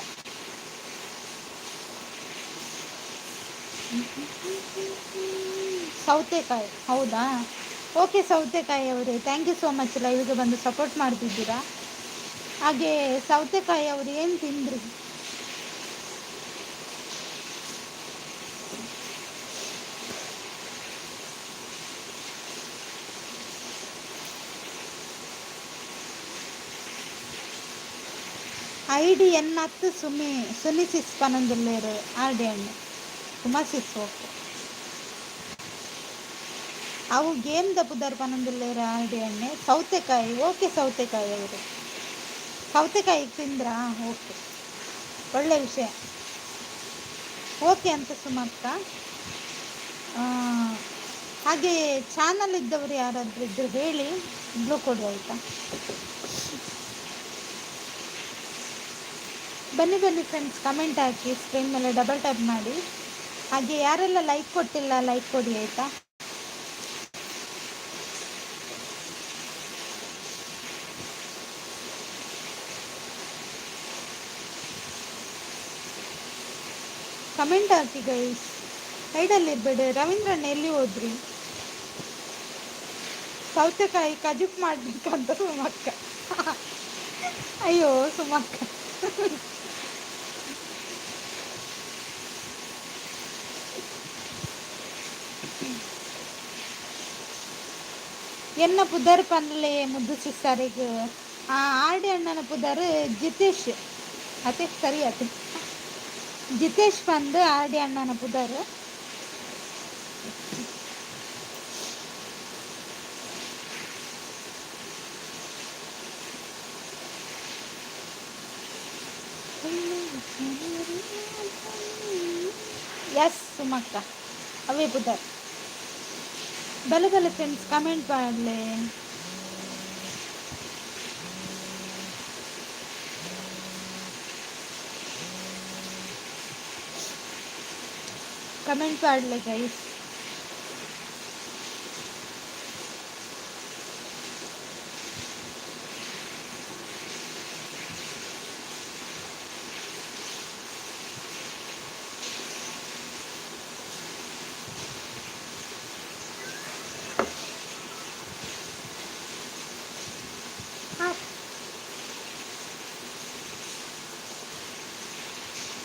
ಸೌತೆಕಾಯಿ, ಹೌದಾ? ಓಕೆ ಸೌತೆಕಾಯಿ ಅವರೇ, ಥ್ಯಾಂಕ್ ಯು ಸೋ ಮಚ್ ಲೈವ್ಗೆ ಬಂದು ಸಪೋರ್ಟ್ ಮಾಡ್ತಿದ್ದೀರಾ. ಹಾಗೆ ಸೌತೆಕಾಯಿ ಅವರು ಏನು ತಿಂದ್ರಿ? ID N10 ಸುನಿಸಿಸ್ ಪನಂದುಲ್ಲೇರು ಆರ್ ಡಿ ಅಣ್ಣ ಸುಮಸಿಸ್. ಓಕೆ, ಅವು ಗೇಮ್ ದಪ್ಪುದಾರು ಪನಂದುಲ್ಲೇರು ಆರ್ ಡಿ ಅಣ್ಣೆ. ಸೌತೆಕಾಯಿ, ಓಕೆ ಸೌತೆಕಾಯಿ ಅವರು, ಸೌತೆಕಾಯಿ ತಿಂದ್ರಾ? ಓಕೆ, ಒಳ್ಳೆ ವಿಷಯ. ಓಕೆ ಅಂತ ಸುಮಕ್ಕ. ಹಾಗೆ ಚಾನಲ್ ಇದ್ದವರು ಯಾರಾದರೂ ಇದ್ದರೂ ಹೇಳಿ, ಬ್ಲೂ ಕೊಡು ಆಯಿತಾ. ಬನ್ನಿ ಫ್ರೆಂಡ್ಸ್, ಕಮೆಂಟ್ ಹಾಕಿ, ಸ್ಕ್ರೀನ್ ಮೇಲೆ ಡಬಲ್ ಟ್ಯಾಪ್ ಮಾಡಿ. ಹಾಗೆ ಯಾರೆಲ್ಲ ಲೈಕ್ ಕೊಟ್ಟಿಲ್ಲ ಲೈಕ್ ಕೊಡಿ ಆಯಿತಾ. ಕಮೆಂಟ್ ಹಾಕಿ ಗೈಸ್, ಸೈಡಲ್ಲಿ ಇರಬೇಡಿ. ರವೀಂದ್ರಣ್ಣ ಎಲ್ಲಿ ಹೋದ್ರಿ? ಸೌತೆಕಾಯಿ ಕಜುಕ್ ಮಾಡಬೇಕಂತ ಸುಮಕ್ಕ. ಅಯ್ಯೋ ಸುಮಕ್ಕ, ಎನ್ನ ಪುದರ್ ಪನ್ಲೆ ಮುದ್ದು ಸಿಸ್ಸಾರಿಗೆ ಆರ್ ಡಿ ಅಣ್ಣನ ಪುದರ್ ಜಿತೇಶ್. ಅತೆ ಸರಿ ಅತೆ ಜಿತೇಶ್ ಪಂದ್ ಆರ್ ಡಿ ಅಣ್ಣನ ಪುದರ್. ಎಸ್ ಸುಮಕ್ಕ ಅವೇ ಪುದರ್. ಬಲೆ ಬಲೆ ಫ್ರೆಂಡ್ಸ್ ಕಮೆಂಟ್ ಮಾಡಲೆ. ಕಮೆಂಟ್ ಮಾಡಲೆ ಗೈಸ್.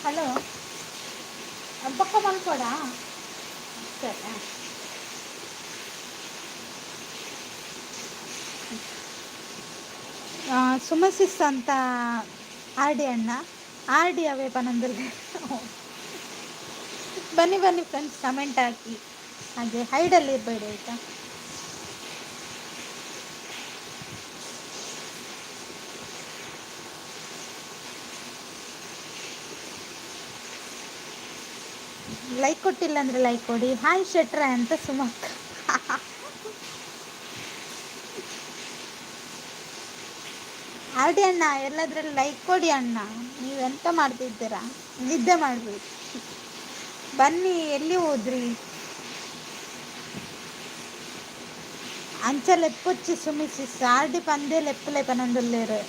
ಹಲೋ, ಪಕ್ಕ ಮಲ್ಕೊಡ. ಸರಿ, ಸುಮಸಿಸ್ ಅಂತ ಆರ್ ಡಿ ಅಣ್ಣ. ಆರ್ ಡಿ ಅವೇ ಪನಂದಲ್ಲಿ. ಬನ್ನಿ ಬನ್ನಿ ಫ್ರೆಂಡ್ಸ್, ಕಮೆಂಟ್ ಹಾಕಿ. ಹಾಗೆ ಹೈಡಲ್ಲಿ ಇರಬೇಡಿ ಆಯಿತಾ. ಲೈಕ್ ಕೊಟ್ಟಿಲ್ಲ ಅಂದರೆ ಲೈಕ್ ಕೊಡಿ. ಹಾಯ್ ಶೆಟ್ರ ಅಂತ ಸುಮಕ್ಕ. ಆರ್ ಡಿ ಅಣ್ಣ ಎಲ್ಲದ್ರಲ್ಲಿ ಲೈಕ್ ಕೊಡಿ ಅಣ್ಣ. ನೀವೆಂತ ಮಾಡ್ತಿದ್ದೀರಾ? ನಿದ್ದೆ ಮಾಡಬೇಕು. ಬನ್ನಿ, ಎಲ್ಲಿ ಹೋದ್ರಿ? ಅಂಚಲ್ ಎಪ್ಪೊಚ್ಚಿ ಸುಮಿಸಿಸ್ ಆರ್ ಡಿ ಪಂದೆ ಲೆಪ್ಪಲೆ ಪನಂದುಲ್ಲೇರು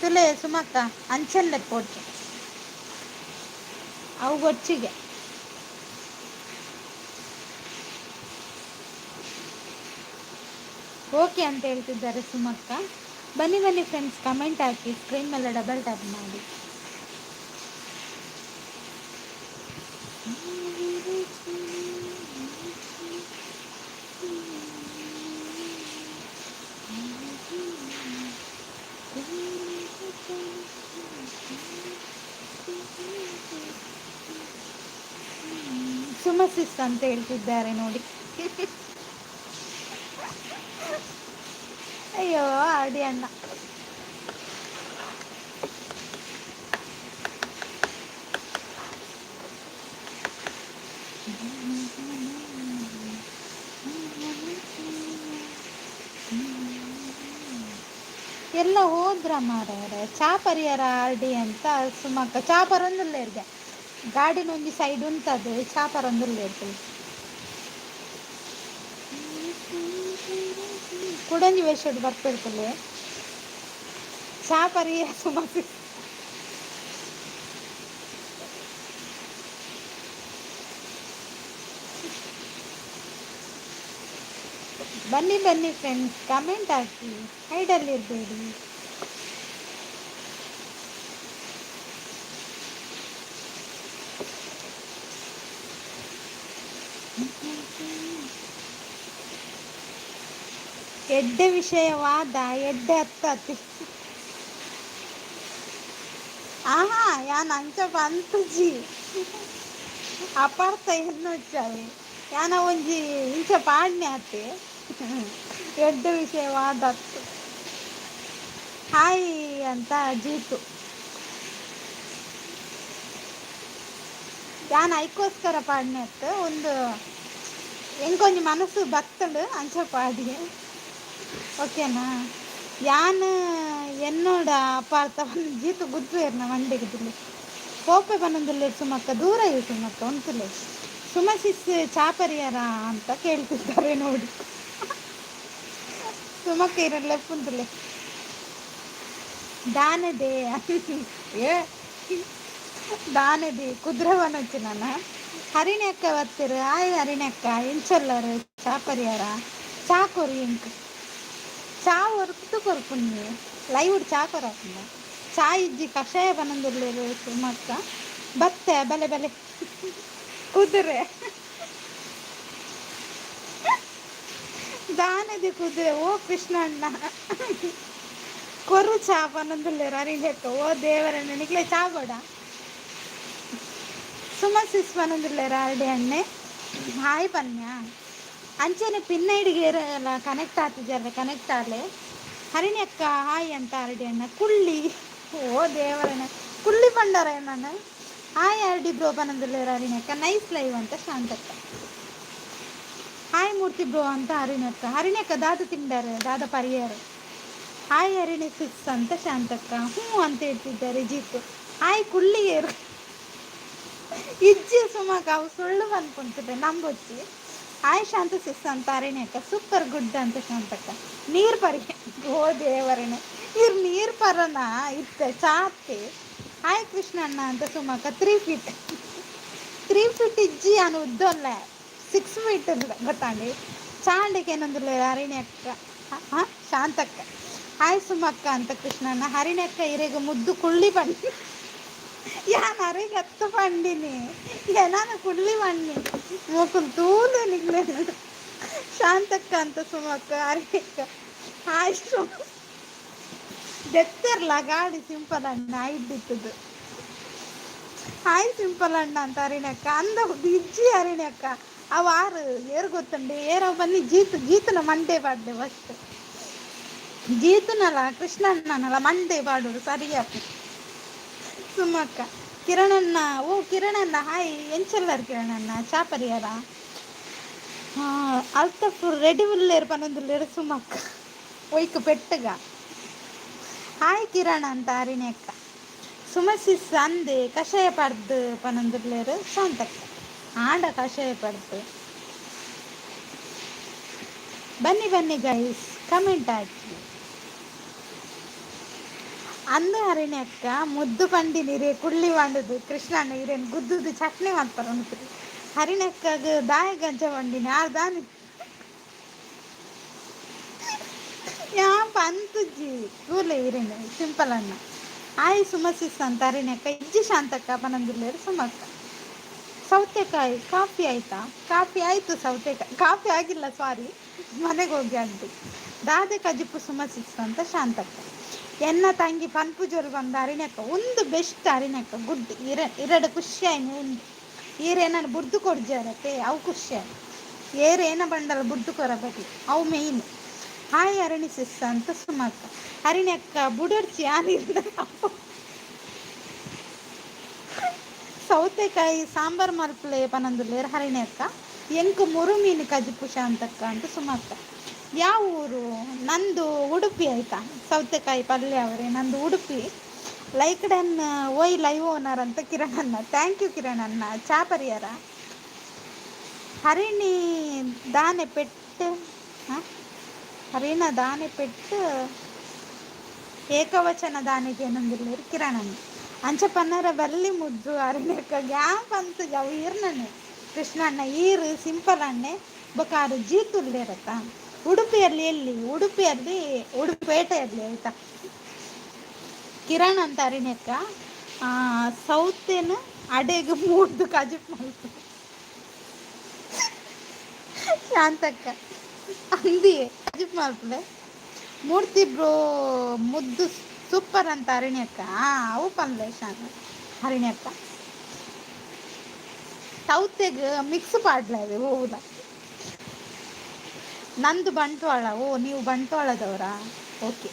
ತುಲೆ ಸುಮಕ್ಕ ಅಂಚಲ್ ಲೆಪ್ಪೊಚ್ಚು ಅವು ಗೊಚ್ಚಿಗೆ. ಓಕೆ ಅಂತ ಹೇಳ್ತಿದ್ದಾರೆ ಸುಮಕ್ಕ. ಬನ್ನಿ ಬನ್ನಿ ಫ್ರೆಂಡ್ಸ್, ಕಮೆಂಟ್ ಹಾಕಿ. ಸ್ಕ್ರೀನ್ ಮೇಲೆ ಡಬಲ್ ಟ್ಯಾಪ್ ಮಾಡಿ. ಸುಮಸಿಸ್ ಅಂತ ಹೇಳ್ತಿದ್ದಾರೆ ನೋಡಿ. ಅಯ್ಯೋ ಆರ್ ಡಿ ಅಣ್ಣ. ಎಲ್ಲ ಹೋದ್ರ ಮಾರ್ರೆ. ಚಾ ಪರಿಹಾರ ಆರ್ ಡಿ ಅಂತ ಸುಮಕ್ಕ. ಚಾಪರ್ ಒಂದಲ್ಲೇ ಇರ್ಗೆ ಗಾಡಿನ ಒಂಜಿ ಸೈಡ್ ಉಂಟದು. ಚಾಪರ್ ಒಂದಲ್ಲೇ ಇರ್ತದೆ. ಕುಡಂಜಿ ವೇಷಡ್ ಬರ್ತಿರ್ತಲೆ ಚಾ ಪರಿಹಾರ ಸುಮಕ್ಕ. ಬನ್ನಿ ಬನ್ನಿ ಫ್ರೆಂಡ್ಸ್, ಕಮೆಂಟ್ ಹಾಕಿ. ಹೈಡಲ್ಲಿ ಇರಬೇಡಿ. ಎಡ್ಡೆ ವಿಷಯವಾದ ಎಡ್ಡೆ ಹತ್ತತಿ. ಆಹಾ ಯಾನ್ ಅಂಚ ಬಂತುಜಿ ಅಪಾರ್ಥ ಎನ್ನೊಚ್ಚಾವೆ ಯಾನ ಒಂಜಿ ಇಂಚ ಪಾಡ್ನೆ ಆತೆ. ಎಡ್ಡೆ ವಿಷಯವಾದ ಹಾಯ್ ಅಂತ ಜೀತು. ಯಾನ್ ಐಕೋಸ್ಕರ ಪಾಡ್ನೆ ಅತ್ತ ಒಂದು ಎಂಕೊಂಜಿ ಮನಸ್ಸು ಬತ್ತಳು ಅಂಚ ಪಾಡಿಗೆ. ಓಕೆನಾ? ಯಾನ್ ಎನ್ನೋಡ ಅಪಾರ್ಥ ಜೀತು ಗುದ್ದುವೇರ್ನ ಮಂಡೆಗೆ ತಿಳಿ ಕೋಪೆ ಬನ್ನೊಂದುಲ್ಲೆ ಸುಮಕ್ಕ. ದೂರ ಇರು ಸುಮಕ್ಕ ಒಂತುಲೆ. ಸುಮಸಿಸ್ ಚಾಪರಿಯರ ಅಂತ ಕೇಳ್ತಿದ್ದಾರೆ ನೋಡಿ. ಸುಮಕ್ಕ ಇರಲ್ಲ ಪುಂತುಲೆ ದಾನದೆ ಏ ದಾನದೆ ಕುದ್ರವನ వచ్చి ನನ್ನ ಹರಿಣಿ ಅಕ್ಕ ಬರ್ತಿರು. ಆಯ್ ಹರಿಣಿ ಅಕ್ಕ ಎಂಚಲ್ಲರು ಚಾಪರಿಯಾರ ಚಾಕೋರಿ ಎಂಕ್ ಚಾ ಹೊರತು ಕೊರ್ಪುಣ್ಣಿ ಲೈವ್ ಚಾ ಕೊರಕುಂಡ ಚಾ ಇಜ್ಜಿ ಕಷಾಯ ಬನಂದುಲ್ಲೇರು ಸುಮಕ್ಕ ಬತ್ತೆ ಬಲೆ ಬಲೆ ಕುದುರೆ ದಾನದಿ ಕುದುರೆ ಓ ಕೃಷ್ಣ ಅಣ್ಣ ಕೊರು ಚಾ ಬನಂದುಲ್ಲೇರು ಅರಿಗೆಕ್ಕ ಓ ದೇವರ ನಿಕ್ಲೆ ಚಾ ಕೊಡ ಸುಮಸಿಸ್ ಬನಂದುಲ್ಲೇರು ಅರಡಿ ಅಣ್ಣೆ ಹಾಯ್ ಪನ್ಯ ಅಂಚೆನೆ ಪಿನ್ನೈಡಿಗೆ ಎಲ್ಲ ಕನೆಕ್ಟ್ ಆಗ್ತಿದ್ಯಲ್ಲ ಕನೆಕ್ಟ್ ಆಗಲೆ ಹರಿಣಿ ಅಕ್ಕ ಹಾಯ್ ಅಂತ ಅರಡಿ ಅಣ್ಣ ಕುಳ್ಳಿ ಓ ದೇವರಣ್ಣ ಕುಳ್ಳಿ ಪಂಡರ ನಾನು ಹಾಯ್ ಅರಡಿ ಬ್ರೋ ಬನಂದುಲ್ಲೇರು ಹರಿಣಿ ಅಕ್ಕ ನೈಸ್ ಲೈವ್ ಅಂತ ಶಾಂತಕ್ಕ ಹಾಯ್ ಮೂರ್ತಿ ಬ್ರೋ ಅಂತ ಹರಿಣಿ ಅಕ್ಕ ದಾದ ತಿಂಡಾರೆ ದಾದ ಪರಿಯಾರ ಹಾಯ್ ಹರಿಣಿ ಸಿಕ್ಸ್ ಅಂತ ಶಾಂತಕ್ಕ ಹ್ಞೂ ಅಂತ ಹೇಳ್ತಿದ್ದಾರೆ ಜೀತು ಹಾಯ್ ಕುಳ್ಳಿಗೇರು ಇಜ್ಜಿ ಸುಮಕ ಅವು ಸುಳ್ಳು ಬಂದ್ಕೊಂತಿದ್ದೆ ನಂಬೊಚ್ಚಿ ಹಾಯ್ ಶಾಂತ ಸಿಕ್ಸ್ ಅಂತ ಹರಿಣಿ ಅಕ್ಕ ಸೂಪರ್ ಗುಡ್ ಅಂತ ಶಾಂತಕ್ಕ ನೀರು ಪರಿ ಓ ದೇವರನೆ ಇವ್ರು ನೀರು ಪರನ ಇತ್ತೆ ಚಾತೆ ಹಾಯ್ ಕೃಷ್ಣಣ್ಣ ಅಂತ ಸುಮಕ 3 ಫೀಟ್ ಇಜ್ಜಿ ಅನು ಉದ್ದೊಲ್ಲ 6 ಫೀಟ್ ಗೊತ್ತಾಂಡಿ ಚಾಂಡಿಗೆ ಏನಂದ್ರೆ ಹರಿಣಿ ಅಕ್ಕ ಹಾಂ ಶಾಂತಕ್ಕ ಹಾಯ್ ಸುಮಕ್ಕ ಅಂತ ಕೃಷ್ಣಣ್ಣ ಹರಿಣಿ ಅಕ್ಕ ಇರೇಗ ಮುದ್ದು ಕುಳ್ಳಿ ಬಂಡಿ ಯಾನ್ ಅರಿಗೆ ಹತ್ತು ಪಂಡಿನಿ ನಾನು ಕುಳ್ಳಿ ಬಣ್ಣಿ ಮೂಕುಲ್ ತೂಲು ನಿಗ್ಲೆ ಶಾಂತಕ್ಕ ಅಂತ ಸುಮಕ್ಕ ಹರಿಣಿ ಅಕ್ಕ ಹಾಯ್ ದೆತ್ತರ್ಲ ಗಾಡಿ ಸಿಂಪಲ್ ಅಣ್ಣ ಇದ್ದಿತ್ತದು ಹಾಯ್ ಸಿಂಪಲ್ ಅಣ್ಣ ಅಂತ ಹರಿಣಕ್ಕ ಅಂದ ಇಜ್ಜಿ ಹರಿಣಕ್ಕ ಅವ ಆರು ಏರು ಗೊತ್ತಂಡಿ ಏರವ ಬನ್ನಿ ಜೀತನ ಮಂಡೆ ಪಾಡ್ದೆ ಫಸ್ಟ್ ಜೀತನಲ್ಲ ಕೃಷ್ಣಣ್ಣನಲ್ಲ ಮಂಡೆ ಪಾಡೋರು ಸರಿಯಾಗಿ ಸುಮ್ಮಕ್ಕ ಕಿರಣಣ್ಣ ಓ ಕಿರಣಣ್ಣ ಹಾಯ್ ಎಂಚೆಲ್ಲರು ಕಿರಣಣ್ಣ ಚಾಪರಿಯಾರ ಅಲ್ತಫ್ ರೆಡಿ ಉಲ್ಲೇರು ಪನೊಂದುಲ್ಲೇರು ಸುಮ್ಮಕ್ಕ ಒಯ್ಕು ಪೆಟ್ಟಗ ಹಾಯ್ ಕಿರಣ್ ಅಂತ ಹರಿಣಿ ಅಕ್ಕ ಸುಮಸಿಸ್ ಅಂದೆ ಕಷಾಯ ಪಡ್ದು ಪನೊಂದುಲ್ಲೇರು ಶಾಂತಕ್ಕ ಆಂಡ ಕಷಾಯ ಪಡ್ದು ಬನ್ನಿ ಬನ್ನಿ ಗೈಸ್ ಕಮೆಂಟ್ ಹಾಕಿ ಅಂದು ಹರಿಣಿ ಅಕ್ಕ ಮುದ್ದು ಪಂಡಿ ನೀರೇ ಕುಳ್ಳಿ ಬಂಡದು ಕೃಷ್ಣಣ್ಣ ಇರೇನು ಗುದ್ದುದು ಚಟ್ನಿ ಮಾಡ್ತಾರ ಅನ್ಸುತ್ತೆ ಹರಿಣಿ ಅಕ್ಕಗ ದಾಯ ಗಂಜ ಬಂಡಿನಿ ಆರು ದಾನಿ ಯಾ ಪಂತುಜ್ಜಿ ಕೂಲೆ ಇರೇನು ಸಿಂಪಲ್ ಅಣ್ಣ ಆಯ್ ಸುಮಸಿಸ್ ಅಂತ ಹರಿಣಿ ಅಕ್ಕ ಇಜ್ಜಿ ಶಾಂತಕ್ಕ ಪನಂದಿಲ್ಲೇರು ಸುಮಕ್ಕ ಸೌತೆಕಾಯಿ ಕಾಫಿ ಆಯ್ತಾ ಕಾಫಿ ಆಯಿತು ಸೌತೆಕಾಯಿ ಕಾಫಿ ಆಗಿಲ್ಲ ಸಾರಿ ಮನೆಗೆ ಹೋಗಿ ಅಂತು ದಾದೆ ಕಜಿಪ್ಪು ಸುಮಸಿಸ್ ಅಂತ ಶಾಂತಕ್ಕ ಎನ್ನ ತಂಗಿ ಪನ್ಪುಜೋರು ಬಂದ ಹರಿಣಕ್ಕ ಒಂದು ಬೆಸ್ಟ್ ಹರಿಣಕ್ಕ ಗುಡ್ ಇರಡು ಖುಷಿ ಆಯ್ತು ಉಂಡು ಈರೇನ ಬುರ್ದು ಕೊಡ್ಜಾರತ್ತೆ ಅವು ಖುಷಿ ಆಯ್ತು ಏರೇನ ಬಂಡಲ್ಲ ಬುರ್ದು ಕೊರಬೇಕು ಅವು ಮೇಯ್ನು ಹಾಯ್ ಹರಿಣಿ ಸಿಸ್ ಅಂತ ಸುಮಕ್ಕ ಹರಿಣಿ ಅಕ್ಕ ಬುಡರ್ಚಿ ಯಾರಿಲ್ಲ ಸೌತೆಕಾಯಿ ಸಾಂಬಾರು ಮಲ್ಪಲೆ ಪನಂದುಲ್ಲೇರು ಹರಿಣಿ ಅಕ್ಕ ಎಂಕು ಮುರು ಮೀನು ಕಜಿಪು ಶಾಂತಕ್ಕ ಅಂತ ಸುಮಕ್ಕ ಯಾವ ಊರು ನಂದು ಉಡುಪಿ ಆಯ್ತಾ ಸೌತೆಕಾಯಿ ಪಲ್ಯ ಅವರೇ ನಂದು ಉಡುಪಿ ಲೈಕ್ಡನ್ ಓಯ್ ಲೈವ್ ಓನರ್ ಅಂತ ಕಿರಣಣ್ಣ ಥ್ಯಾಂಕ್ ಯು ಕಿರಣಣ್ಣ ಚಾ ಪರಿಹಾರ ಹರಿಣಿ ದಾನೆ ಪೆಟ್ಟು ಹರಿಣ ದಾನೆ ಪೆಟ್ಟು ಏಕವಚನ ದಾನಿಗೆ ಏನಂದಿರ್ಲೇರು ಕಿರಣಣ್ಣ ಅಂಚ ಪನ್ನರ ಬಲ್ಲಿ ಮುದ್ದು ಹರಿಣಕ್ಕ ಗ್ಯಾಪ್ ಅಂತ ಯಾವ ಈರ್ನಣ್ಣೆ ಕೃಷ್ಣಣ್ಣ ಈರು ಸಿಂಪಲ್ ಅಣ್ಣೆ ಬೊಕಾರು ಜೀತುಲ್ಲೇರತ್ತ ಉಡುಪಿಯಲ್ಲಿ ಎಲ್ಲಿ ಉಡುಪಿಯಲ್ಲಿ ಉಡುಪೇಟೆಯಲ್ಲಿ ಆಯ್ತಾ ಕಿರಣ್ ಅಂತ ಹರಿಣಕ್ಕ ಸೌತೆನ ಅಡೆಗೆ ಮೂಡ್ದು ಕಜಿಪ್ ಮಾಡ್ತು ಶಾಂತಕ್ಕ ಅಂದಿಯೇ ಕಜಿಪ್ ಮಾಡ್ತಲೆ ಮೂರ್ತಿ ಬ್ರೋ ಮುದ್ದು ಸೂಪರ್ ಅಂತ ಹರಿಣಿ ಅಕ್ಕ ಅವು ಪಂದ್ಲೆ ಶಾಂತ ಹರಿಣಿ ಅಕ್ಕ ಸೌತೆಗೆ ಮಿಕ್ಸ್ ಪಾಡ್ಲವೆ ಹೌದಾ ನಂದು ಬಂಟ್ವಾಳ ಓ ನೀವು ಬಂಟ್ವಾಳದವರಾ ಓಕೆ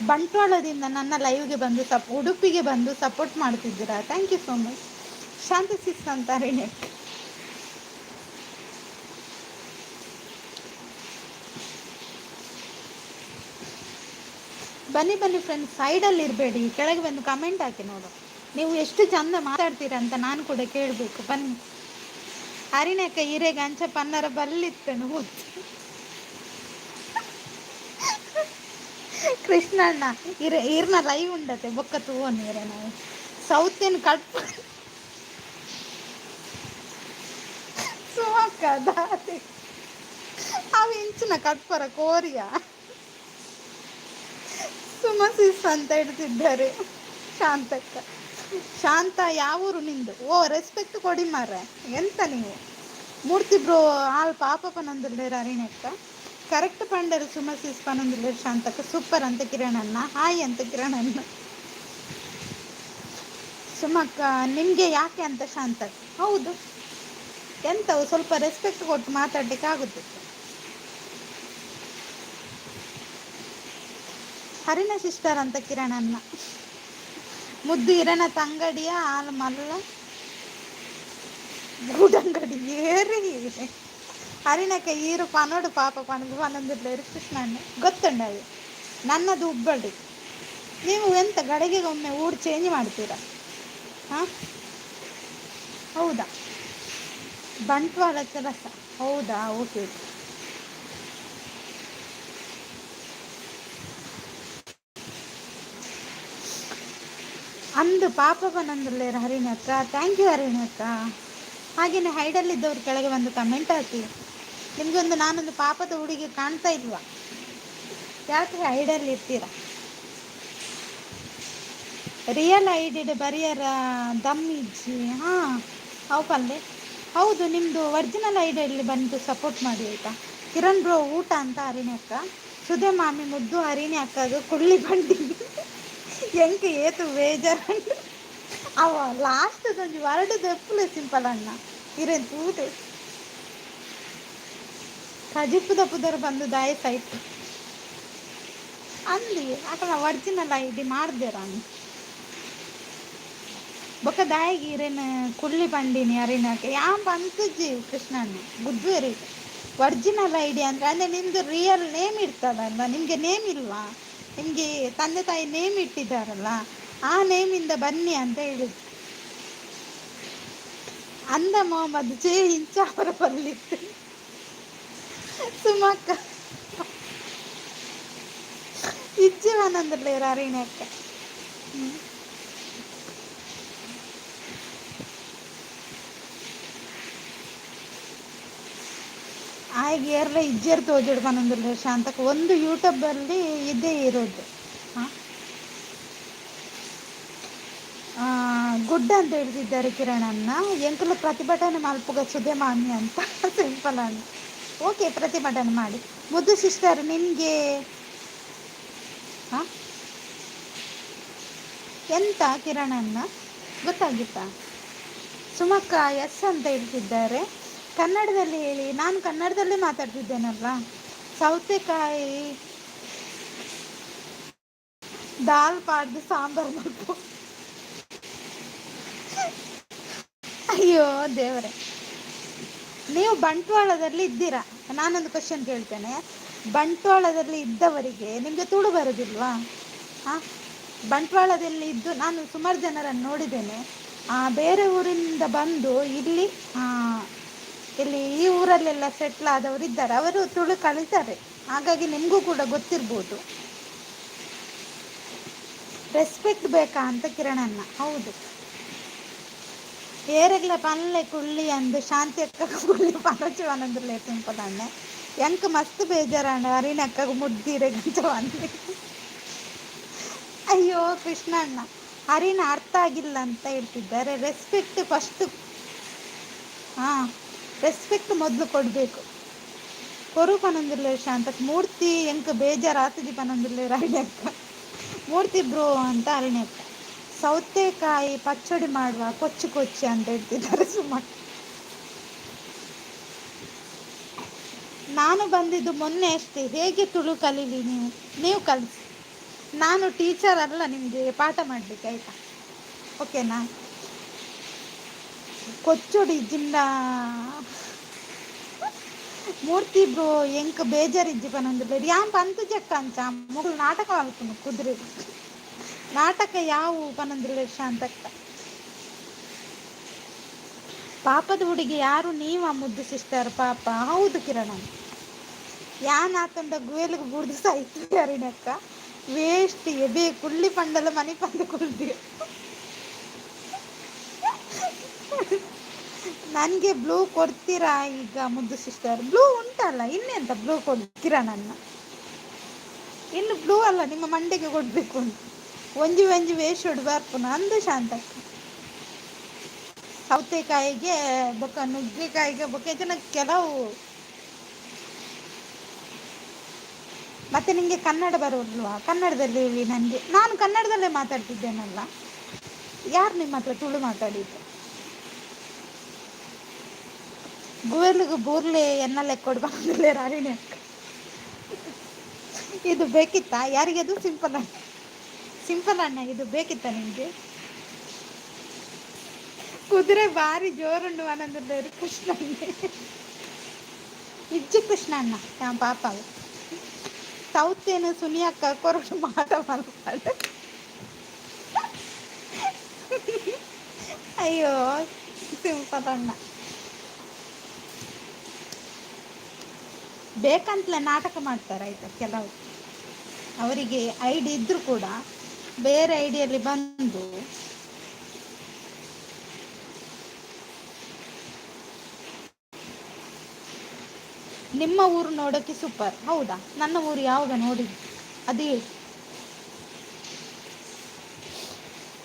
ಬಂಟ್ವಾಳದಿಂದ ನನ್ನ ಲೈವ್ಗೆ ಬಂದು ಉಡುಪಿಗೆ ಬಂದು ಸಪೋರ್ಟ್ ಮಾಡ್ತಿದ್ದೀರಾ ಥ್ಯಾಂಕ್ ಯು ಸೋ ಮಚ್ ಶಾಂತಿ ಸಿಸ್ ಅಂತ ಹರಿಣಿ ಅಕ್ಕ ಬನ್ನಿ ಬನ್ನಿ ಫ್ರೆಂಡ್ಸ್ ಸೈಡಲ್ಲಿ ಇರಬೇಡಿ ಕೆಳಗೆ ಬಂದು ಕಮೆಂಟ್ ಹಾಕಿ ನೋಡು ನೀವು ಎಷ್ಟು ಚಂದ ಮಾತಾಡ್ತೀರಾ ಅಂತ ನಾನು ಕೂಡ ಕೇಳಬೇಕು ಬನ್ನಿ ಹರಿಣಿ ಅಕ್ಕ ಹಿರೇಗ ಅಂಚ ಪನ್ನರ ಬಲ್ಲಿತ್ತೇನು ಮುದ್ದು ಕೃಷ್ಣಣ್ಣ ಈರ್ನ ಲೈವ್ ಉಂಡತೆ ಬೊಕ್ಕ ತೂವನೀರ ನಾವು ಸೌತಿನ ಕಟ್ ಸುಮಕ್ಕ ದಾತಿ ಅವು ಇಂಚಿನ ಕಟ್ಪರ ಕೋರಿಯ ಸುಮಸಿಸ್ ಅಂತ ಹೇಳ್ತಿದ್ದಾರೆ ಶಾಂತಕ್ಕ. ಶಾಂತ ಯಾವೂರು ನಿಂದು? ಓ ರೆಸ್ಪೆಕ್ಟ್ ಕೊಡಿ ಮಾರ್ರೆ, ಎಂತ ನೀವು ಮೂರ್ತಿ ಬ್ರೋ ಆಳ್ ಪಾಪ ಪನೊಂದುಲ್ಲೇರು ಅರಿಣಕ್ಕ ಕರೆಕ್ಟ್ ಪಂಡರು ಸುಮಸಿಸ್ ಪನೊಂದುಲ್ಲೇರು ಶಾಂತಕ್ಕ ಸೂಪರ್ ಅಂತ ಕಿರಣಣ್ಣ ಹಾಯ್ ಅಂತ ಕಿರಣಣ್ಣ. ಸುಮಕ್ಕ ನಿಮಗೆ ಯಾಕೆ ಅಂತ ಶಾಂತಕ್ಕ. ಹೌದು, ಎಂತವು ಸ್ವಲ್ಪ ರೆಸ್ಪೆಕ್ಟ್ ಕೊಟ್ಟು ಮಾತಾಡ್ಲಿಕ್ಕೆ ಆಗುತ್ತೆ. ಹರಿಣ ಸಿಸ್ಟರ್ ಅಂತ ಕಿರಣಣ್ಣ. ಮುದ್ದು ಇರನ ತಂಗಡಿಯ ಹಾಲು ಮಲ್ಲ ಗೂಡಂಗಡಿ ಏರಿ ಹರಿಣಕ್ಕೆ ಈರು ಪನೋಡು ಪಾಪ ಪನದು ಪನೊಂದುಲ್ಲೇರು ಕೃಷ್ಣಣ್ಣ ಗೊತ್ತುಂಡದು. ನನ್ನದು ಹುಬ್ಬಳ್ಳಿ. ನೀವು ಎಂತ ಗಡಿಗೆಗೆ ಒಮ್ಮೆ ಊರು ಚೇಂಜ್ ಮಾಡ್ತೀರಾ? ಹಾಂ ಹೌದಾ, ಬಂಟ್ವಾಳ ಕೆಲಸ. ಹೌದಾ, ಓಕೆ. ಅಂದು ಪಾಪ ಬಂದುಲ್ಲೇರು ಹರಿಣಕ್ಕ. Thank you ಹರಿಣಕ್ಕ. ಹಾಗೆಯೇ ಹೈಡಲ್ಲಿದ್ದವ್ರು ಕೆಳಗೆ ಬಂದು ಕಮೆಂಟ್ ಹಾಕಿ. ನಿಮಗೊಂದು ನಾನೊಂದು ಪಾಪದ ಹುಡುಗಿ ಕಾಣ್ತಾ ಇಲ್ವಾ? ಯಾಕೆ ಹೈಡಲ್ಲಿ ಇರ್ತೀರಾ? ರಿಯಲ್ ಐಡಿ ಬರಿಯರ ದಮ್ಮಿಜ್ಜಿ. ಹಾಂ ಅವು ಪಲ್ಲೆ ಹೌದು, ನಿಮ್ಮದು ಒರಿಜಿನಲ್ ಐಡಿಯಲ್ಲಿ ಬಂದು ಸಪೋರ್ಟ್ ಮಾಡಿ ಆಯಿತಾ. ಕಿರಣ್ ಬ್ರೋ ಊಟ ಅಂತ ಹರಿಣಿ ಅಕ್ಕ. ಸುಧೆ ಮಾಮಿ ಮುದ್ದು ಹರಿಣಿ ಅಕ್ಕದು ಕುಳ್ಳಿ ಬಂಡಿ ಎಂಕೆ ಏತು ಬೇಜಾರು ಅವ ಲಾಸ್ಟ್ದೊಂದು ವರ್ಡದು ಎಪ್ಪುಲೆ ಸಿಂಪಲ್ ಅಣ್ಣ ಇರೇನು ತೂತೆ ಕಜಿಪ್ಪು ದಪ್ಪುದವರು ಬಂದು ದಾಯಸಾಯ್ತು ಅಂದಿ ಅಕಲ ಒರಿಜಿನಲ್ ಐಡಿ ಮಾಡ್ದೇರ ಬೊಕ್ಕ ದಾಯಿಗೆ ಇರೇನು ಕುಳ್ಳಿ ಪಂಡಿನಿ ಅರಿನಾಕೆ ಯಾನ್ ಬಂತಜ್ಜಿ ಕೃಷ್ಣಣ್ಣ ಗುದ್ದು ಎರಿ ಒರಿಜಿನಲ್ ಐಡಿ ಅಂದರೆ ನಿಮ್ಮದು ರಿಯಲ್ ನೇಮ್ ಇರ್ತದಲ್ಲ, ನಿಮಗೆ ನೇಮ್ ಇಲ್ವಾ? ನಿಮಗೆ ತಂದೆ ತಾಯಿ ನೇಮ್ ಇಟ್ಟಿದ್ದಾರಲ್ಲ, ಆ ನೇಮಿಂದ ಬನ್ನಿ ಅಂತ ಹೇಳಿದ್ರು. ಅಂದ ಮೊಹಮ್ಮದ್ ಜೆ ಇಂಚ ಅವರ ಬರಲಿತ್ತು. ಸುಮಕ್ಕ ಇಜ್ಜಿವನಂದ್ರಲ್ಲೇರು ಅರಿಣಕ್ಕ. ಆಯ್ಗೆ ಏರ್ಲ ಇಜ್ಜೇರು ತೋಜೋಡು ಪನೊಂದುಲ್ಲೆ ಶಾಂತಕ್ಕೆ ಒಂದು ಯೂಟ್ಯೂಬಲ್ಲಿ ಇದೇ ಇರೋದು. ಗುಡ್ ಅಂತ ಹೇಳ್ತಿದ್ದಾರೆ ಕಿರಣನ್ನ. ಎಂಕಲು ಪ್ರತಿಭಟನೆ ಮಲ್ಪುಗ ಸುದೆ ಮಾಮಿ ಅಂತ ಸಿಂಪಲ್ ಅಣ್ಣ. ಓಕೆ, ಪ್ರತಿಭಟನೆ ಮಾಡಿ. ಮುದ್ದು ಸಿಸ್ಟರ್ ನಿಮಗೆ ಹಾಂ ಎಂತ ಕಿರಣನ್ನ ಗೊತ್ತಾಗಿತ್ತಾ? ಸುಮಕ್ಕ ಎಸ್ ಅಂತ ಹೇಳ್ತಿದ್ದಾರೆ. ಕನ್ನಡದಲ್ಲಿ ಹೇಳಿ. ನಾನು ಕನ್ನಡದಲ್ಲೇ ಮಾತಾಡ್ತಿದ್ದೇನಲ್ಲ. ಸೌತೆಕಾಯಿ ದಾಲ್ ಪಾಡ್ದು ಸಾಂಬಾರು ಮಲ್ಪು. ಅಯ್ಯೋ ದೇವರೇ, ನೀವು ಬಂಟ್ವಾಳದಲ್ಲಿ ಇದ್ದೀರಾ? ನಾನೊಂದು ಕ್ವಶನ್ ಕೇಳ್ತೇನೆ. ಬಂಟ್ವಾಳದಲ್ಲಿ ಇದ್ದವರಿಗೆ ನಿಮಗೆ ತುಳು ಬರೋದಿಲ್ವಾ? ಹಾಂ, ಬಂಟ್ವಾಳದಲ್ಲಿ ಇದ್ದು ನಾನು ಸುಮಾರು ಜನರನ್ನು ನೋಡಿದ್ದೇನೆ. ಬೇರೆ ಊರಿಂದ ಬಂದು ಇಲ್ಲಿ ಈ ಊರಲ್ಲೆಲ್ಲ ಸೆಟ್ಲ್ ಆದವರು ಇದ್ದಾರೆ. ಅವರು ತುಳು ಕಲಿತಾರೆ, ಹಾಗಾಗಿ ನಿಮಗೂ ಕೂಡ ಗೊತ್ತಿರ್ಬೋದು. ರೆಸ್ಪೆಕ್ಟ್ ಬೇಕಾ ಅಂತ ಕಿರಣಣ್ಣ. ಹೌದು, ಏರೆಗ್ಲ ಪಲ್ಲೆ ಕುಳ್ಳಿ ಅಂದು ಶಾಂತಿ ಅಕ್ಕ ಕುಳ್ಳಿ ಪನಚುವನಂದ್ರಲ್ಲೇ ಸಿಂಪಲ್ ಅಣ್ಣೆ ಎಂಕ್ ಮಸ್ತ್ ಬೇಜಾರಾಂಡ ಅರಿನ ಅಕ್ಕಗ ಮುದ್ದಿರೆ ಗಂಚವನ್ನಿ. ಅಯ್ಯೋ ಕೃಷ್ಣಣ್ಣ, ಅರಿನ ಅರ್ಥ ಆಗಿಲ್ಲ ಅಂತ ಹೇಳ್ತಿದ್ದಾರೆ. Respect first. ಹಾಂ, ರೆಸ್ಪೆಕ್ಟ್ ಮೊದಲು ಕೊಡಬೇಕು. ಕೊರು ಪನೊಂದಿರ್ಲೆ ಶಾಂತಕ್ಕೆ ಮೂರ್ತಿ ಎಂಕ್ ಬೇಜಾರು ಆತದಿ ಪನೊಂದಿರ್ಲೆ ಅರಿಣಿ ಅಕ್ಕ. ಮೂರ್ತಿ ಬ್ರೋ ಅಂತ ಅರಿಣಿ ಅಕ್ಕ. ಸೌತೆಕಾಯಿ ಪಚ್ಚಡಿ ಮಾಡುವ ಕೊಚ್ಚು ಕೊಚ್ಚಿ ಅಂತ ಹೇಳ್ತಿದ್ದಾರೆ ಸುಮ್ಮ. ನಾನು ಬಂದಿದ್ದು ಮೊನ್ನೆ ಅಷ್ಟೇ. ಹೇಗೆ ತುಳು ಕಲೀಲಿ ನೀವು ಕಲಿಸಿ. ನಾನು ಟೀಚರ್ ಅಲ್ಲ ನಿಮಗೆ ಪಾಠ ಮಾಡಲಿಕ್ಕೆ, ಆಯಿತಾ? ಓಕೆನಾ? ಕೊಚ್ಚುಡಿ ಜಿಂದ ಮೂರ್ತಿ ಬ್ರೋ ಎಂಕ್ ಬೇಜಾರಿಜ್ಜಿ ಪನೊಂದಿರ್ಲೆ ಯಾನ್ ಪಂತು ಜಕ್ಕ ಅಂಚ ಮುಗಳು ನಾಟಕ ಅಲ್ಪನು ಕುದುರೆ ನಾಟಕ ಯಾವ ಪನಂದ್ರಲೆ ಶಾಂತಕ್ಕ. ಪಾಪದ ಹುಡುಗಿ ಯಾರು? ನೀವ ಮುದ್ದು ಸಿಸ್ಟರ್ ಪಾಪ? ಹೌದು ಕಿರಣ. ಯಾನ್ ಆತಂಡ ಗುವೇಲಿಗೆ ಬುಡ್ದು ಸಾಯ್ತು ಅರಿಣಕ್ಕ. ವೇಸ್ಟ್ ಎಬೆ ಕುಳ್ಳಿ ಪಂಡಲ ಮನೆ ಪಂಡ ಕುಳ್ದಿ. ನನಗೆ ಬ್ಲೂ ಕೊಡ್ತೀರಾ ಈಗ ಮುದ್ದು ಸಿಸ್ಟರ್? ಬ್ಲೂ ಉಂಟಲ್ಲ, ಇನ್ನೆಂತ ಬ್ಲೂ ಕೊಡ್ತೀರಾ ನನ್ನ? ಇನ್ನು ಬ್ಲೂ ಅಲ್ಲ ನಿಮ್ಮ ಮಂಡೆಗೆ ಕೊಡಬೇಕು ಅಂತ ಒಂಜಿ ಒಂಜಿ ವೇಷೋಡು ಬರ್ಪುನ ಅಂದು ಶಾಂತಕ್ಕ ಸೌತೆಕಾಯಿಗೆ ಬೊಕ್ಕ ನುಗ್ಗೆಕಾಯಿಗೆ ಬೊಕ್ಕ ಇದನ್ನ ಕೆಲವು. ಮತ್ತೆ ನಿಂಗೆ ಕನ್ನಡ ಬರೋಲ್ವಾ? ಕನ್ನಡದಲ್ಲಿ ಹೇಳಿ ನನಗೆ, ನಾನು ಕನ್ನಡದಲ್ಲೇ ಮಾತಾಡ್ತಿದ್ದೇನಲ್ಲ. ಯಾರು ನಿಮ್ಮ ಹತ್ರ ತುಳು ಮಾತಾಡಿದ್ದು? ಗುವೆಲ್ಗೆ ಬೂರ್ಲೆ ಎನ್ನಲೆ ಕೊಡು ಬಂದಿಲ್ಲ ರಾಣಿನಿ ಅಕ್ಕ. ಇದು ಬೇಕಿತ್ತಾ ಯಾರಿಗದು? ಸಿಂಪಲ್ ಅಣ್ಣ, ಸಿಂಪಲ್ ಅಣ್ಣ ಇದು ಬೇಕಿತ್ತಾ ನಿಮಗೆ? ಕುದುರೆ ಭಾರಿ ಜೋರುಂಡು ಆನಂದದಲ್ಲಿ ಕೃಷ್ಣನ್ಗೆ ಇಜ್ಜಿ ಕೃಷ್ಣ ಅಣ್ಣ ಪಾಪ ಸೌತೇನು ಸುನಿಯಕ್ಕ ಕೊರಡು ಮಾಟ ಮಾಡ್ತಾಳೆ. ಅಯ್ಯೋ ಸಿಂಪಲ್ ಅಣ್ಣ ಬೇಕಂತಲೇ ನಾಟಕ ಮಾಡ್ತಾರೆ ಆಯ್ತಾ ಕೆಲವು. ಅವರಿಗೆ ಐಡಿ ಇದ್ರೂ ಕೂಡ ಬೇರೆ ಐಡಿಯಲ್ಲಿ ಬಂದು ನಿಮ್ಮ ಊರು ನೋಡೋಕ್ಕೆ ಸೂಪರ್. ಹೌದಾ? ನನ್ನ ಊರು ಯಾವಾಗ ನೋಡಿದ್ದು ಅದೇ.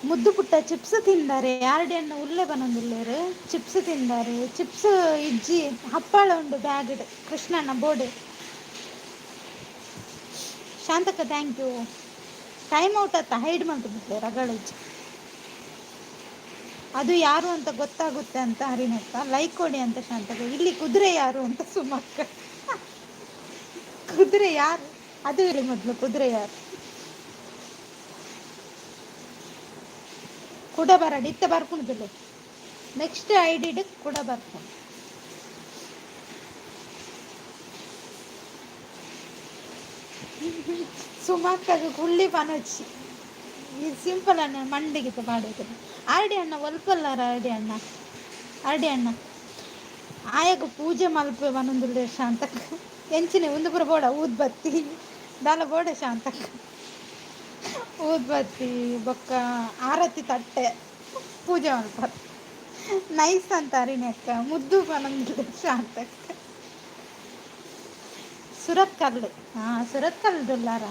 ಮುದ್ದು ಪುಟ್ಟ ಚಿಪ್ಸ್ ತಿಂದಾರೆ, ಯಾರಡಿಯನ್ನು ಉಲ್ಲೆ ಬನ್ನೊಂದುಲ್ಲೇರು ಚಿಪ್ಸ್ ತಿಂದಾರೆ. ಚಿಪ್ಸ್ ಇಜ್ಜಿ ಹಪ್ಪಾಳ ಉಂಡು ಬ್ಯಾಗ್ ಕೃಷ್ಣಣ್ಣ ಬೋರ್ಡ್. ಶಾಂತಕ್ಕ ಥ್ಯಾಂಕ್ ಯು. ಟೈಮ್ ಔಟ್ ಆತ ಹೈಡ್ ಮಾಡ್ಬಿಟ್ಟೆ ರಗಳ ಇಜ್ಜಿ. ಅದು ಯಾರು ಅಂತ ಗೊತ್ತಾಗುತ್ತೆ ಅಂತ ಹರಿನಕ್ಕ ಲೈಕ್ ಕೊಡಿ ಅಂತ ಶಾಂತಕ್ಕ. ಇಲ್ಲಿ ಕುದುರೆ ಯಾರು ಅಂತ ಸುಮಕ್ಕ. ಕುದುರೆ ಯಾರು ಅದು ಹೇಳಿ ಮೊದಲು, ಕುದುರೆ ಯಾರು? ಕೂಡ ಬರಡಿ ಇತ್ತ ಬರ್ಕೊಂಡ್ದಿಲ್ಲ. ನೆಕ್ಸ್ಟ್ ಐಡಿ ಕೂಡ ಬರ್ಕೊಂಡು ಸುಮಕ್ಕಗೆ ಕುಳ್ಳಿ ಪನೊಚ್ಚಿ ಇದು ಸಿಂಪಲ್ ಅಣ್ಣ ಮಂಡಿಗೆ ಮಾಡೋದು. ಆರ್ಡಿ ಅಣ್ಣ ಒಲ್ಪಲ್ಲಾರ ಆರ್ಡಿ ಅಣ್ಣ, ಆರ್ಡಿ ಅಣ್ಣ ಆಯಾಗ ಪೂಜೆ ಮಲ್ಪೆ ಬನ್ನೊಂದುಲ್ಲೆ ಶಾಂತಕ್ಕ. ಎಂಚಿನ ಒಂದು ಪುರ ಬೋಡ ಊದ್ಬತ್ತಿ ದಾಲ ಬೋಡ ಶಾಂತಕ್ಕ. ಊದ್ಬತ್ತಿ ಬೊಕ್ಕ ಆರತಿ ತಟ್ಟೆ ಪೂಜೆ ಮಾಡ್ತಾರೆ. ನೈಸ್ ಅಂತ ಅರಿನಕ್ಕ ಮುದ್ದು ಬನ್ನೊಂದುಲ್ಲೆ ಶಾಂತಕ್ಕ. ಸುರತ್ಕಲ್ಲು ಸುರತ್ಕಲ್ದುಲ್ಲಾರ.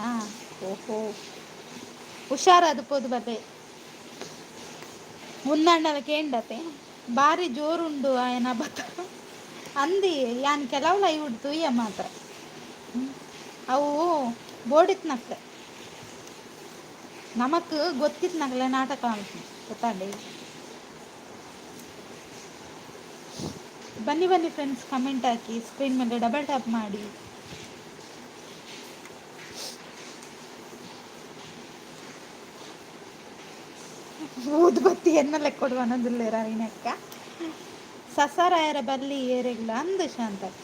ಓಹೋ ಹುಷಾರದು ಪೋದು ಬಲೆ ಉನ್ನಣ್ಣಲ ಕೇಂಡತೆ ಭಾರಿ ಜೋರುಂಡು ಆಯನ ಬತ್ತ ಅಂದಿ ಯಾನ್ ಕೆಲವು ಲೈವ್ ಉಡ್ತು ಇಯ್ಯ ಮಾತ್ರ ಅವು ಬೋಡಿತ್ನಕ್ಕ ನಮಕ್ ಗೊತ್ತಿತ್ನಕ್ಲೆ ನಾಟಕ ಗೊತ್ತಾಡಿ. ಬನ್ನಿ ಬನ್ನಿ ಫ್ರೆಂಡ್ಸ್, ಕಮೆಂಟ್ ಹಾಕಿ, ಸ್ಕ್ರೀನ್ ಮೇಲೆ ಡಬಲ್ ಟ್ಯಾಪ್ ಮಾಡಿ. ಊದ್ಬತ್ತಿ ಎನ್ನಲೆ ಕೊಡುವ ಅನ್ನೋದಿಲ್ಲ ಅಕ್ಕ. ಸಸಾರಾಯರ ಬಲ್ಲಿ ಏರೆಗ್ಲ ಅಂದು ಶಾಂತಕ್ಕ.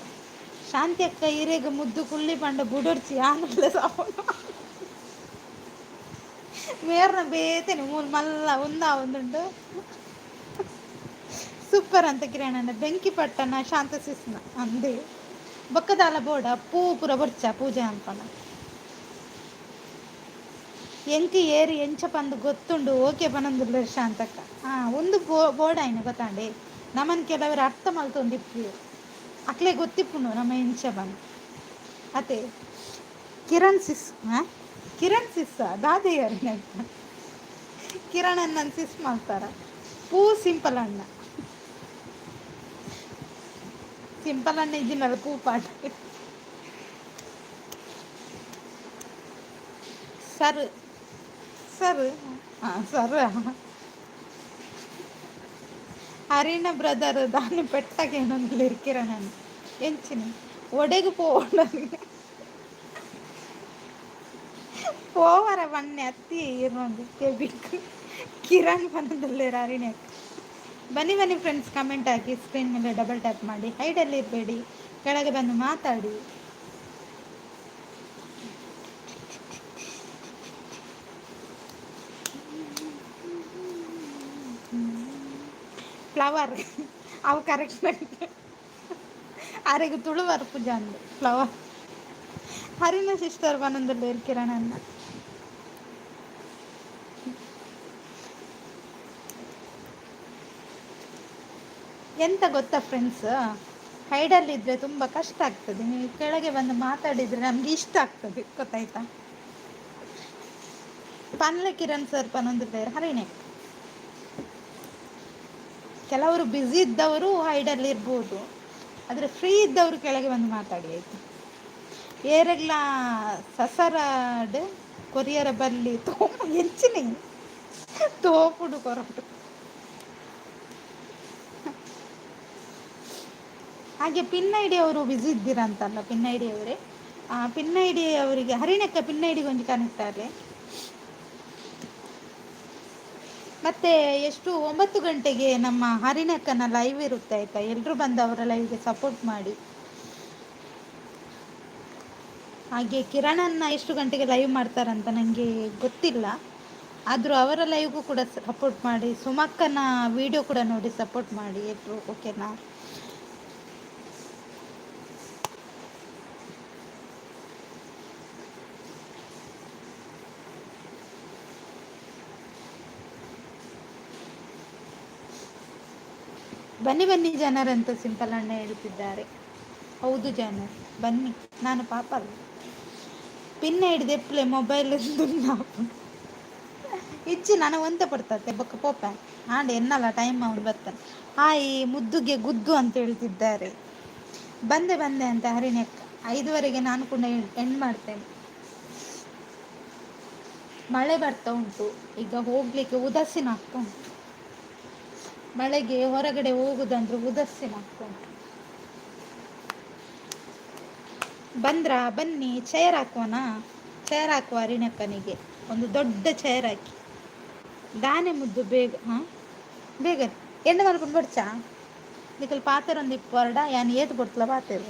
ಶಾಂತಿ ಅಕ್ಕ ಇರೆಗ ಮುದ್ದು ಕುಳ್ಳಿ ಪಂಡ ಬುಡರ್ಚಿ ಆನಲ್ಲ ಸಾವಣ ಮೇರ್ನ ಬೇತೇನೆ ಮೂಲ ಮಲ್ಲ ಒಂದುಂಡು ಸೂಪರ್ ಅಂತ ಕಿರಣನ ಬೆಂಕಿ ಪಟ್ಟಣ ಶಾಂತ ಸಿಸ್ನ ಅಂದೆ ಬೊಕ್ಕದಾಲ ಬೋಡ ಪೂ ಪುರ ಬರ್ಚ ಪೂಜೆ ಅನ್ಪಣ ಎಂಕಿ ಏರಿ ಎಂಚ ಪಂದು ಗೊತ್ತುಂಡು ಓಕೆ ಪನೊಂದುಲ್ಲ ಶಾಂತಕ್ಕ. ಒಂದು ಬೋರ್ಡ್ ಆಯ್ನ ಗೊತ್ತಾಂಡೆ ನಮ್ಮನ್ ಕೆಲವರು ಅರ್ಥ ಮಲ್ತೊಂದಿಪ್ಪು ಅಕ್ಲೆ ಗೊತ್ತಿಪ್ಪುಂಡು ನಮ್ಮ ಎಂಚ ಬಂದು ಅತೆ ಕಿರಣ್ ಸಿಸ್ ಕಿರಣ್ ಸಿಸ್ ದಾದೆಯರ್ ಕಿರಣ್ ಅಣ್ಣನ ಸಿಸ್ ಮಾಡ್ತಾರ. ಪೂ ಸಿಂಪಲ್ ಅಣ್ಣ, ಸಿಂಪಲ್ ಅಣ್ಣ ಇದ್ದಿನಲ್ಲ ಪೂ ಪಾಠ ಸರ್ ಸರ್ ಸರ್ ಹರಿನ ಬ್ರದರ್ దాన్ని పెట్టకేనొందులు ఇరికిరనని ఎంచిని ఒడెగు పోవడానికి పోವರ ಬನ್ನಿ ಅತ್ತಿ ಇರೋದು ಕೆಬಿಕ್ ಕಿರಣ್ ಬಂದಿಲ್ಲ ಹರಿನೇ. ಬನ್ನಿ ಬನ್ನಿ ಫ್ರೆಂಡ್ಸ್, ಕಮೆಂಟ್ ಹಾಕಿ, ಸ್ಕ್ರೀನ್ ಮೇಲೆ ಡಬಲ್ ಟ್ಯಾಪ್ ಮಾಡಿ, ಹೈಡಲ್ಲಿ ಇರಬೇಡಿ, ಕೆಳಗೆ ಬಂದು ಮಾತಾಡಿ. ಫ್ಲವರ್ ಅವು ಕರೆಕ್ಟ್ ಅರೆಗೆ ತುಳುವರ್ ಪೂಜಾ ಅಂದು ಫ್ಲವರ್ ಹರಿನ ಸಿಸ್ಟರ್ ಬನ್ನೊಂದುಲ್ಲೆ ಇರ್ಕಿರಣ ಅನ್ನ. ಎಂತ ಗೊತ್ತಾ ಫ್ರೆಂಡ್ಸ್, ಹೈಡಲ್ಲಿದ್ದರೆ ತುಂಬ ಕಷ್ಟ ಆಗ್ತದೆ. ನೀವು ಕೆಳಗೆ ಬಂದು ಮಾತಾಡಿದರೆ ನಮಗೆ ಇಷ್ಟ ಆಗ್ತದೆ, ಗೊತ್ತಾಯ್ತಾ? ಪನ್ಲೆ ಕಿರಣ್ ಸರ್ ಪನೊಂದಿರ್ತಾರೆ ಹರಿಣೆ. ಕೆಲವರು ಬ್ಯುಸಿ ಇದ್ದವರು ಹೈಡಲ್ಲಿ ಇರ್ಬೋದು, ಆದರೆ ಫ್ರೀ ಇದ್ದವರು ಕೆಳಗೆ ಬಂದು ಮಾತಾಡಿ ಆಯಿತು. ಏರೆಗ್ಲ ಸಸರಾಡ್ ಕೊರಿಯರ ಬಲ್ಲಿ ಎಂಚಿನಿ ತೋಪುಡು ಕೊರಡು. ಹಾಗೆ ಪಿನ್ ಐಡಿ ಅವರು ಬ್ಯುಸಿ ಇದ್ದೀರಂತಲ್ಲ, ಪಿನ್ ಐಡಿ ಅವರೇ. ಪಿನ್ ಐಡಿ ಅವರಿಗೆ ಹರಿಣಕ್ಕ ಪಿನ್ ಐಡಿಗೆ ಒಂದು ಕನೆಕ್ಟ್ ಆಗಲಿ. ಮತ್ತೆ ಎಷ್ಟು 9 ಗಂಟೆಗೆ ನಮ್ಮ ಹರಿಣಕ್ಕನ ಲೈವ್ ಇರುತ್ತೆ ಆಯ್ತಾ, ಎಲ್ಲರೂ ಬಂದು ಅವರ ಲೈವ್ಗೆ ಸಪೋರ್ಟ್ ಮಾಡಿ. ಹಾಗೆ ಕಿರಣನ್ನ ಎಷ್ಟು ಗಂಟೆಗೆ ಲೈವ್ ಮಾಡ್ತಾರಂತ ನನಗೆ ಗೊತ್ತಿಲ್ಲ, ಆದರೂ ಅವರ ಲೈವ್ಗೂ ಕೂಡ ಸಪೋರ್ಟ್ ಮಾಡಿ. ಸುಮಕ್ಕನ ವಿಡಿಯೋ ಕೂಡ ನೋಡಿ ಸಪೋರ್ಟ್ ಮಾಡಿ ಎಲ್ಲರೂ, ಓಕೆನಾ. ಬನ್ನಿ ಬನ್ನಿ ಜನರಂತ ಸಿಂಪಲ್ ಅಣ್ಣ ಹೇಳ್ತಿದ್ದಾರೆ. ಹೌದು ಜನರು ಬನ್ನಿ, ನಾನು ಪಾಪ ಅಲ್ಲ. ಪಿನ್ನ ಹಿಡಿದು ಎಪ್ಪಲೆ ಮೊಬೈಲ್ ಇಚ್ಚಿ ನನಗೆ ಒಂತೆ ಪಡ್ತತೆ ಬೊಕ್ಕ ಪೋಪ ಆಂಡೆ ಎನ್ನಲ್ಲ ಟೈಮ್ ಅವನು ಬರ್ತಾನೆ. ಹಾಯ್ ಮುದ್ದುಗೆ ಗುದ್ದು ಅಂತ ಹೇಳ್ತಿದ್ದಾರೆ. ಬಂದೆ ಬಂದೆ ಅಂತ ಹರಿಣ್ಯಕ್ಕ. 5ವರೆಗೆ ನಾನು ಕೂಡ ಎಂಡ್ ಮಾಡ್ತೇನೆ. ಮಳೆ ಬರ್ತಾ ಉಂಟು, ಈಗ ಹೋಗ್ಲಿಕ್ಕೆ ಉದಾಸೀನ ಆಗ್ತಾ ಉಂಟು. ಮಳೆಗೆ ಹೊರಗಡೆ ಹೋಗುದಂದ್ರೆ ಉದಾಸೀನ ಆಗ್ತಾ ಉಂಟು. ಬಂದ್ರಾ? ಬನ್ನಿ, ಚೇರ್ ಹಾಕುವನಾ? ಚೇರ್ ಹಾಕುವ ಹರಿಣಕ್ಕನಿಗೆ, ಒಂದು ದೊಡ್ಡ ಚೇರ್ ಹಾಕಿ. ದಾನೆ ಮುದ್ದು ಬೇಗ. ಹಾಂ ಬೇಗ ಎಣ್ಣೆ ಮಾಡ್ಕೊಂಡು ಬಡ್ಚಾ ನಿಕಲ್ ಪಾತೆರ ಒಂದು ಇಪ್ಪರ್ಡ ಯಾನ್ ಏತು ಕೊಡ್ತಲ ಪಾತೆರ.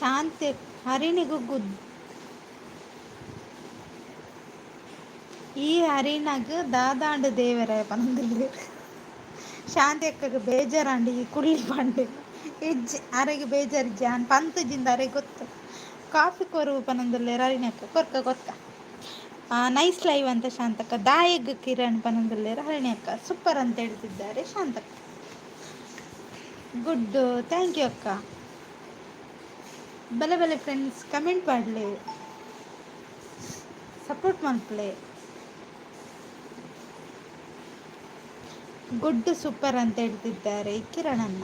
ಶಾಂತಿ ಹರಿಣಿಗೂ ಗುದ್ದು. ಈ ಹರಿಣಗ್ ದಾದಾಂಡು ದೇವರ ಪನಂದಿಲ್ಲ. ಶಾಂತಿ ಅಕ್ಕಗೆ ಬೇಜಾರಂಡಿ ಈ ಕುಳ್ಳಿ ಬಂಡೆ ಹೆಜ್ಜೆ ಅರೆಗೆ ಬೇಜಾರು ಜಾನ್ ಪಂತಜಿಂದ ಅರೆಗೆ ಗೊತ್ತು. ಕಾಫಿ ಕೊರು ಪನಂದಿಲ್ಲ ಹರಿಣಕ್ಕ ಕೊರ್ಕ ಕೊರ್ಕ. ನೈಸ್ ಲೈವ್ ಅಂತ ಶಾಂತಕ್ಕ. ದಾಯಗ್ ಕಿರಣ್ ಪನಂದಿಲ್ಲ ಹರಿಣಕ್ಕ ಸೂಪರ್ ಅಂತ ಹೇಳ್ತಿದ್ದಾರೆ ಶಾಂತಕ್ಕ. ಗುಡ್, ಥ್ಯಾಂಕ್ ಯು ಅಕ್ಕ. ಬಲೆ ಬಲೆ ಫ್ರೆಂಡ್ಸ್ ಕಮೆಂಟ್ ಮಾಡಲಿ, ಸಪೋರ್ಟ್ ಮಾಡ್ಲಿ. ಗುಡ್ ಸೂಪರ್ ಅಂತ ಹೇಳ್ತಿದ್ದಾರೆ ಕಿರಣನ್ನ.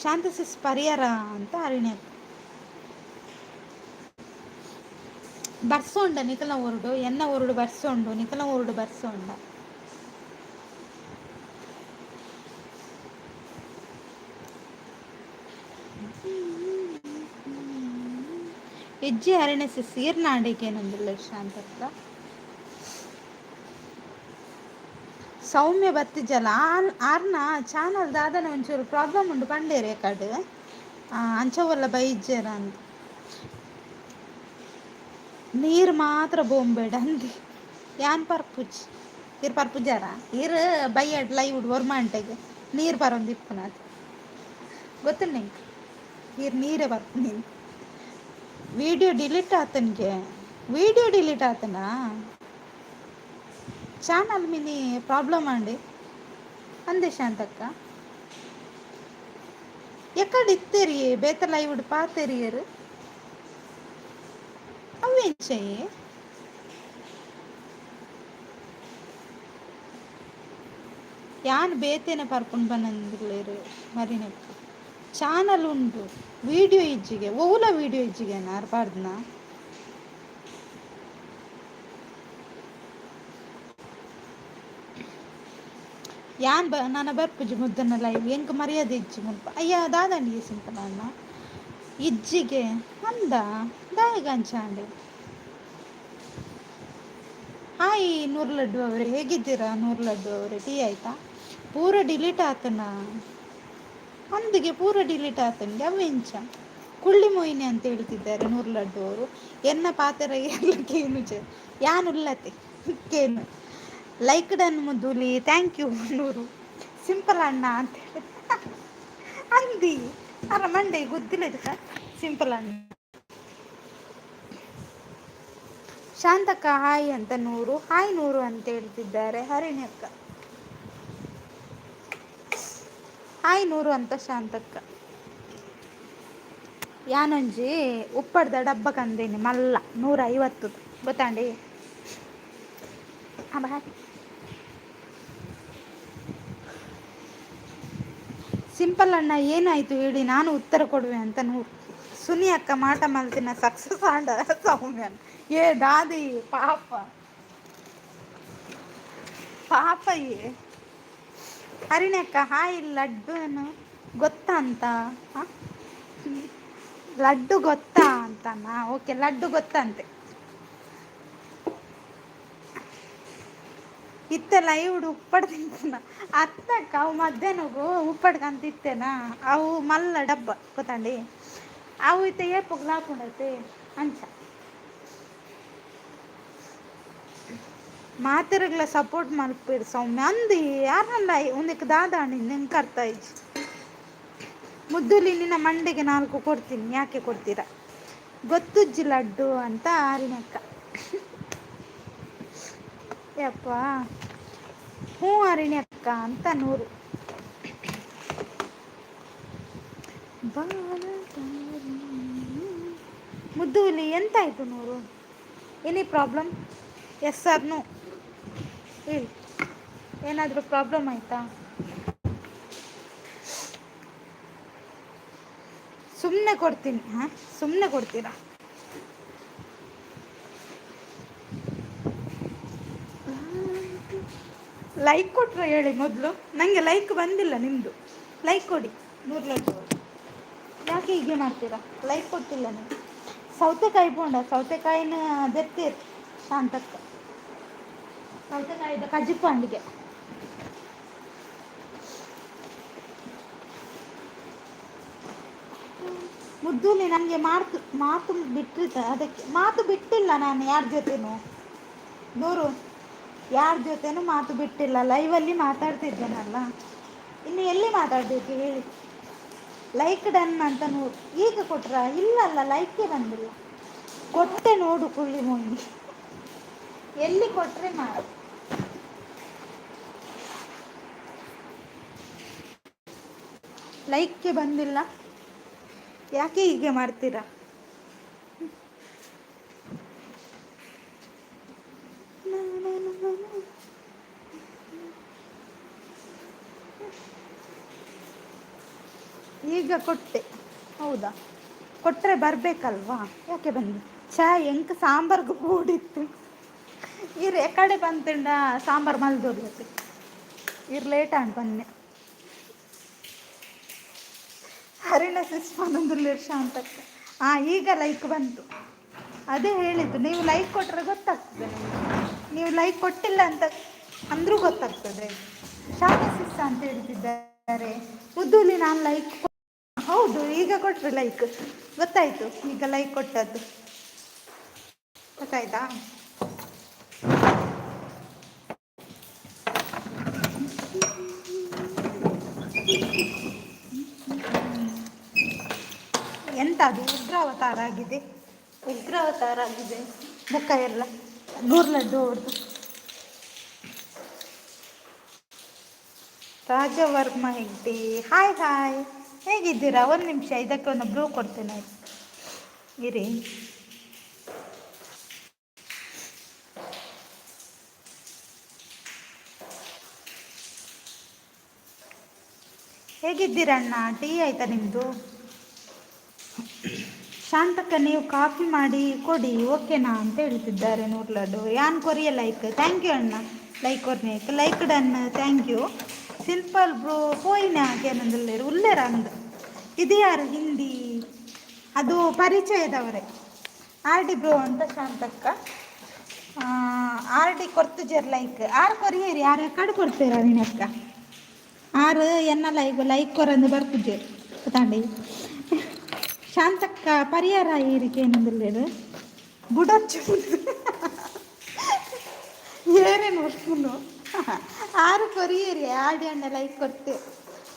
ಶಾಂತ ಸಿಸ್ ಪರಿಹಾರ ಅಂತ ಹರಿಣ್ಯ. ಬರ್ಸೋಂಡ ನಿಕಲ್ನ ಊರುಡು ಎನ್ನ ಊರುಡು ಬರ್ಸೋಂಡು ನಿಕಲ್ನ ಊರುಡು ಬರ್ಸೋಂಡ. ಹೆಜ್ಜೆ ಹರಿಣೆ ಸಿಸ್ ಈರ್ನಾಡಿಗೆ ನಂದಿಲ್ಲ ಶಾಂತಕ್ಕ. ಸೌಮ್ಯ ಬತ್ತಿಜಲ ಆರ್ನ ಚಾನಲ್ ದಾದನ ಒಂಚೂರು ಪ್ರಾಬ್ಲಮ್ ಉಂಟು ಪಂಡೇರೆ ಕಡೆ ಅಂಚವಲ್ಲ ಬೈಜ್ಜರ ಅಂತ. ನೀರು ಮಾತ್ರ ಬೋಂಬೇಡ ಅಂದಿ ಯಾನ್ ಪರ್ಪುಜ್ ಇರ್ ಪರ್ಪುಜಾರ ಇರ್ ಬೈಯಡ್ ಲೈವ್ ವರ್ಮಾಂಟೆಗೆ ನೀರು ಬರೋದು ಇಪ್ಪನ ಅದು ಗೊತ್ತಿಲ್ಲ ನಿಂಗೆ. ಇರ್ ನೀರೇ ಬರ್ತು ನೀನು. ವಿಡಿಯೋ ಡಿಲೀಟ್ ಆತನಿಗೆ, ವಿಡಿಯೋ ಡಿಲೀಟ್ ಆತನಾ ಚಾನಲ್ ಮಿನಿ ಪ್ರಾಬ್ಲಮ್ ಅಂಡಿ ಅಂದೆ ಶಾಂತಕ್ಕ. ಎಕ್ಕಡೆ ಇತ್ತೇರಿ ಬೇತ ಲೈವ್ ಪಾತೆರಿಯರು ಅವೇನ್ ಚೆಯ್ಯಿ ಯಾನ್ ಬೇತೇನೆ ಪರ್ಕೊಂಡು ಬಂದಿರ್ಲೇರು ಮರಿನಕ್ಕ. ಚಾನಲ್ ಉಂಟು ವಿಡಿಯೋ ಇಜ್ಜಿಗೆ ಓಲ ವಿಡಿಯೋ ಇಜ್ಜಿಗೆ ಅರ್ಬಾರ್ದನ. ಯಾನ್ ನನ್ನ ಬರ್ಪುಜಿ ಮುದ್ದನ್ನ ಲೈವ್ ಎಂಕ ಮರ್ಯಾದೆ ಇಜ್ಜಿ ಮುಲ್ಪ ಅಯ್ಯ ದಾದಂಡಿಗೆ ಸಿಂಪಲ್ ಅಣ್ಣ ಇಜ್ಜಿಗೆ ಅಂದ ದಾಯಗಂಚಾಂಡೆ. ಹಾಯ್ ನೂರು ಲಡ್ಡು ಅವರೇ, ಹೇಗಿದ್ದೀರಾ ನೂರು ಲಡ್ಡು ಅವರೇ? ಟೀ ಆಯ್ತಾ? ಪೂರ ಡಿಲೀಟ್ ಆತನ ಅಂದಿಗೆ, ಪೂರ ಡಿಲೀಟ್ ಆತನಿಗೆ ಅವೆಂಚ ಕುಳ್ಳಿ ಮೊಯ್ನೆ ಅಂತ ಹೇಳ್ತಿದ್ದಾರೆ ನೂರು ಲಡ್ಡು ಅವರು. ಎನ್ನ ಪಾತ್ರ ಕೇನು ಯಾನ್ ಉಲ್ಲತೆ ಕೇನು ಲೈಕ್ ಡನ್ ಮುದ್ದುಲಿ ಥ್ಯಾಂಕ್ ಯು ನೂರು ಸಿಂಪಲ್ ಅಣ್ಣ ಅಂತ ಹೇಳಿ ಅಂದಿ ಅರ ಮಂಡೆ ಗೊತ್ತಿಲ್ಲ ಇದಕ್ಕ ಸಿಂಪಲ್ ಅಣ್ಣ. ಶಾಂತಕ್ಕ ಹಾಯ್ ಅಂತ ನೂರು, ಹಾಯ್ ನೂರು ಅಂತ ಹೇಳ್ತಿದ್ದಾರೆ ಹರಿಣಿ ಅಕ್ಕ. ಹಾಯ್ ನೂರು ಅಂತ ಶಾಂತಕ್ಕ. ಯಾನಂಜಿ ಉಪ್ಪಡ್ದ ಡಬ್ಬ ಕಂದೇನಿ ಮಲ್ಲ 150 ಗೊತ್ತಾಂಡಿ. ಸಿಂಪಲ್ ಅಣ್ಣ ಏನಾಯ್ತು ಹೇಳಿ ನಾನು ಉತ್ತರ ಕೊಡುವೆ ಅಂತ ನೂರು. ಸುನಿ ಅಕ್ಕ ಮಾಟ ಮಲ್ತಿನ ಸಕ್ಸಸ್ ಆಂಡ ಸೌಮ್ಯನ್ ಏ ದಾದಿ ಪಾಪ ಪಾಪ ಏ. ಹರಿಣಿ ಅಕ್ಕ ಹಾಯ್ ಲಡ್ಡು ಏನು ಗೊತ್ತಾ ಅಂತ. ಲಡ್ಡು ಗೊತ್ತಾ ಅಂತನಾ, ಓಕೆ ಲಡ್ಡು ಗೊತ್ತಂತೆ. ಇತ್ತೆ ಲೈವ್ಡು ಉಪ್ಪಡ್ ತಿಂತನ ಅತ್ತಕ್ಕ ಅವು ಮಧ್ಯಾಹ್ನಗೂ ಉಪ್ಪಡ್ಕಂತ ಇತ್ತೇನಾ ಅವು ಮಲ್ಲ ಡಬ್ಬ ಗೊತ್ತಾಂಡಿ. ಅವು ಇತ್ತೆ ಏಪಗ್ ಲಾಪುಂಡತೆ ಅಂಚ ಮಾತಿರಗ್ಲ ಸಪೋರ್ಟ್ ಮಲ್ಪೇರು ಸೌಮ್ಯ ಅಂದಿ ಯಾರಲ್ಲ ಒಂದಕ್ಕೆ ದಾದಾಣಿ ನಿಂಗೆ ಅರ್ಥ ಆಯ್ತು. ಮುದ್ದುಲಿ ನಿನ್ನ ಮಂಡೆಗೆ 4 ಕೊಡ್ತೀನಿ, ಯಾಕೆ ಕೊಡ್ತೀರಾ ಗೊತ್ತುಜ್ಜಿ ಲಡ್ಡು ಅಂತ ಹರಿಣಕ್ಕ. ಯಪ್ಪ ಹ್ಞೂ ಹರಿಣಿ ಅಕ್ಕ ಅಂತ ನೂರು. ಮುದ್ದುಲಿ ಎಂತಾಯ್ತು ನೂರು, any problem, yes or no ಹೇಳಿ. ಏನಾದರೂ ಪ್ರಾಬ್ಲಮ್ ಆಯಿತಾ? ಸುಮ್ಮನೆ ಕೊಡ್ತೀನಿ. ಹಾಂ ಸುಮ್ಮನೆ ಕೊಡ್ತೀರಾ? ಲೈಕ್ ಕೊಟ್ಟರೆ ಹೇಳಿ ಮೊದಲು, ನನಗೆ ಲೈಕ್ ಬಂದಿಲ್ಲ ನಿಮ್ಮದು. ಲೈಕ್ ಕೊಡಿ 100 ಲೈಕ್. ಯಾಕೆ ಹೀಗೆ ಮಾಡ್ತೀರಾ? ಲೈಕ್ ಕೊಟ್ಟಿಲ್ಲ ನೀವು. ಸೌತೆಕಾಯಿ ಬೋಂಡ, ಸೌತೆಕಾಯಿನ ದೆತ್ತೀರಿ ಶಾಂತಕ್ಕ. ಸೌತೆಕಾಯಿದ ಕಜ್ಜಿಪ್ಪಂಡಿಗೆ ಮುದ್ದುಲಿ ನನಗೆ ಮಾತು ಬಿಟ್ಟಿದ್ದ, ಅದಕ್ಕೆ ಮಾತು ಬಿಟ್ಟಿಲ್ಲ ನಾನು ಯಾರ ಜೊತೆನೂ ನೂರು, ಯಾರ ಜೊತೆನೂ ಮಾತು ಬಿಟ್ಟಿಲ್ಲ. ಲೈವಲ್ಲಿ ಮಾತಾಡ್ತಿದ್ದೇನಲ್ಲ, ಇನ್ನು ಎಲ್ಲಿ ಮಾತಾಡಬೇಕು ಹೇಳಿ. ಲೈಕ್ ಡನ್ ಅಂತ ನೂರು. ಈಗ ಕೊಟ್ರ? ಇಲ್ಲಲ್ಲ, ಲೈಕೇ ಬಂದಿಲ್ಲ. ಕೊಟ್ಟೆ ನೋಡು ಕುಳ್ಳಿ ಮೊಯ್ನಿ, ಎಲ್ಲಿ ಕೊಟ್ಟರೆ ಮಾಡಿ. ಲೈಕ್ಗೆ ಬಂದಿಲ್ಲ, ಯಾಕೆ ಹೀಗೆ ಮಾಡ್ತೀರಾ? ಈಗ ಕೊಟ್ಟೆ, ಹೌದಾ? ಕೊಟ್ಟರೆ ಬರಬೇಕಲ್ವಾ, ಯಾಕೆ ಬಂದು ಚಾ ಎಂಕ ಸಾಂಬಾರ್ಗೆ ಕೂಡಿತ್ತು ಇರು ಎಕಡೆ ಬಂತುಂಡ ಸಾಂಬಾರು ಮಲ್ದೋಗ್ಲತ್ತೆ ಇರು ಲೇಟ್ ಆಂಡ್ ಬನ್ನಿ. ಹರಿಣ ಸಿಸ್ಮಾನಂದಲ್ಲಿ ಶಾಂತಕ್ಕ. ಹಾಂ ಈಗ ಲೈಕ್ ಬಂತು, ಅದೇ ಹೇಳಿದ್ದು. ನೀವು ಲೈಕ್ ಕೊಟ್ಟರೆ ಗೊತ್ತಾಗ್ತದೆ ನಮಗೆ, ನೀವು ಲೈಕ್ ಕೊಟ್ಟಿಲ್ಲ ಅಂತ ಅಂದರೂ ಗೊತ್ತಾಗ್ತದೆ. ಶಾಂತ ಸಿಸ್ ಅಂತ ಹೇಳ್ತಿದ್ದಾರೆ. ಮುದ್ದುಲಿ ನಾನು ಲೈಕ್ ಹೌದು ಈಗ ಕೊಟ್ಟರೆ ಲೈಕ್ ಗೊತ್ತಾಯಿತು. ಈಗ ಲೈಕ್ ಕೊಟ್ಟದ್ದು ಗೊತ್ತಾಯ್ತಾ? ಎಂತ ಅದು ಉಗ್ರಾವತಾರ ಆಗಿದೆ, ಉಗ್ರಾವತಾರ ಆಗಿದೆ ಮುಖ ಎಲ್ಲ. 100 ಲಡ್ಡು ಅವ್ರದ್ದು. ರಾಜವರ್ಮ ಹೆಗ್ಡೆ ಹಾಯ್ ಹಾಯ್, ಹೇಗಿದ್ದೀರಾ? 1 ನಿಮಿಷ, ಇದಕ್ಕೆ ಒಂದು ಬ್ಲೂ ಕೊಡ್ತೇನೆ ಇರಿ. ಹೇಗಿದ್ದೀರಣ್ಣ? ಟೀ ಆಯ್ತಾ ನಿಮ್ಮದು? ಶಾಂತಕ್ಕ ನೀವು ಕಾಫಿ ಮಾಡಿ ಕೊಡಿ ಓಕೆನಾ ಅಂತ ಹೇಳ್ತಿದ್ದಾರೆ 100 ಲಡ್ಡು. ಯಾನ್ ಕೊರಿಯ ಲೈಕ್, ಥ್ಯಾಂಕ್ ಯು ಅಣ್ಣ. ಲೈಕ್ ಕೊರ್ನೇಕ್ like done, thank you. Simple bro ಪೋಯಿನ ಏನಂದ್ರೆ ಉಲ್ಲೇರ ಅಂದ ಇದು ಯಾರು ಹಿಂದಿ, ಅದು ಪರಿಚಯದವರೇ. ಆರ್ ಡಿ ಬ್ರೋ ಅಂತ ಶಾಂತಕ್ಕ. ಆರ್ ಡಿ ಕೊಡ್ತಿದ್ದೀರ ಲೈಕ್, ಆರು ಕೊರಿಯರಿ ಯಾರು ಕಡೆ ಕೊಡ್ತೀರ ನೀನಕ್ಕ? ಆರು ಎನ್ನ ಲೈಕ್ ಕೊರಂದು ಬರ್ತಿದ್ದೀರಿ ಗೊತ್ತಾಂಡಿ. ಶಾಂತಕ್ಕ ಪರಿಹಾರ ಈರಿಕೆ ಏನಂದಿಲ್ಲ ಬುಡಚ್ಚು ಏನೇನು ವರ್ಷನು 6 ಕೊರಿಯರಿ ಆಡಿ ಅಣ್ಣ ಲೈಕ್ ಕೊಡ್ತೆ.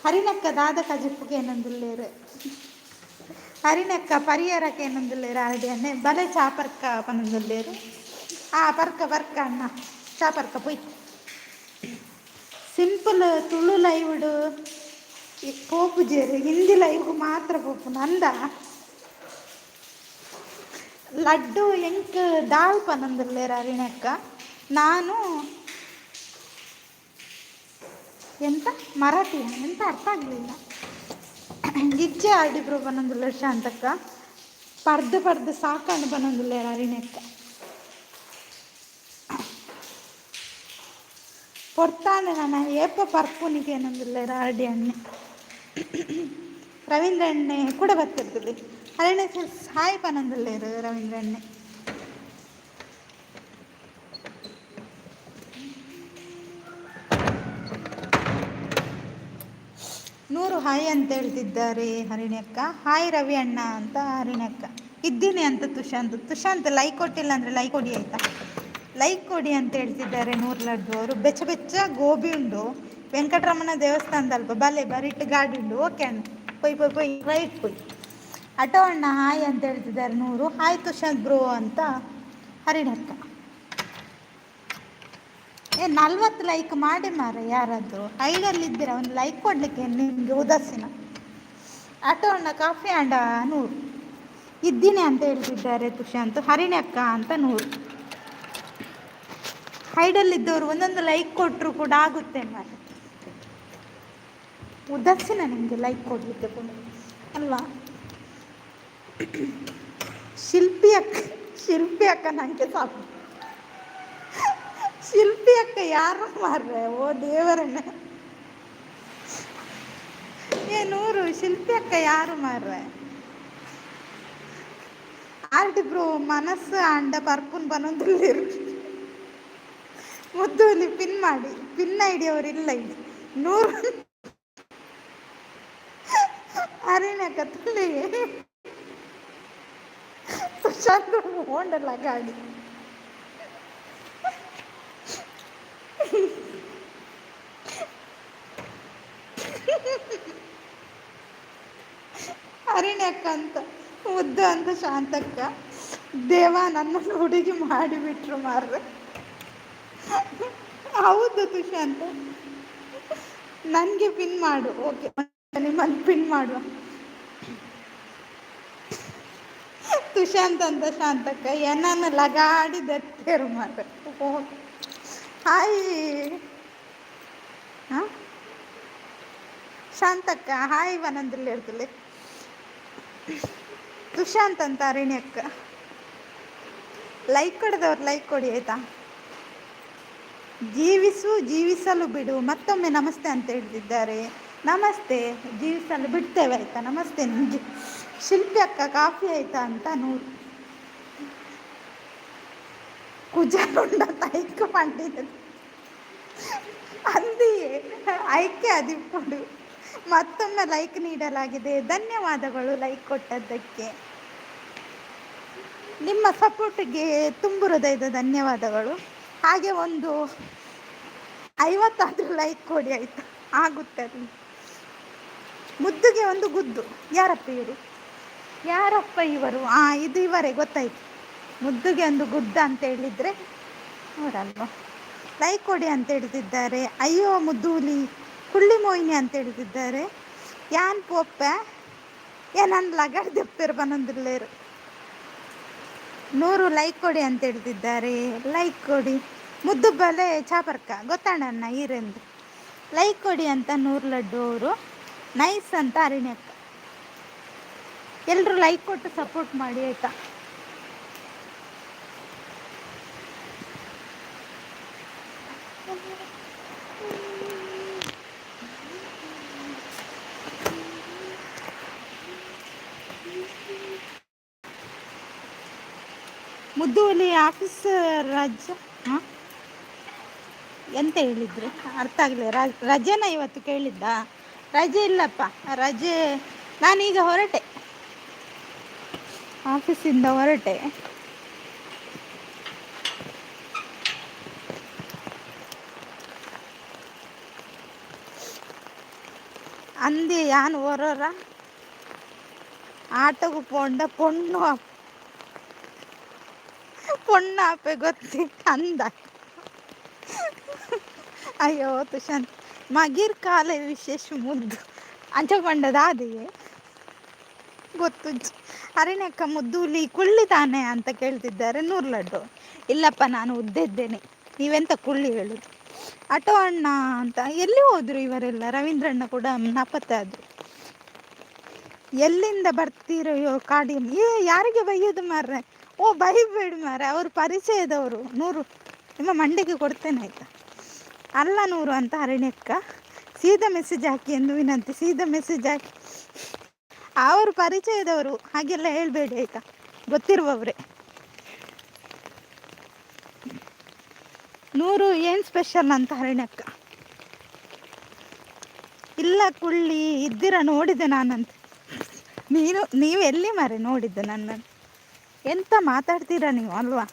ಹರಿಣಕ್ಕ ದಾದ ಕಜಿಪ್ಪಗೆ ಏನಂದಿಲ್ಲೇರು, ಹರಿಣಕ್ಕ ಪರಿಹಾರಕ್ಕೆ ಏನಂದಿಲ್ಲೇರು ಆಡಿ ಅಣ್ಣೆ ಬಲೆ ಚಾಪರ್ಕ ಪನಂದಿಲ್ಲೇರು. ಆ ಬರ್ಕ ಬರ್ಕ ಅಣ್ಣ ಚಾ ಬರ್ಕ ಪೊಯ್ ಸಿಂಪಲ್ ತುಳು ಲೈವ್ಡು ಪೋಪು ಜೇರು ಹಿಂದಿ ಲೈವ್ ಮಾತ್ರ ಪೋಪು ನಂದ ಲಡ್ಡು ಎಂಕ್ ದಾಲ್ ಪನಂದಿಲ್ಲೇರ ಅರಿಣಕ್ಕ ನಾನು ಎಂತ ಮರಾಠಿ ಎಂತ ಅರ್ಥ ಆಗಲಿಲ್ಲ ಗಿಜ್ಜೆ ಆಡಿಬ್ರು ಬನ್ನೊಂದುಲ್ಲ ಶಾಂತಕ್ಕ ಪರ್ದು ಪರ್ದು ಸಾಕಂಡು ಬನ್ನೊಂದುಲ್ಲ ಅರಿಣಕ್ಕ പൊറത്താണ് ನಾನು ಏಪ ಪರ್ಪುನಿಗೆ ಏನಂದಿಲ್ಲ ರಾಡಿ ಎಣ್ಣೆ ರವೀಂದ್ರ ಎಣ್ಣೆ ಕೂಡ ಬರ್ತಿರ್ತದೆ ಅರೆಣ್ಣೆ ಸಾಯಿ ಪನಂದಿಲ್ಲ ರವೀಂದ್ರ ಎಣ್ಣೆ ನೂರು ಹಾಯ್ ಅಂತ ಹೇಳ್ತಿದ್ದಾರೆ ಹರಿಣ್ಯಕ್ಕ ಹಾಯ್ ರವಿ ಅಣ್ಣ ಅಂತ ಹರಿಣ್ಯಕ್ಕ ಇದ್ದೀನಿ ಅಂತ ತುಷಾಂತ್ ಲೈಕ್ ಕೊಟ್ಟಿಲ್ಲ ಅಂದರೆ ಲೈಕ್ ಕೊಡಿ ಆಯಿತಾ ಲೈಕ್ ಕೊಡಿ ಅಂತ ಹೇಳ್ತಿದ್ದಾರೆ ನೂರು ಲಡ್ಡು ಅವರು ಬೆಚ್ಚ ಬೆಚ್ಚ ಗೋಬಿ ಉಂಡು ವೆಂಕಟರಮಣ ದೇವಸ್ಥಾನದಲ್ಪ ಬಲೆ ಬರಿಟ್ಟು ಗಾಡಿ ಉಂಡು ಓಕೆ ಅಣ್ಣ ಪೊಯ್ ರೈಟ್ ಪೊಯ್ ಆಟೋ ಅಣ್ಣ ಹಾಯ್ ಅಂತ ಹೇಳ್ತಿದ್ದಾರೆ ನೂರು ಹಾಯ್ ತುಷಾಂತ್ ಬ್ರೋ ಅಂತ ಹರಿಣಕ್ಕ 40 ಲೈಕ್ ಮಾಡಿ ಮಾರ ಯಾರಾದರೂ ಐಡಲ್ಲಿದ್ದೀರ ಒಂದು ಲೈಕ್ ಕೊಡಲಿಕ್ಕೆ ನಿಮಗೆ ಉದಾಸೀನ ಆಟೋ ಅಣ್ಣ ಕಾಫಿ ಅಂಡ 100 ಇದ್ದೀನಿ ಅಂತ ಹೇಳ್ತಿದ್ದಾರೆ ತುಷಾಂತ್ ಹರಿಣ್ಯಕ್ಕ ಅಂತ 100 ಹೈಡಲ್ಲಿದ್ದವರು ಒಂದೊಂದು ಲೈಕ್ ಕೊಟ್ಟರು ಕೂಡ ಆಗುತ್ತೆ ಮಾರ ಉದಾಸೀನ ನಿಮಗೆ ಲೈಕ್ ಕೊಡಲಿಕ್ಕೆ ಕೂಡ ಅಲ್ವಾ ಶಿಲ್ಪಿ ಅಕ್ಕ ನನಗೆ ಸಾಕು ಶಿಲ್ಪಿ ಅಕ್ಕ ಯಾರು ಮಾರ್ರೆ ಓ ದೇವರನ್ನ 100 ಶಿಲ್ಪಿ ಅಕ್ಕ ಯಾರು ಮಾರ್ರೆ ಆರ್ಟಿ ಬ್ರೋ ಮನಸ್ಸು ಅಂಡ ಪರ್ಪುನ್ ಬನ್ನೊಂದುಲ್ಲೇರು ಮುದ್ದುಲಿ ಪಿನ್ ಮಾಡಿ ಪಿನ್ ಐಡಿ ಅವರಿಲ್ಲ ಇಲ್ಲಿ 100 ಅರಿಣ್ಯಕ್ಕ ತುಳಿ ತುಷಾಂತ್ ಹೋಂಡಲ್ಲ ಗಾಡಿ ಅರಿಣ್ಯಕ್ಕ ಅಂತ ಮುದ್ದು ಅಂತ ಶಾಂತಕ್ಕ ದೇವ ನನ್ನನ್ನು ಹುಡುಗಿ ಮಾಡಿಬಿಟ್ರು ಮಾರ್ರೆ ಹೌದು ತುಷಾಂತ್ ನನಗೆ ಪಿನ್ ಮಾಡು ಓಕೆ ನಿಮ್ಮನ್ನು ಪಿನ್ ಮಾಡುವ ತುಷಾಂತ್ ಅಂತ ಶಾಂತಕ್ಕ ಏನನ್ನು ಲಗಾಡಿ ದತ್ತೇರು ಮಾರ್ರೆ ಹಾಯ್ ಹಾಂ ಶಾಂತಕ್ಕ ಹಾಯ್ ವನಂದ್ರಲ್ಲಿ ಇರ್ತಲೆ ತುಷಾಂತ್ ಅಂತ ಅರಿಣ್ಯಕ್ಕ ಲೈಕ್ ಕೊಡದವ್ರು ಲೈಕ್ ಕೊಡಿ ಆಯಿತಾ ಜೀವಿಸಲು ಬಿಡು ಮತ್ತೊಮ್ಮೆ ನಮಸ್ತೆ ಅಂತ ಹೇಳ್ತಿದ್ದಾರೆ ನಮಸ್ತೆ ಜೀವಿಸಲು ಬಿಡ್ತೇವೆ ಆಯಿತಾ ನಮಸ್ತೆ ನಿಮಗೆ ಶಿಲ್ಪಿ ಅಕ್ಕ ಕಾಫಿ ಆಯಿತಾ ಅಂತ 100 ಕುಜಾರುಂಡ ಐಕ್ಯ ಪಂಡಿತ ಅಂದಿಯೇ ಐಕ್ಯ ಅದಿಪ್ಪಡು ಮತ್ತೊಮ್ಮೆ ಲೈಕ್ ನೀಡಲಾಗಿದೆ ಧನ್ಯವಾದಗಳು ಲೈಕ್ ಕೊಟ್ಟದ್ದಕ್ಕೆ ನಿಮ್ಮ ಸಪೋರ್ಟಿಗೆ ತುಂಬು ಹೃದಯದ ಧನ್ಯವಾದಗಳು ಹಾಗೆ ಒಂದು 50 ಲೈಕ್ ಕೊಡಿ ಆಯಿತಾ ಆಗುತ್ತೆ ಅದು ಮುದ್ದುಗೆ ಒಂದು ಗುದ್ದು ಯಾರಪ್ಪ ಇವರು ಇದು ಇವರೇ ಗೊತ್ತಾಯ್ತು ಮುದ್ದುಗೆ ಒಂದು ಗುದ್ದ ಅಂತ ಹೇಳಿದರೆ ಅವರಲ್ವ ಲೈಕ್ ಕೊಡಿ ಅಂತ ಹೇಳ್ತಿದ್ದಾರೆ ಅಯ್ಯೋ ಮುದ್ದೂಲಿ ಕುಳ್ಳಿ ಮೋಹಿನಿ ಅಂತ ಹೇಳ್ತಿದ್ದಾರೆ ಯಾನ್ ಪೋಪ್ಪೆ ನಾನು ಲಗಾಡ್ ದೆಪ್ಪೇರು ಬನ್ನೊಂದಿಲ್ಲೇರು 100 ಲೈಕ್ ಕೊಡಿ ಅಂತ ಹೇಳ್ತಿದ್ದಾರೆ ಲೈಕ್ ಕೊಡಿ ಮುದ್ದು ಬಲೆ ಚಾಪರ್ಕ ಗೊತ್ತಾಣಣ್ಣ ಈರೆಂದು ಲೈಕ್ ಕೊಡಿ ಅಂತ 100 ಲಡ್ಡು ಅವರು ನೈಸ್ ಅಂತ ಅರಿಣ್ಯಕ್ಕ ಎಲ್ಲರೂ ಲೈಕ್ ಕೊಟ್ಟು ಸಪೋರ್ಟ್ ಮಾಡಿ ಆಯಿತಾ ಮುದ್ದುವಲ್ಲಿ ಆಫೀಸ್ ರಜೆ ಹಾಂ ಎಂತ ಹೇಳಿದ್ರು ಅರ್ಥ ಆಗಲಿ ರಜೆನ ಇವತ್ತು ಕೇಳಿದ್ದ ರಜೆ ಇಲ್ಲಪ್ಪ ರಜೆ ನಾನೀಗ ಹೊರಟೆ ಆಫೀಸಿಂದ ಹೊರಟೆ ಅಂದಿ ಯಾನ್ ಓರೋರ ಆಟೋಗೂ ಪೋಂಡ ಪೊಣ್ಣು ಪೊಣ್ಣಾಪೆ ಗೊತ್ತಿ ಅಂದ. ಅಯ್ಯೋ ತುಷಾಂತ್ ಮಗಿರ್ ಕಾಲ ವಿಶೇಷ ಮುದ್ದು ಅಂಚಕೊಂಡದ ಅದಿಗೆ ಗೊತ್ತು. ಅರಣ್ಯಕ್ಕ ಮುದ್ದೂಲಿ ಕುಳ್ಳಿ ತಾನೆ ಅಂತ ಕೇಳ್ತಿದ್ದಾರೆ ನೂರ್ ಲಡ್ಡು. ಇಲ್ಲಪ್ಪ ನಾನು ಉದ್ದಿದ್ದೇನೆ, ನೀವೆಂತ ಕುಳ್ಳಿ ಹೇಳುದು. ಆಟೋ ಅಣ್ಣ ಅಂತ ಎಲ್ಲಿ ಹೋದ್ರು ಇವರೆಲ್ಲ? ರವೀಂದ್ರಣ್ಣ ಕೂಡ ನಾಪತ್ತೆ ಆದ್ರು. ಎಲ್ಲಿಂದ ಬರ್ತೀರೋ ಕಾಡಿ? ಯಾರಿಗೆ ಬೈಯೋದು ಮಾರ್ರೆ? ಓ ಬೈಬೇಡಿ ಮಾರ್ರೆ, ಅವ್ರು ಪರಿಚಯದವರು. ನೂರು ನಿಮ್ಮ ಮಂಡಿಗೆ ಕೊಡ್ತೇನೆ ಆಯ್ತಾ. ಅಲ್ಲ ನೂರು ಅಂತ ಅರಣ್ಯಕ್ಕ ಸೀದಾ ಮೆಸೇಜ್ ಹಾಕಿ ಎಂದು ವಿನಂತಿ. ಸೀದಾ ಮೆಸೇಜ್ ಹಾಕಿ, ಅವರು ಪರಿಚಯದವರು, ಹಾಗೆಲ್ಲ ಹೇಳ್ಬೇಡಿ ಆಯ್ತಾ, ಗೊತ್ತಿರುವವ್ರೆ. ನೂರು ಏನು ಸ್ಪೆಷಲ್ ಅಂತ ಅರಣ್ಯಕ್ಕ. ಇಲ್ಲ ಕುಳ್ಳಿ ಇದ್ದೀರಾ, ನೋಡಿದೆ ನಾನಂತ. ನೀವು ಎಲ್ಲಿ ಮಾರೆ ನೋಡಿದ್ದೆ ನನ್ನನ್ನು? ಎಂತ ಮಾತಾಡ್ತೀರಾ ನೀವು ಅಲ್ವಾ?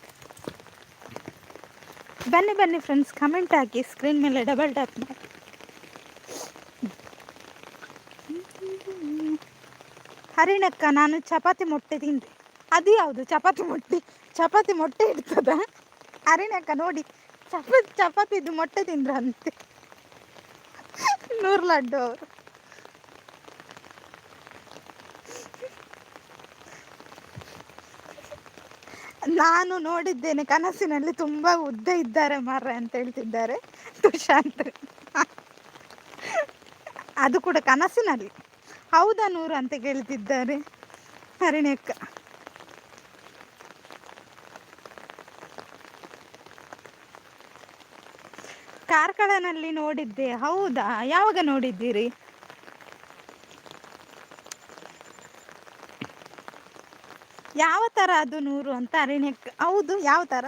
ಬನ್ನಿ ಬನ್ನಿ ಫ್ರೆಂಡ್ಸ್, ಕಮೆಂಟ್ ಹಾಕಿ, ಸ್ಕ್ರೀನ್ ಮೇಲೆ ಡಬಲ್ ಟ್ಯಾಪ್ ಮಾಡಿ. ಹರಿಣಕ್ಕ ನಾನು ಚಪಾತಿ ಮೊಟ್ಟೆ ತಿಂದೆ. ಅದು ಯಾವುದು ಚಪಾತಿ ಮೊಟ್ಟೆ? ಚಪಾತಿ ಮೊಟ್ಟೆ ಇಡ್ತದ? ಹರಿಣಕ್ಕ ನೋಡಿ, ಚಪಾತಿದು ಮೊಟ್ಟೆ ತಿಂದ್ರಂತೆ ನೂರು ಲಡ್ಡು ಅವರು. ನಾನು ನೋಡಿದ್ದೇನೆ ಕನಸಿನಲ್ಲಿ, ತುಂಬ ಉದ್ದ ಇದ್ದಾರೆ ಮಾರ್ರೆ ಅಂತ ಹೇಳ್ತಿದ್ದಾರೆ ತುಷಾಂತ್. ಅದು ಕೂಡ ಕನಸಿನಲ್ಲಿ. ಹೌದಾ ನೂರು ಅಂತ ಕೇಳ್ತಿದ್ದಾರೆ ಹರಿಣ್ಯಕ್ಕ. ಕಾರ್ಕಳನಲ್ಲಿ ನೋಡಿದ್ದೆ. ಹೌದಾ, ಯಾವಾಗ ನೋಡಿದ್ದೀರಿ? ಯಾವ ಥರ ಅದು ನೂರು ಅಂತ ಅರಣ್ಯಕ್ಕೆ? ಹೌದು, ಯಾವ ಥರ?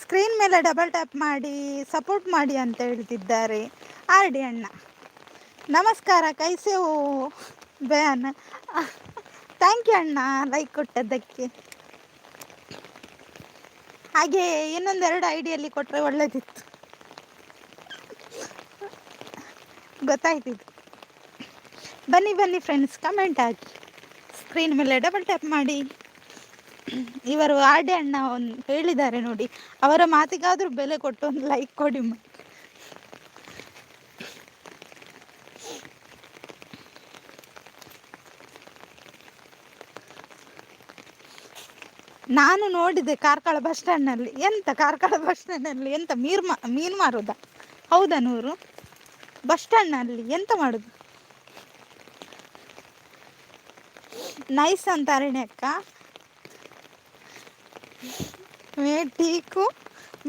ಸ್ಕ್ರೀನ್ ಮೇಲೆ ಡಬಲ್ ಟ್ಯಾಪ್ ಮಾಡಿ ಸಪೋರ್ಟ್ ಮಾಡಿ ಅಂತ ಹೇಳ್ತಿದ್ದಾರೆ ಆರ್ ಡಿ ಅಣ್ಣ. ನಮಸ್ಕಾರ, ಕೈಸೆ ಓ ಬಯಾನ್. ಥ್ಯಾಂಕ್ ಯು ಅಣ್ಣ ಲೈಕ್ ಕೊಟ್ಟದ್ದಕ್ಕೆ. ಹಾಗೆ ಇನ್ನೊಂದೆರಡು ಐಡಿಯಲ್ಲಿ ಕೊಟ್ಟರೆ ಒಳ್ಳೆದಿತ್ತು, ಗೊತ್ತಾಯ್ತಿತ್ತು. ಬನ್ನಿ ಬನ್ನಿ ಫ್ರೆಂಡ್ಸ್, ಕಮೆಂಟ್ ಹಾಕಿ, ಸ್ಕ್ರೀನ್ ಮೇಲೆ ಡಬಲ್ ಟ್ಯಾಪ್ ಮಾಡಿ. ಇವರು ಆರ್ ಡಿ ಅಣ್ಣ ಒಂದು ಹೇಳಿದ್ದಾರೆ ನೋಡಿ, ಅವರ ಮಾತಿಗಾದರೂ ಬೆಲೆ ಕೊಟ್ಟು ಒಂದು ಲೈಕ್ ಕೊಡಿ. ನಾನು ನೋಡಿದೆ ಕಾರ್ಕಳ ಬಸ್ ಸ್ಟ್ಯಾಂಡ್ನಲ್ಲಿ. ಎಂತ ಕಾರ್ಕಳ ಬಸ್ ಸ್ಟ್ಯಾಂಡ್ನಲ್ಲಿ ಎಂತ ಮೀನು ಮಾರೋದ? ಹೌದಾ ನೂರು? ಬಸ್ ಸ್ಟ್ಯಾಂಡ್ನಲ್ಲಿ ಎಂತ ಮಾಡೋದು? ನೈಸ್ ಅಂತ ಅರಣ್ಯಕ್ಕ. ಮೇ ಟೀಕು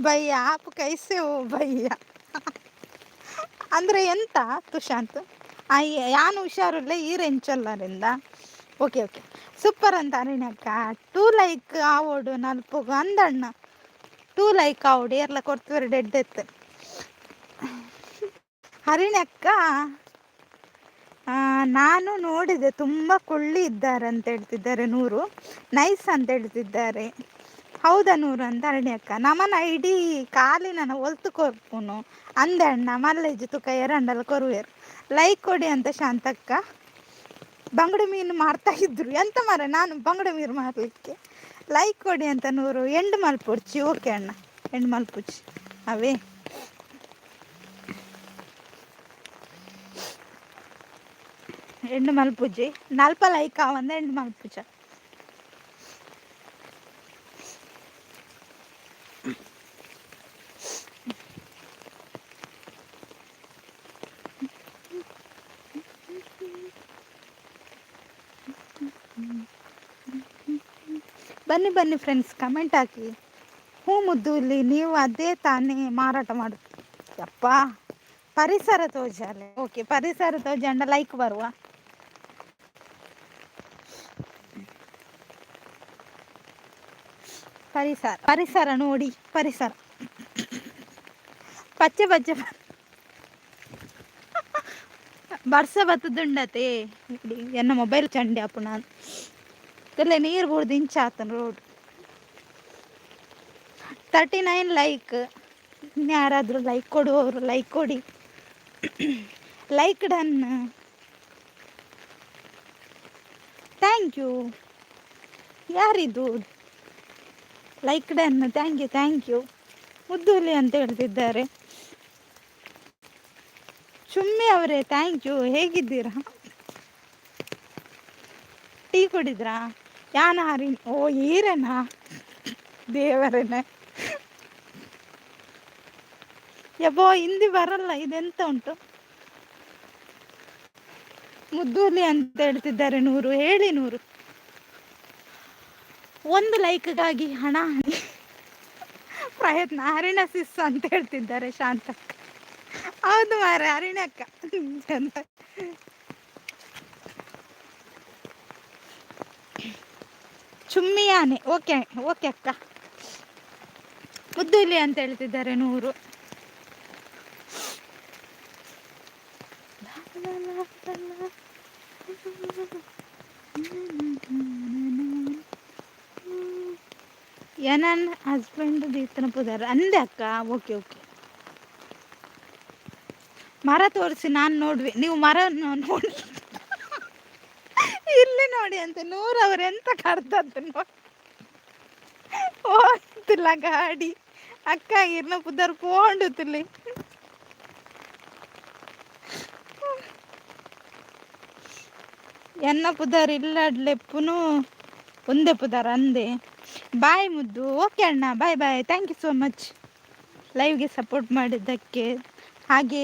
ಬಯ್ಯ ಆಪ್ ಕೈಸೆ ಓ ಬಯ್ಯ ಅಂದರೆ ಎಂತ ತುಷಾಂತ್? ಅಯ್ಯ ಯಾನು ಹುಷಾರಿಲ್ಲ ಈ ರೆಂಚಲ್ಲರಿಂದ. ಓಕೆ ಓಕೆ, ಸೂಪರ್ ಅಂತ ಅರಣ್ಯಕ್ಕ. 2 ಲೈಕ್ ಆವೋಡು ನಲ್ಪೋಗು ಅಂದಣ್ಣ. 2 ಲೈಕ್ ಆವೋಡು ಎಲ್ಲ ಕೊಡ್ತೀವ್ರಿ ಡೆಡ್ ಎತ್ತು ಹರಿಣ್ಯಕ್ಕ. ನಾನು ನೋಡಿದೆ, ತುಂಬ ಕೊಳ್ಳಿ ಇದ್ದಾರೆ ಅಂತ ಹೇಳ್ತಿದ್ದಾರೆ ನೂರು. ನೈಸ್ ಅಂತ ಹೇಳ್ತಿದ್ದಾರೆ. ಹೌದಾ ನೂರು ಅಂತ ಅರಣ್ಯಕ್ಕ. ನಮನ ಇಡೀ ಕಾಲಿನ ಒಲ್ತು ಕೊರ್ಪುನು ಅಂದೆ ಅಣ್ಣ. ಮಲ್ಲೇಜ್ ತುಕ ಎರಡಲ್ಲ ಕೊರುವೇರು. ಲೈಕ್ ಕೊಡಿ ಅಂತ ಶಾಂತಕ್ಕ. ಬಂಗುಡೆ ಮೀನು ಮಾಡ್ತಾ ಇದ್ರು. ಎಂತ ಮಾರೆ ನಾನು ಬಂಗುಡೆ ಮೀನು ಮಾಡಲಿಕ್ಕೆ? ಲೈಕ್ ಕೊಡಿ ಅಂತ ನೂರು. ಎಂಡು ಮಲ್ಪುಡ್ಚಿ. ಓಕೆ ಅಣ್ಣ, ಎಂಡು ಮಲ್ಪುಚ್ಚಿ ಅವೇ. ಎಂಡು ಮಲ್ಪುಜಿ ನಲ್ಪ ಲೈಕ್ ಆವಂದ ಎಂಡು ಮಲ್ಪುಜ. ಬನ್ನಿ ಬನ್ನಿ ಫ್ರೆಂಡ್ಸ್, ಕಮೆಂಟ್ ಹಾಕಿ. ಹೂ ಮುದ್ದು ಇಲ್ಲಿ ನೀವು ಅದೇ ತಾನೇ ಮಾರಾಟ ಮಾಡುದು? ಯಪ್ಪ, ಪರಿಸರ ತೋಜಾಲೆ. ಓಕೆ, ಪರಿಸರ ತೋಜಂಡ ಲೈಕ್ ಬರುವ. ಪರಿಸರ ನೋಡಿ, ಪರಿಸರ ಪಚ್ಚೆ ಪಚ್ಚೆ ಬರ್ಸ ಬತ್ತದುಂಡತೆ ಎನ್ನ ಮೊಬೈಲ್ ಚಂಡಿ ಅಪ್ಪು. ನಾನು ತಲೆ ನೀರು ಬುಡ್ದು ಇಂಚಾತನ ರೋಡ್. 39 ಲೈಕ್. ಇನ್ಯಾರಾದರೂ ಲೈಕ್ ಕೊಡುವವರು ಲೈಕ್ ಕೊಡಿ. Like done. Thank you. ಯಾರಿದು? Like done, thank you. ಮುದ್ದುಲಿ ಅಂತ ಹೇಳ್ತಿದ್ದಾರೆ. ಚುಮ್ಮಿ ಅವರೇ ಥ್ಯಾಂಕ್ ಯು. ಹೇಗಿದ್ದೀರಾ? ಟೀ ಕುಡಿದ್ರಾ? ಯಾನ ಹರಿ ಓ ಈರನಾ ದೇವರನೇ. ಯಬ್ಬೋ ಹಿಂದಿ ಬರಲ್ಲ, ಇದೆಂತ ಉಂಟು? ಮುದ್ದೂಲಿ ಅಂತ ಹೇಳ್ತಿದ್ದಾರೆ 100. ಹೇಳಿ 100. ಒಂದು ಲೈಕ್ಗಾಗಿ ಹಣ ಪ್ರಯತ್ನ. ಹರಿಣ ಸಿಸ್ ಅಂತ ಹೇಳ್ತಿದ್ದಾರೆ ಶಾಂತಕ್ಕ. ಹೌದು ಮಾರೆ, ಹರಿಣಕ್ಕ. ಚುಮ್ಮಿಯಾನೆ. ಓಕೆ ಓಕೆ ಅಕ್ಕ. ಮುದ್ದುಲಿ ಅಂತ ಹೇಳ್ತಿದ್ದಾರೆ 100. ನನ್ನ ಹಸ್ಬೆಂಡ್ ದೀತನ ಪುದಾರ ಅಂದೆ ಅಕ್ಕ. Okay okay. ಮರ ತೋರಿಸಿ, ನಾನು ನೋಡ್ವಿ. ನೀವು ಮರ ನೋಡಿ ಇಲ್ಲಿ ನೋಡಿ ಅಂತ 100 ಅವ್ರು ಎಂತ ಕಡ್ದದ್ದು ನೋಡಿ. ಹೋಗ್ತಿಲ್ಲ ಗಾಡಿ ಅಕ್ಕ ಇರ್ನ ಪುದರ್ ಪೋಂಡುತ್ತಲಿ. ಎನ್ನ ಪುದರ್ ಇಲ್ಲಡ್ಲೆಪ್ಪುನು ಒಂದೇ ಪುದರ್ ಅಂದೆ. ಬಾಯ್ ಮುದ್ದು. ಓಕೆ ಅಣ್ಣ, bye bye. Thank you so much ಲೈವ್ಗೆ ಸಪೋರ್ಟ್ ಮಾಡಿದ್ದಕ್ಕೆ, ಹಾಗೆ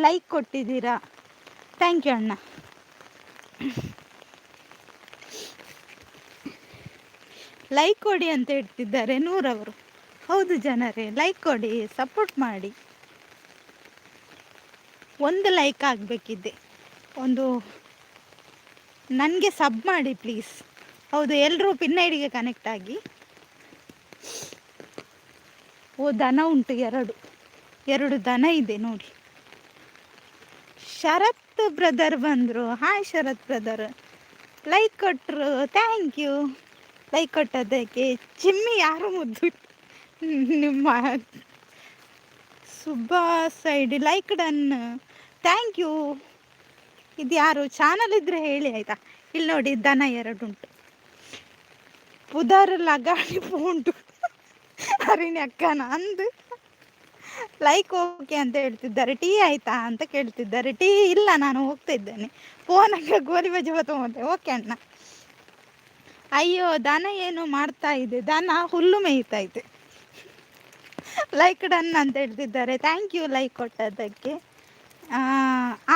ಲೈಕ್ ಕೊಟ್ಟಿದ್ದೀರಾ. ಥ್ಯಾಂಕ್ ಯು ಅಣ್ಣ. ಲೈಕ್ ಕೊಡಿ ಅಂತ ಹೇಳ್ತಿದ್ದಾರೆ 100 ಅವರು. ಹೌದು ಜನರೇ, ಲೈಕ್ ಕೊಡಿ, ಸಪೋರ್ಟ್ ಮಾಡಿ. ಒಂದು ಲೈಕ್ ಆಗಬೇಕಿದೆ. ಒಂದು ನನಗೆ ಸಬ್ ಮಾಡಿ ಪ್ಲೀಸ್. ಹೌದು, ಎಲ್ಲರೂ ಪಿನ್ ಐಡಿಗೆ ಕನೆಕ್ಟ್ ಆಗಿ. ಓ ದನ ಉಂಟು, ಎರಡು ದನ ಇದೆ ನೋಡಿ. ಶರತ್ ಬ್ರದರ್ ಬಂದರು. Hi Sharath brother. ಲೈಕ್ ಕೊಟ್ಟರು, ಥ್ಯಾಂಕ್ ಯು. ಲೈಕ್ ಕೊಟ್ಟದಕ್ಕೆ. ಚಿಮ್ಮಿ ಯಾರು ಮುದ್ದು ನಿಮ್ಮ ಸುಬ್ಬಾ side like done. Thank you. ಇದು ಯಾರು ಚಾನಲ್ ಇದ್ರೆ ಹೇಳಿ ಆಯಿತಾ. ಇಲ್ಲಿ ನೋಡಿ ದನ 2 ಉಂಟು. ಪುದರ್ ಲಗಾಡಿ ಉಂಟು. ಹರಿಣಿ ಅಕ್ಕನ ಅಂದು ಲೈಕ್ ಓಕೆ ಅಂತ ಹೇಳ್ತಿದ್ದಾರೆ. ಟೀ ಆಯ್ತಾ ಅಂತ ಕೇಳ್ತಿದ್ದಾರೆ. ಟೀ ಇಲ್ಲ, ನಾನು ಹೋಗ್ತಾ ಇದ್ದೇನೆ. ಫೋನಾಗ ಗೋಲಿ ಬಜೆ ಬತ್ತೊಂಡೆ. ಓಕೆ ಅಣ್ಣ. ಅಯ್ಯೋ ದನ ಏನು ಮಾಡ್ತಾ ಇದೆ? ದನ ಹುಲ್ಲು ಮೇಯ್ತಾ ಇದೆ. ಲೈಕ್ ಡನ್ ಅಂತ ಹೇಳ್ತಿದ್ದಾರೆ. ಥ್ಯಾಂಕ್ ಯು ಲೈಕ್ ಕೊಟ್ಟದ್ದಕ್ಕೆ.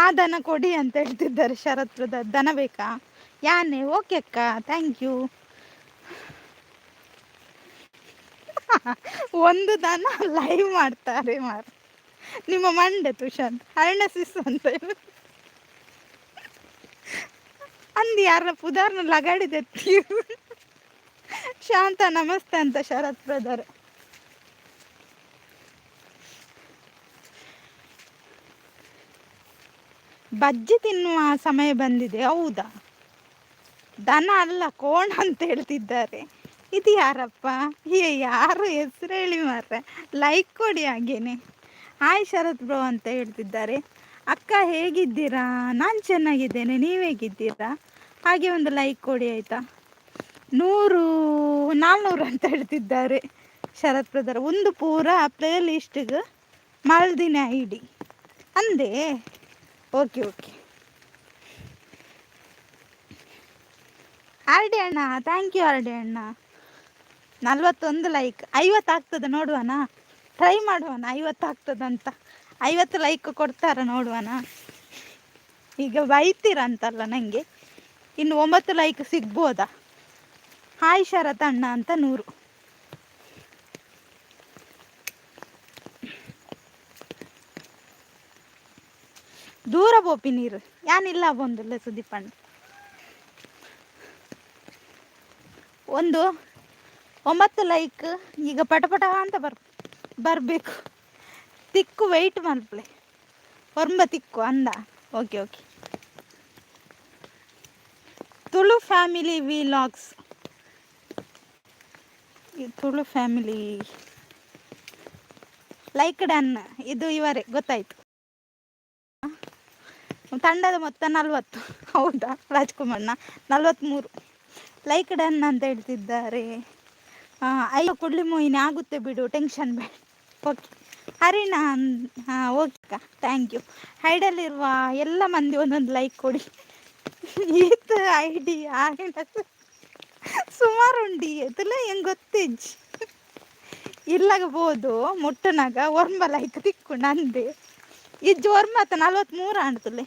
ಆ ದನ ಕೊಡಿ ಅಂತ ಹೇಳ್ತಿದ್ದಾರೆ ಶರತ್. ದನ ಬೇಕಾ? ಯಾನೆ? ಓಕೆ ಅಕ್ಕ, ಥ್ಯಾಂಕ್ ಯು. ಒಂದು ದನ ಲೈವ್ ಮಾಡ್ತಾರೆ ಮಾರ ನಿಮ್ಮ ಮಂಡೆ ತುಷಾಂತ್. ಹರಣ ಸಿಸ್ ಅಂತ ಅಂದು ಯಾರ ಪುದಾರ್ನ ಲಗಾಡಿದೆತ್ತಿ. ಶಾಂತ ನಮಸ್ತೆ ಅಂತ ಶರತ್ ಬ್ರದರ್. ಬಜ್ಜಿ ತಿನ್ನುವ ಸಮಯ ಬಂದಿದೆ. ಹೌದಾ? ದನ ಅಲ್ಲ, ಕೋಣ ಅಂತ ಹೇಳ್ತಿದ್ದಾರೆ. ಇದು ಯಾರಪ್ಪ? ಯಾರು ಹೆಸರು ಹೇಳಿ ಮಾರ್ರೆ. ಲೈಕ್ ಕೊಡಿ ಹಾಗೇನೆ. ಹಾಯ್ ಶರತ್ ಬ್ರೋ ಅಂತ ಹೇಳ್ತಿದ್ದಾರೆ. ಅಕ್ಕ ಹೇಗಿದ್ದೀರಾ? ನಾನು ಚೆನ್ನಾಗಿದ್ದೇನೆ, ನೀವು ಹೇಗಿದ್ದೀರಾ? ಹಾಗೆ ಒಂದು ಲೈಕ್ ಕೊಡಿ ಆಯಿತಾ. 100 400 ಅಂತ ಹೇಳ್ತಿದ್ದಾರೆ ಶರತ್ ಬ್ರದರ್. ಒಂದು ಪೂರ ಪ್ಲೇ ಲಿಸ್ಟಿಗೆ ಮಲ್ದಿನ ಐಡಿ ಅಂದೆ. Okay okay. ಆರ್ಡಿ ಅಣ್ಣ, ಥ್ಯಾಂಕ್ ಯು ಆರ್ಡಿ ಅಣ್ಣ. 41 ಲೈಕ್. 50 ಆಗ್ತದೆ ನೋಡುವನ, ಟ್ರೈ ಮಾಡುವನ 50 ಆಗ್ತದಂತ. 50 ಲೈಕ್ ಕೊಡ್ತಾರ ನೋಡುವನ. ಈಗ ಬೈತೀರಂತಲ್ಲ ನನಗೆ. ಇನ್ನು 9 ಲೈಕ್ ಸಿಗ್ಬೋದಾ? ಹಾಯ್ ಶರತ್ ಅಣ್ಣ ಅಂತ 100. ದೂರ ಬೋಪಿ ನೀರು ಯಾನಿಲ್ಲ ಬಂದಿಲ್ಲ ಸುದೀಪಣ್ಣ. ಒಂದು 9 ಲೈಕ್ ಈಗ ಪಟಪಟ ಅಂತ ಬರಬೇಕು. ತಿಕ್ಕು ವೆಯ್ಟ್ ಮಲ್ಪಲೆ ಹೊರ್ಂಬ ತಿಕ್ಕು ಅಂದ. Okay okay. Tulu family vlogs. Tulu family like done. ಇದು ಇವರೇ ಗೊತ್ತಾಯ್ತು. ತಂಡದ ಮೊತ್ತ 40. ಹೌದಾ ರಾಜ್ಕುಮಾರ್ನ? 43 ಲೈಕ್ ಡನ್ ಅಂತ ಹೇಳ್ತಿದ್ದಾರೆ. ಅಯ್ಯೋ ಕೊಡ್ಲಿ ಮೋಹಿನಿ, ಆಗುತ್ತೆ ಬಿಡು, ಟೆನ್ಷನ್ ಬೇಡ. ಓಕೆ ಹರಿಣ. ಹಾಂ ಓಕೆ ಅಕ್ಕ, ಥ್ಯಾಂಕ್ ಯು. ಹೈಡಲ್ಲಿರುವ ಎಲ್ಲ ಮಂದಿ ಒಂದೊಂದು ಲೈಕ್ ಕೊಡಿ. ಈತ ಐಡಿ ಆಗ ಸುಮಾರು ಉಂಡಿ ಎತ್ತಲ್ಲ ಹೆಂಗೆ ಗೊತ್ತಿಜ್ಜಿ ಇಲ್ಲಾಗಬೋದು ಮುಟ್ಟನಾಗ ಒರ್ಮ ಲೈಕ್ ತಿಕ್ಕು ನಂದೆ ಇಜ್ಜು ಒರ್ಮ ಆತ 43 ಆಣ್ತಲೆ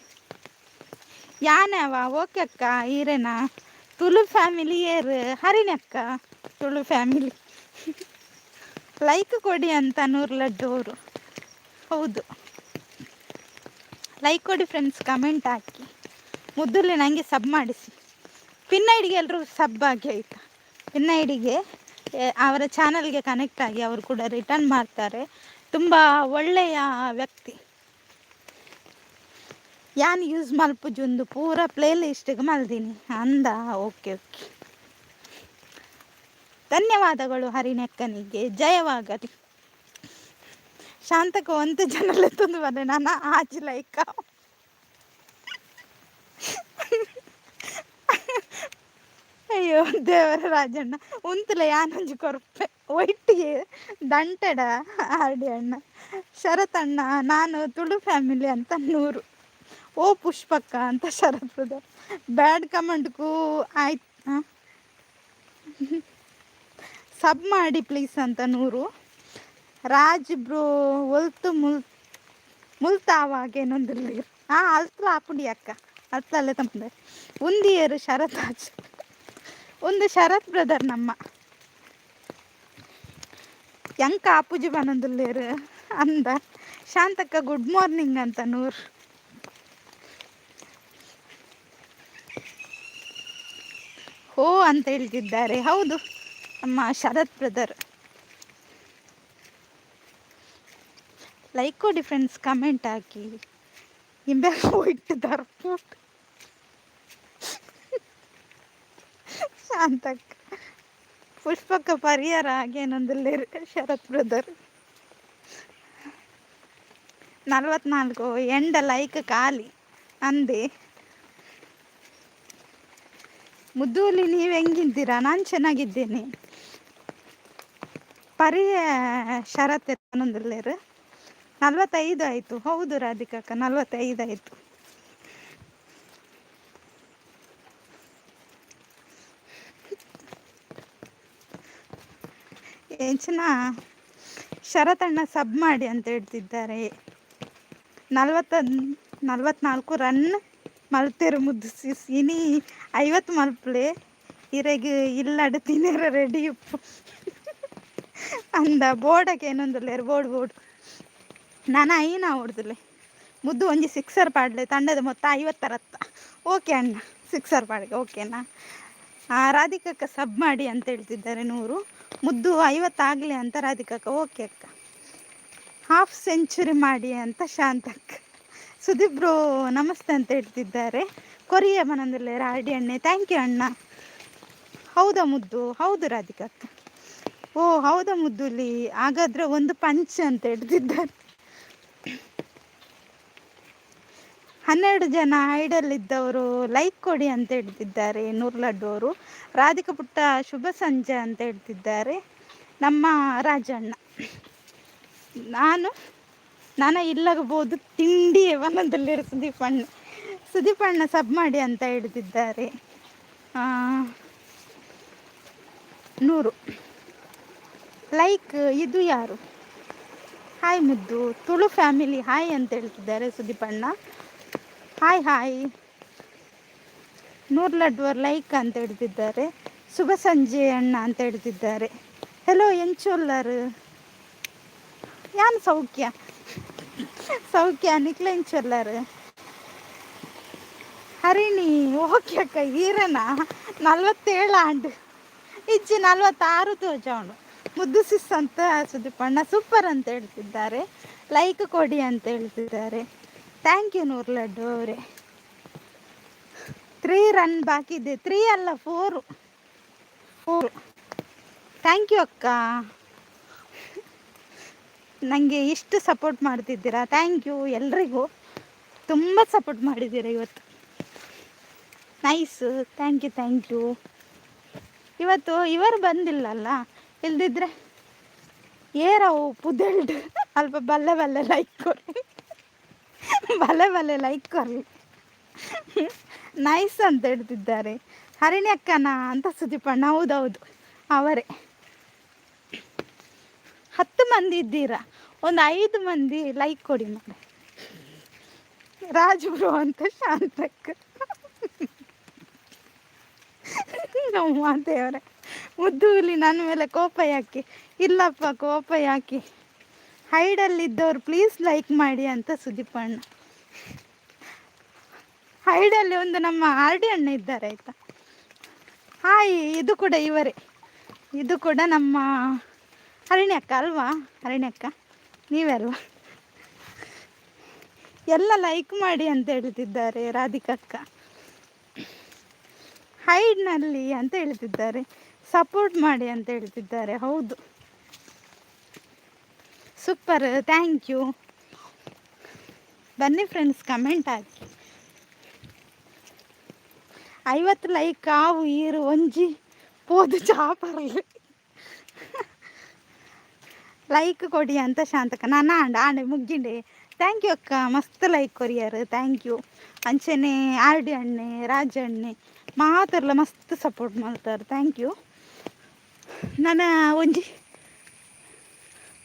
ಯಾನವ. ಓಕೆ ಅಕ್ಕ ಈರೇನಾ ತುಳು ಫ್ಯಾಮಿಲಿ ಏರ್ ಹರಿಣಿ ಅಕ್ಕ ತುಳು ಫ್ಯಾಮಿಲಿ ಲೈಕ್ ಕೊಡಿ ಅಂತ 100 ಲಡ್ಡು ಅವರು. ಹೌದು ಲೈಕ್ ಕೊಡಿ ಫ್ರೆಂಡ್ಸ್, ಕಮೆಂಟ್ ಹಾಕಿ, ಮುದ್ದುಲ್ಲಿ ನನಗೆ ಸಬ್ ಮಾಡಿಸಿ. ಪಿನ್ ಐಡಿಗೆ ಎಲ್ಲರೂ ಸಬ್ ಆಗಿ ಆಯಿತಾ. ಪಿನ್ ಐಡಿಗೆ ಅವರ ಚಾನಲ್ಗೆ ಕನೆಕ್ಟ್ ಆಗಿ ಅವರು ಕೂಡ ರಿಟರ್ನ್ ಮಾಡ್ತಾರೆ. ತುಂಬ ಒಳ್ಳೆಯ ವ್ಯಕ್ತಿ. ಯಾನ್ ಯೂಸ್ ಮಲ್ಪುಜುಂದು ಪೂರ ಪ್ಲೇ ಲಿಸ್ಟಿಗೆ ಮಲ್ದೀನಿ ಅಂದ. ಓಕೆ ಓಕೆ, ಧನ್ಯವಾದಗಳು ಹರಿಣಕ್ಕನಿಗೆ, ಜಯವಾಗಲಿ. ಶಾಂತಕ ಒಂದು ಜನಲ್ಲ ತಂದು ಬನ್ನಿ ನಾನು ಆಜ್ ಲೈಕ ಅಯ್ಯೋ ದೇವರ ರಾಜಣ್ಣ ಉಂತಲ ಯಾನಂಜು ಕೊರಪೆ ಒಟ್ಟಿಗೆ ದಂಟೆಡ ಆಡಿ ಅಣ್ಣ ಶರತ್ ಅಣ್ಣ ನಾನು ತುಳು ಫ್ಯಾಮಿಲಿ ಅಂತ 100. ಓ ಪುಷ್ಪಕ್ಕ ಅಂತ ಶರತ್ ಬ್ರದರ್. ಬ್ಯಾಡ್ ಕಮೆಂಟ್ಗೂ ಆಯ್ತು ಸಬ್ ಮಾಡಿ ಪ್ಲೀಸ್ ಅಂತ 100. ರಾಜ್ ಬ್ರೋ ಒಲ್ತು ಮುಲ್ತಾವಾಗೇನೊಂದಿಲ್ಲ ಅಲ್ತಲ ಆಪುಡಿ ಅಕ್ಕ ಅಲ್ತಲ್ಲೇ ತಂದೆ ಉಂದಿಯರು ಶರತ್ ಆಚ್ ಒಂದು ಶರತ್ ಬ್ರದರ್ ನಮ್ಮ ಎಂಕ ಆಪುಜಿ ಬನೊಂದುಲ್ಲೇರು ಅಂದ. ಶಾಂತಕ್ಕ ಗುಡ್ ಮಾರ್ನಿಂಗ್ ಅಂತ 100. ಹೋ ಅಂತ ಹೇಳ್ತಿದ್ದಾರೆ. ಹೌದು ನಮ್ಮ ಶರತ್ ಬ್ರದರ್. ಲೈಕ್ ಕೊಡಿ ಫ್ರೆಂಡ್ಸ್, ಕಮೆಂಟ್ ಹಾಕಿ. ಹಿಂಬೆ ಹೋಯ್ತು ದರ್ಪುಟ್ ಶಾಂತಕ್ಕ ಪುಷ್ಪಕ್ಕ ಪರಿಹಾರ ಆಗೇನೊಂದಿಲ್ಲ ಶರತ್ ಬ್ರದರ್. 44 ಎಂಡ ಲೈಕ್ ಖಾಲಿ ಅಂದೆ. ಮುದ್ದೂಲಿ ನೀವು ಹೆಂಗಿದ್ದೀರಾ? ನಾನು ಚೆನ್ನಾಗಿದ್ದೇನೆ. ಶರತ್ ಅನ್ನೊಂದಿಲ್ಲೇರು 45 ಆಯಿತು. ಹೌದು ರಾಧಿಕಕ್ಕ 45 ಆಯಿತು. ಏಂಚನ ಶರತಣ್ಣ ಸಬ್ ಮಾಡಿ ಅಂತ ಹೇಳ್ತಿದ್ದಾರೆ. 44 ರನ್ ಮಲ್ತೇರು ಮುದ್ದು ಇನಿ 50 ಮಲ್ಪಲೆ ಇರೆಗೆ ಇಲ್ಲಡು ತಿನ್ನರ ರೆಡಿ ಉಪ್ಪು ಅಂದ. ಬೋರ್ಡಕ್ಕೆ ಏನೊಂದಿಲ್ಲೇರು ಬೋರ್ಡ್ ನಾನು ಐನ ಹೊಡ್ದಿಲ್ಲ ಮುದ್ದು ಒಂಜಿ 6 ಪಾಡ್ಲೆ ತಂಡದ ಮೊತ್ತ 50 ರತ್ತ. ಓಕೆ ಅಣ್ಣ 6 ಪಾಡಿಗೆ ಓಕೆನಾ. ರಾಧಿಕಕ್ಕ ಸಬ್ ಮಾಡಿ ಅಂತ ಹೇಳ್ತಿದ್ದಾರೆ 100. ಮುದ್ದು 50 ಆಗಲಿ ಅಂತ ರಾಧಿಕಕ್ಕ. ಓಕೆ ಅಕ್ಕ. ಹಾಫ್ ಸೆಂಚುರಿ ಮಾಡಿ ಅಂತ ಶಾಂತಕ್ಕ. ಸುದೀಪ್ ಬ್ರೋ ನಮಸ್ತೆ ಅಂತ ಹೇಳ್ತಿದ್ದಾರೆ. ಕೊರಿಯ ಮನಂದಲ್ಲೇ ರಾಡಿ ಅಣ್ಣೆ ಥ್ಯಾಂಕ್ ಯು ಅಣ್ಣ. ಹೌದಾ ಮುದ್ದು? ಹೌದು ರಾಧಿಕಕ್ಕ. ಓ ಹೌದಾ ಮುದ್ದುಲಿ? ಹಾಗಾದರೆ ಒಂದು ಪಂಚ್ ಅಂತ ಹೇಳ್ತಿದ್ದಾರೆ. 12 ಜನ ಐಡಲ್ಲಿದ್ದವರು ಲೈಕ್ ಕೊಡಿ ಅಂತ ಹೇಳ್ತಿದ್ದಾರೆ 100 ಲಡ್ಡು ಅವರು. ರಾಧಿಕಾ ಪುಟ್ಟ ಶುಭ ಸಂಜೆ ಅಂತ ಹೇಳ್ತಿದ್ದಾರೆ ನಮ್ಮ ರಾಜಣ್ಣ. ನಾನು ಇಲ್ಲಾಗಬಹುದು ತಿಂಡಿ ವನದಲ್ಲಿರೋ ಸುದೀಪಣ್ಣ ಸಬ್ ಮಾಡಿ ಅಂತ ಹೇಳ್ತಿದ್ದಾರೆ 100 ಲೈಕ್. ಇದು ಯಾರು? ಹಾಯ್ ಮುದ್ದು ತುಳು ಫ್ಯಾಮಿಲಿ ಹಾಯ್ ಅಂತ ಹೇಳ್ತಿದ್ದಾರೆ ಸುದೀಪಣ್ಣ. ಹಾಯ್ 100 ಲಡ್ವರ್ ಲೈಕ್ ಅಂತ ಹೇಳ್ತಿದ್ದಾರೆ. ಶುಭ ಸಂಜೆ ಅಣ್ಣ ಅಂತ ಹೇಳ್ತಿದ್ದಾರೆ. ಹೆಲೋ ಎಂಚೊಲ್ಲರು ಯಾನ್ ಸೌಖ್ಯ ನಿಕ್ಲ ಎಂಚೊಲ್ಲರು ಹರಿಣಿ. ಓಕೆ ಅಕ್ಕ ಈರನ 47 ಆಂಡ್ ಇಜ್ಜಿ 46 ತೋಜವನು ಮುದ್ದು ಸಿಸ್ ಅಂತ ಸುದೀಪಣ್ಣ ಸೂಪರ್ ಅಂತ ಹೇಳ್ತಿದ್ದಾರೆ. ಲೈಕ್ ಕೊಡಿ ಅಂತ ಹೇಳ್ತಿದ್ದಾರೆ. ಥ್ಯಾಂಕ್ ಯು 100 ಲಡ್ಡು ಅವರೇ. 3 ರನ್ ಬಾಕಿ ಇದೆ. 3 ಅಲ್ಲ 4. ಥ್ಯಾಂಕ್ ಯು ಅಕ್ಕ, ನನಗೆ ಇಷ್ಟು ಸಪೋರ್ಟ್ ಮಾಡ್ತಿದ್ದೀರಾ. ಥ್ಯಾಂಕ್ ಯು ಎಲ್ರಿಗೂ, ತುಂಬ ಸಪೋರ್ಟ್ ಮಾಡಿದ್ದೀರಾ ಇವತ್ತು. Nice, thank you. ಇವತ್ತು ಇವರು ಬಂದಿಲ್ಲಲ್ಲ, ಇಲ್ದಿದ್ರೆ ಏರವು ಪುದೆಲ್ಡ್ ಅಲ್ಪ ಬಲ್ಲೆ ಬಲ್ಲೆ ಲೈಕ್ ಕೊರ್ರಿ, ಬಲ್ಲೆ ಬಲ್ಲೆ ಲೈಕ್ ಕೊರ್ರಿ. ನೈಸ್ ಅಂತ ಹೇಳ್ತಿದ್ದಾರೆ. ಹರಿಣಿ ಅಕ್ಕನ ಅಂತ ಸುದೀಪಣ್ಣ. ಹೌದೌದು ಅವರೇ. 10 ಮಂದಿ ಇದ್ದೀರಾ, ಒಂದು 5 ಮಂದಿ ಲೈಕ್ ಕೊಡಿ ಮಾಡಿ. ರಾಜ್ ಬ್ರೋ ಅಂತ ಶಾಂತಕ್ಕ. ನಮ್ಮ ದೇವರೇ, ಮುದ್ದು ಹುಲಿ ನನ್ನ ಮೇಲೆ ಕೋಪ ಯಾಕೆ? ಇಲ್ಲಪ್ಪ ಕೋಪ ಯಾಕೆ? ಹೈಡಲ್ಲಿದ್ದವ್ರು ಪ್ಲೀಸ್ ಲೈಕ್ ಮಾಡಿ ಅಂತ ಸುದೀಪಣ್ಣ. ಹೈಡಲ್ಲಿ ಒಂದು ನಮ್ಮ ಆರ್ ಡಿ ಅಣ್ಣ ಇದ್ದಾರೆ ಆಯಿತಾ. ಹಾಯ್, ಇದು ಕೂಡ ಇವರೇ, ಇದು ಕೂಡ ನಮ್ಮ ಹರಿಣಿ ಅಕ್ಕ ಅಲ್ವಾ? ಹರಿಣಿ ಅಕ್ಕ ನೀವೇ ಅಲ್ವಾ? ಎಲ್ಲ ಲೈಕ್ ಮಾಡಿ ಅಂತ ಹೇಳ್ತಿದ್ದಾರೆ ರಾಧಿಕಕ್ಕ. ಹೈಡ್ನಲ್ಲಿ ಅಂತ ಹೇಳ್ತಿದ್ದಾರೆ, ಸಪೋರ್ಟ್ ಮಾಡಿ ಅಂತ ಹೇಳ್ತಿದ್ದಾರೆ. ಹೌದು, ಸೂಪರ್, ಥ್ಯಾಂಕ್ ಯು. ಬನ್ನಿ ಫ್ರೆಂಡ್ಸ್, ಕಮೆಂಟ್ ಹಾಕಿ. 50 ಲೈಕ್ ಆವು ಈರು ಒಂಜಿ ಪೋದು ಚಾಪರ್ಲಿ ಲೈಕ್ ಕೊಡಿ ಅಂತ ಶಾಂತಕ್ಕ. ನಾನು ಆಂಡೆ ಮುಗ್ಗಿಂಡೆ. ಥ್ಯಾಂಕ್ ಯು ಅಕ್ಕ, ಮಸ್ತ್ ಲೈಕ್ ಕೊರಿಯರ್, ಥ್ಯಾಂಕ್ ಯು. ಅಂಚನೆ ಆರ್ ಡಿ ಅಣ್ಣೆ, ರಾಜ ಅಣ್ಣೆ ಮಾತೆಲ್ಲ ಮಸ್ತ್ ಸಪೋರ್ಟ್ ಮಾಡ್ತಾರೆ, ಥ್ಯಾಂಕ್ ಯು. ನಾನು ಒಂಜಿ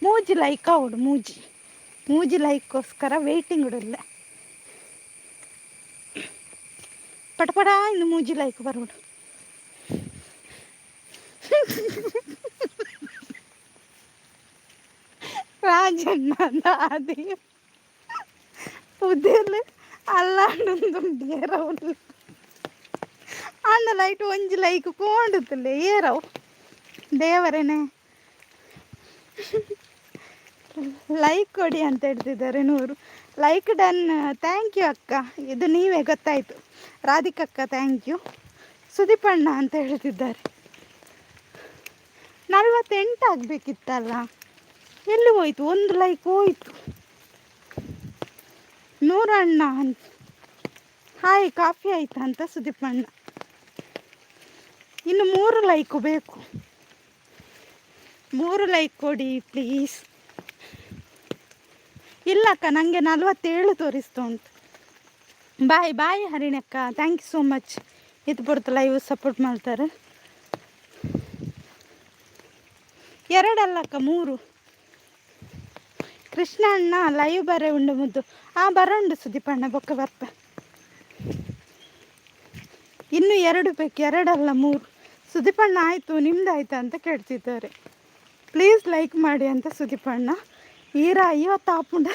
ಮೂಜಿ ಲೈಕ್ ಆವಡು, ಮೂಜಿ ಲೈಕ್ಗೋಸ್ಕರ ವೆಯ್ಟಿಂಗ್ ಇಡಲ್ಲ. ಪಟಪಟ ಇನ್ನು ಮೂಜಿ ಲೈಕ್ ಬರ್ಬಿಡು. ರಾಜಣ್ಣ ಅದೇ ಪುದೆಲ್ ಅಲ್ಲಾಡುಂದು ಏರವು ಅಣ್ಣ ಲೈಟ್ ಒಂಜಿ ಲೈಕ್ ಕೊಂಡುತ್ತಲೆ ಏರವು ದೇವರೇನೆ. ಲೈಕ್ ಕೊಡಿ ಅಂತ ಹೇಳ್ತಿದ್ದಾರೆ 100 ಲೈಕ್ ಡನ್. ಥ್ಯಾಂಕ್ ಯು ಅಕ್ಕ, ಇದು ನೀವೇ ಗೊತ್ತಾಯಿತು. ರಾಧಿಕಕ್ಕ ಥ್ಯಾಂಕ್ ಯು. ಸುದೀಪಣ್ಣ ಅಂತ ಹೇಳ್ತಿದ್ದಾರೆ 48 ಆಗಬೇಕಿತ್ತಲ್ಲ, ಎಲ್ಲಿ ಹೋಯ್ತು? 1 ಲೈಕ್ ಹೋಯ್ತು. 100 ಅಣ್ಣ ಅಂತ. ಹಾಯ್, ಕಾಫಿ ಆಯ್ತಾ ಅಂತ ಸುದೀಪಣ್ಣ. ಇನ್ನು 3 ಲೈಕು ಬೇಕು, 3 ಲೈಕ್ ಕೊಡಿ ಪ್ಲೀಸ್. ಇಲ್ಲಕ್ಕ, ನನಗೆ 47 ತೋರಿಸ್ತಾ ಉಂಟು. ಬಾಯ್ ಬಾಯ್ ಹರಿಣಿ ಅಕ್ಕ, ಥ್ಯಾಂಕ್ ಯು ಸೋ ಮಚ್. ಇದು ಬರ್ತು ಲೈವ್ ಸಪೋರ್ಟ್ ಮಾಡ್ತಾರೆ. 2 ಅಲ್ಲಕ್ಕ 3. ಕೃಷ್ಣ ಅಣ್ಣ ಲೈವ್ ಬರೇ ಉಂಡು ಮುದ್ದು. ಬರೋಂಡು ಸುದೀಪಣ್ಣ, ಬೊಕ್ಕ ಬರ್ಪ. ಇನ್ನು 2 ಬೇಕು, 2 ಅಲ್ಲ 3. ಸುದೀಪಣ್ಣ ಆಯಿತು, ನಿಮ್ದು ಆಯ್ತಾ ಅಂತ ಕೇಳ್ತಿದ್ದಾರೆ. ಪ್ಲೀಸ್ ಲೈಕ್ ಮಾಡಿ ಅಂತ ಸುದೀಪಣ್ಣ. ಈರ 50 ಆಪುಂಡ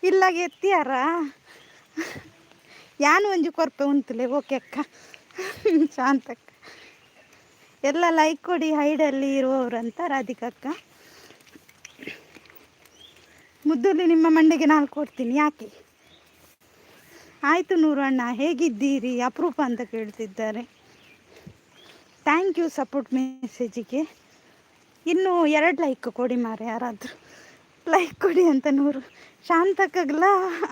ಇಲ್ಲಾಗ ಎತ್ತಿಯಾರ ಯಾನು ಒಂಜಿ ಕೊರ್ಪೆ ಉಂಟುಲೆ. ಓಕೆ ಅಕ್ಕ, ಶಾಂತಕ್ಕ. ಎಲ್ಲ ಲೈಕ್ ಕೊಡಿ ಹೈಡಲ್ಲಿ ಇರುವವರಂತ ರಾಧಿಕಕ್ಕ. ಮುದ್ದುಲಿ ನಿಮ್ಮ ಮಂಡೆಗೆ 4 ಕೊಡ್ತೀನಿ, ಯಾಕೆ? ಆಯಿತು 100 ಅಣ್ಣ, ಹೇಗಿದ್ದೀರಿ? ಅಪರೂಪ ಅಂತ ಕೇಳ್ತಿದ್ದಾರೆ. ಥ್ಯಾಂಕ್ ಯು ಸಪೋರ್ಟ್ ಮೆಸೇಜಿಗೆ. ಇನ್ನೂ 2 ಲೈಕ್ ಕೊಡಿ ಮಾರೆ, ಯಾರಾದರೂ ಲೈಕ್ ಕೊಡಿ ಅಂತ 100. ಶಾಂತಕ್ಕಗಲ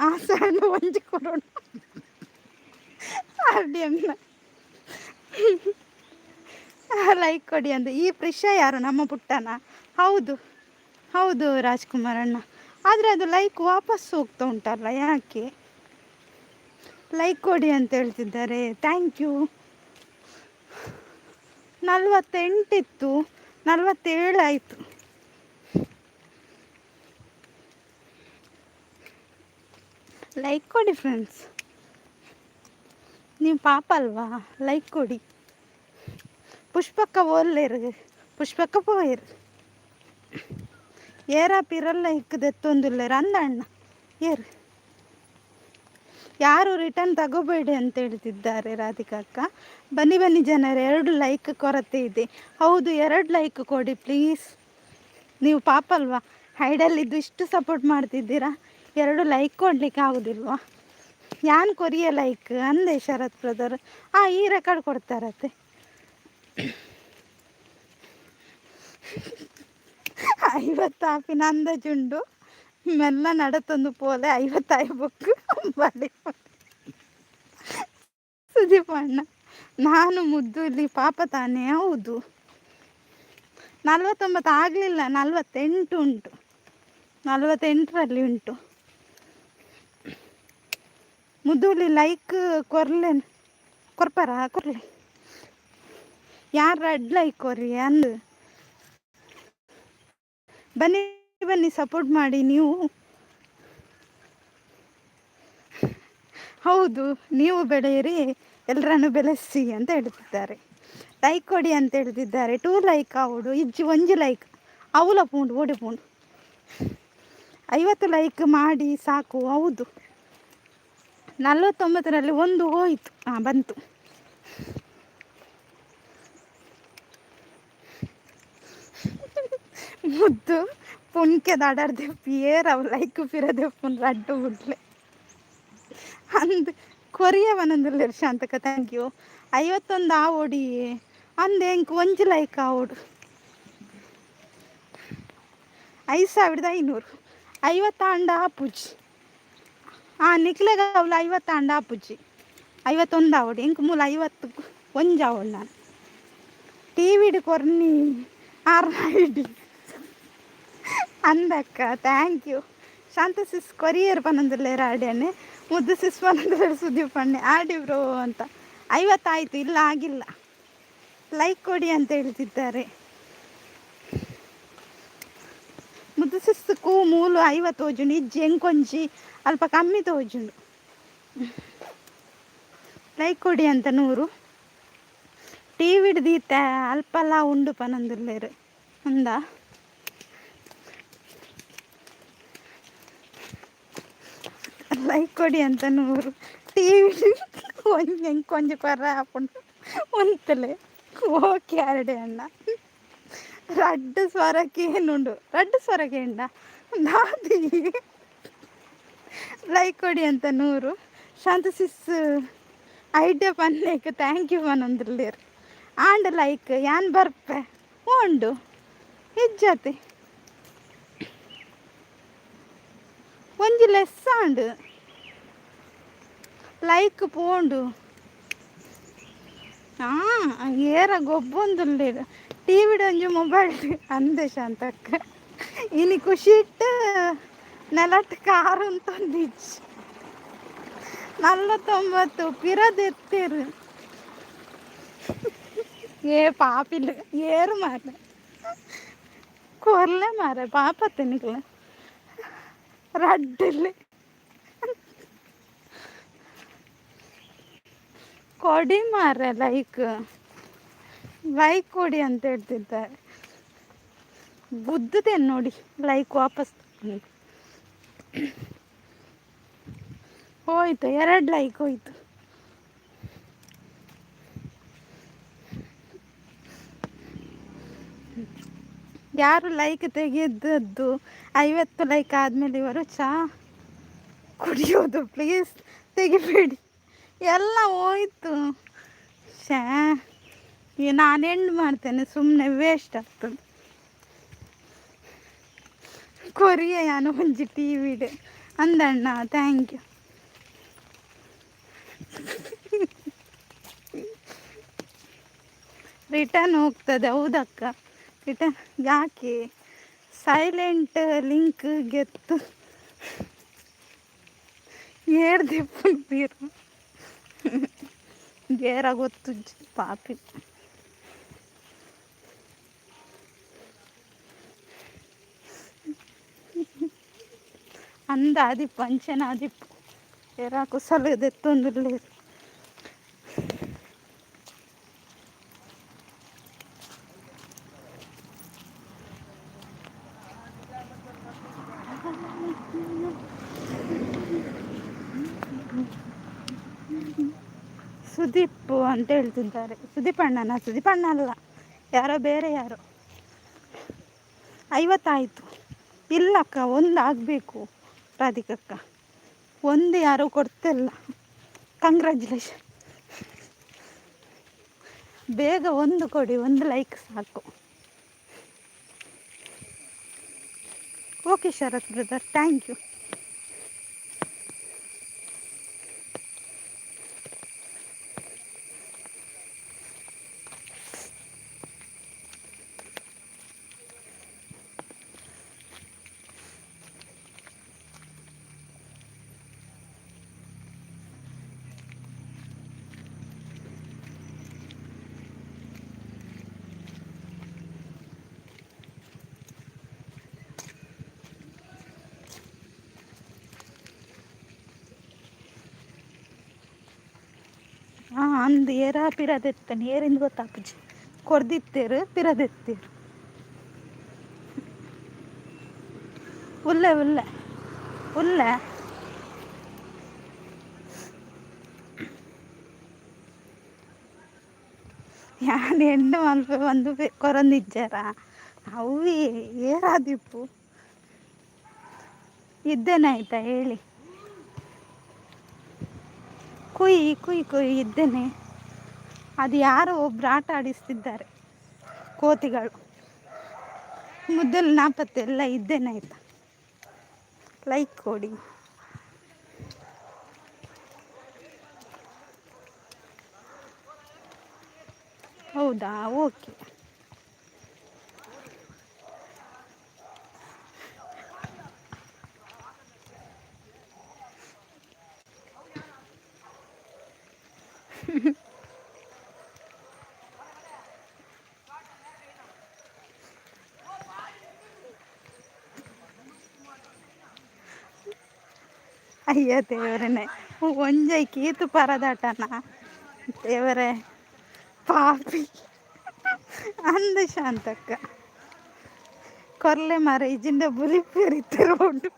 ಆಸೆ ಒಂಜಿ ಕೊಡೋಣ ಅನ್ನ ಲೈಕ್ ಕೊಡಿ ಅಂತ. ಈ ಪ್ರಿಷ ಯಾರು? ನಮ್ಮ ಪುಟ್ಟನ. ಹೌದು ಹೌದು ರಾಜ್ಕುಮಾರ್ ಅಣ್ಣ. ಆದರೆ ಅದು ಲೈಕ್ ವಾಪಸ್ ಹೋಗ್ತಾ ಉಂಟಲ್ಲ, ಯಾಕೆ? ಲೈಕ್ ಕೊಡಿ ಅಂತ ಹೇಳ್ತಿದ್ದಾರೆ, ಥ್ಯಾಂಕ್ ಯು. 48 ಇತ್ತು, 47 ಆಯಿತು. ಲೈಕ್ ಕೊಡಿ ಫ್ರೆಂಡ್ಸ್, ನೀವು ಪಾಪ ಅಲ್ವಾ? ಲೈಕ್ ಕೊಡಿ. ಪುಷ್ಪಕ್ಕ ಓಲ್ಲೇರು, ಪುಷ್ಪಕ್ಕ ಪೋಯರು ಏರಾ ಪಿರಲ್ಲ ಇಕ್ಕದೆತ್ತೊಂದಿಲ್ಲೇರು ಅಂದ ಅಣ್ಣ ಏರು. ಯಾರು ರಿಟರ್ನ್ ತಗೋಬೇಡಿ ಅಂತ ಹೇಳ್ತಿದ್ದಾರೆ ರಾಧಿಕಕ್ಕ. ಬನ್ನಿ ಬನ್ನಿ ಜನರೇ, 2 ಲೈಕ್ ಕೊರತೆ ಇದೆ. ಹೌದು, 2 ಲೈಕ್ ಕೊಡಿ ಪ್ಲೀಸ್. ನೀವು ಪಾಪ ಅಲ್ವಾ? ಹೈಡಲ್ಲಿದ್ದು ಇಷ್ಟು ಸಪೋರ್ಟ್ ಮಾಡ್ತಿದ್ದೀರಾ, 2 ಲೈಕ್ ಕೊಡಲಿಕ್ಕೆ ಆಗೋದಿಲ್ವಾ? ಯಾನ್ ಕೊರಿಯ ಲೈಕ್ ಅಂದೆ ಶರತ್ ಬ್ರದರ್. ಈ ರೆಕಾರ್ಡ್ ಕೊಡ್ತಾರತ್ತೆ. 50 ಆಪಿನ ಅಂದಾಜುಂಡು, ಮೆಲ್ಲ ನಡತೊಂದು ಪೋಲೆ 50 ಆಯ್ಬೇಕು. ಬಡಿ ಸುದೀಪಣ್ಣ ನಾನು ಮುದ್ದು ಇಲ್ಲಿ ಪಾಪ ತಾನೇ. ಹೌದು, 49 ಆಗಲಿಲ್ಲ, 48 ಉಂಟು, 48ರಲ್ಲಿ ಉಂಟು. ಮುದ್ದುಲಿ ಲೈಕ್ ಕೊರ್ಲೇನು ಕೊರ್ಪಾರ ಕೊರ್ಲೆ ಯಾರು ರೆಡ್ ಲೈಕ್ ಕೊರ್ರಿ ಅಂದು ಬನ್ನಿ ಬನ್ನಿ ಸಪೋರ್ಟ್ ಮಾಡಿ ನೀವು. ಹೌದು, ನೀವು ಬೆಳೆಯಿರಿ, ಎಲ್ಲರನ್ನು ಬೆಳೆಸಿ ಅಂತ ಹೇಳ್ತಿದ್ದಾರೆ. ಲೈಕ್ ಕೊಡಿ ಅಂತ ಹೇಳ್ತಿದ್ದಾರೆ. 2 ಲೈಕ್ ಆವಡು ಇಜ್ಜಿ 1 ಲೈಕ್ ಅವಲ ಪೂಂಡು ಓಡಿ ಪೂಂಡು 50 ಲೈಕ್ ಮಾಡಿ ಸಾಕು. ಹೌದು, 49ರಲ್ಲಿ 1 ಹೋಯಿತು. ಬಂತು. ಮುದ್ದು ಪುಣ್ಕೆ ದಾಡಾಡ್ದೆ ಪಿಯೇರ್ ಅವು ಲೈಕ್ ಪಿರದೆ ಪುನ್ ರಡ್ಡು ಬಿಡ್ಲೆ ಅಂದ್ ಕೊರಿಯವನೊಂದು ಶಾಂತಕ ಥ್ಯಾಂಕ್ ಯು. 51 ಆವೋಡಿ ಅಂದೆ ಎಂಕ್ 1 ಲೈಕ್ ಆವೋಡು 5500 50 ಅಂಡ ಆಪುಜಿ. ನಿಕ್ಲೆಗ ಅವಳು 50 ಅಂಡ ಆಪುಜಿ 51 ಆವೋಡು ಎಂಕ್ ಮೂಲ 50 1 ಆವೋಡು. ನಾನು ಟಿವಿಡ್ ಕೊರ್ನಿ ಆರ್ನಾಯಿಡಿ ಅಂದಕ್ಕ thank you. Shanta Sis courier ಪನ್ನೊಂದುಲ್ಲೇರ ಆಡ್ಯಾನೆ, ಮುದ್ದು ಸಿಸ್ ಪನ್ನೊಂದುಲ್ಲೇರ ಸುದ್ದಿ ಪಣ್ಣೆ ಆಡಿ ಬ್ರೋ ಅಂತ. 50 ಆಯಿತು, ಇಲ್ಲ ಆಗಿಲ್ಲ. ಲೈಕ್ ಕೊಡಿ ಅಂತ ಹೇಳ್ತಿದ್ದಾರೆ. ಮುದ್ದು ಸಿಸ್ಕು ಮೂಲು 50 ತೋಜುಂಡು, ಇಜ್ಜಿ ಎಂಕೊಂಜಿ ಅಲ್ಪ ಕಮ್ಮಿ ತೋಜುಂಡು. ಲೈಕ್ ಕೊಡಿ ಅಂತ 100. ಟಿವಿಡ್ ದೀತೆ ಅಲ್ಪಲ್ಲ ಉಂಡು ಪನ್ನೊಂದುಲ್ಲೇರು ಅಂದ. ಲೈಕ್ ಕೊಡಿ ಅಂತ 100. ಟಿವಿ ಎಂಕೊಂಜಿ ಕೊರ್ರ ಹಾಕೊಂಡು ಒಂತಲೆ ಓಕೆ ಆರಡೆ ಅಣ್ಣ. ರಡ್ಡು ಸ್ವರಕ್ಕೆ ಏನುಂಡು, ರಡ್ಡು ಸ್ವರಕ್ಕೆ ಎಂಡ ದಾದಿ. ಲೈಕ್ ಕೊಡಿ ಅಂತ 100. ಶಾಂತ ಸಿಸ್ ಐಡಿಯಾ ಪನ್ನೇಕ್ ಥ್ಯಾಂಕ್ ಯು ಪನ್ನೊಂದುಲ್ಲೇರು ಆಂಡ್ ಲೈಕ್ ಯಾನ್ ಬರ್ಪೆ ಉಂಡು ಇಜ್ಜತೆ 1 ಲೆಸ್ ಆಂಡ್ ಲೈಕ್ ಪೋಂಡು. ಏರ ಗೊಬ್ಬೊಂದುಲ್ಲೇರು ಟಿವಿಡ್ ಒಂಜಿ ಮೊಬೈಲ್ ಅಂದೆ ಶಾಂತಕ್ಕ. ಇನಿ ಖುಷಿ ಇಟ್ಟು ನೆಲಟ್ ಕಾರು ಅಂತಂದಿಜ್ಜಿ 49 ಪಿರದೆತ್ತೇರು. ಪಾಪಿಲ್ಲ ಏರು ಮಾರ ಕೊರ್ಲೆ ಮಾರ ಪಾಪತ್ತೆ ನಿಕ್ಲ ರಡ್ಡಿಲ್ಲ ಕೊಡಿ ಮಾರ ಲೈಕ್ ಕೊಡಿ ಅಂತ ಹೇಳ್ತಿದ್ದಾರೆ. ಬುದ್ಧದೇನು ನೋಡಿ, ಲೈಕ್ ವಾಪಸ್ ಹೋಯ್ತು, 2 ಲೈಕ್ ಹೋಯ್ತು. ಯಾರು ಲೈಕ್ ತೆಗೆದದ್ದು 50 ಲೈಕ್ ಆದಮೇಲೆ ಇವರು ಚಾ ಕುಡಿಯೋದು ಪ್ಲೀಸ್ ತೆಗಿಬೇಡಿ, ಎಲ್ಲ ಹೋಯ್ತು. ನಾನು ಎಂಡ್ ಮಾಡ್ತೇನೆ, ಸುಮ್ಮನೆ ವೇಸ್ಟ್ ಆಗ್ತದೆ. ಕೊರಿಯ ಯಾನು ಒಂಜಿ ಟಿವಿಡ್ ಅಂದಣ್ಣ ಥ್ಯಾಂಕ್ ಯು. ರಿಟರ್ನ್ ಹೋಗ್ತದೆ. ಹೌದಕ್ಕ, ರಿಟರ್ನ್ ಯಾಕೆ ಸೈಲೆಂಟ್ ಲಿಂಕ್ ಗೆತ್ತು ಏರ್ದೆ ಫುಲ್ ಬೀರು ಗೇರ ಗೊತ್ತು ಪಾಪಿ. ಅಂದ ಆದಿಪ್ಪು ಅಂಚನ ಆದಿಪ್ಪು ಏರ ಕುಸಲದೆತ್ತೊಂದುಲ್ಲೇರು. ಸುದೀಪ್ ಅಂತ ಹೇಳ್ತಿದ್ದಾರೆ. ಸುದೀಪ್ ಅಣ್ಣನ? ಸುದೀಪ್ ಅಣ್ಣ ಅಲ್ಲ, ಯಾರೋ ಬೇರೆ ಯಾರೋ. 50 ಆಯಿತು. ಇಲ್ಲಕ್ಕ, 1 ಆಗಬೇಕು ರಾಧಿಕಕ್ಕ. 1 ಯಾರೋ ಕೊಡ್ತಿಲ್ಲ. ಕಂಗ್ರ್ಯಾಚುಲೇಷನ್. ಬೇಗ 1 ಕೊಡಿ, 1 ಲೈಕ್ ಸಾಕು. Okay Sharath brother, thank you. ಅಂದ್ ಏರ ಪಿರದೆತ್ತನೆ ಏರಿಂದ ಗೊತ್ತಾಪುಜಿ ಕೊರ್ದಿತ್ತೇರು ಪಿರದೆತ್ತೇರು ಉಲ್ಲೆ ಉಲ್ಲೆ ಉಲ್ಲೆ ಯಾನ್ ಎಂಡು ಮಲ್ಪ ಒಂದು ಕೊರೊಂದಿಜ್ಜಾರ ಅವಿ ಏರಾದಿಪ್ಪು ಇದ್ದೇನೆ ಆಯ್ತಾ ಹೇಳಿ ಕುಯ್ ಕುಯ್ ಕುಯ್ ಇದ್ದೇನೆ ಅದು ಯಾರೋ ಒಬ್ರು ಆಟ ಆಡಿಸ್ತಿದ್ದಾರೆ ಕೋತಿಗಳು ಮುದ್ದಲು ನಾಪತ್ತೆ ಎಲ್ಲ ಇದ್ದೇನೆ ಆಯ್ತಾ ಲೈಕ್ ಕೊಡಿ ಹೌದಾ ಓಕೆ ಅಯ್ಯೋ ದೇವರೇ ಒಂಜೈ ಕೀತು ಪರದಾಟನ ದೇವರೇ ಪಾಪಿ ಅಂದ ಶಾಂತಕ್ಕ ಕೊರ್ಲೆ ಮರ ಇಜಿಂದ ಬುಲಿ ಪೇರಿತ್ತಾರೆ ಉಂಟು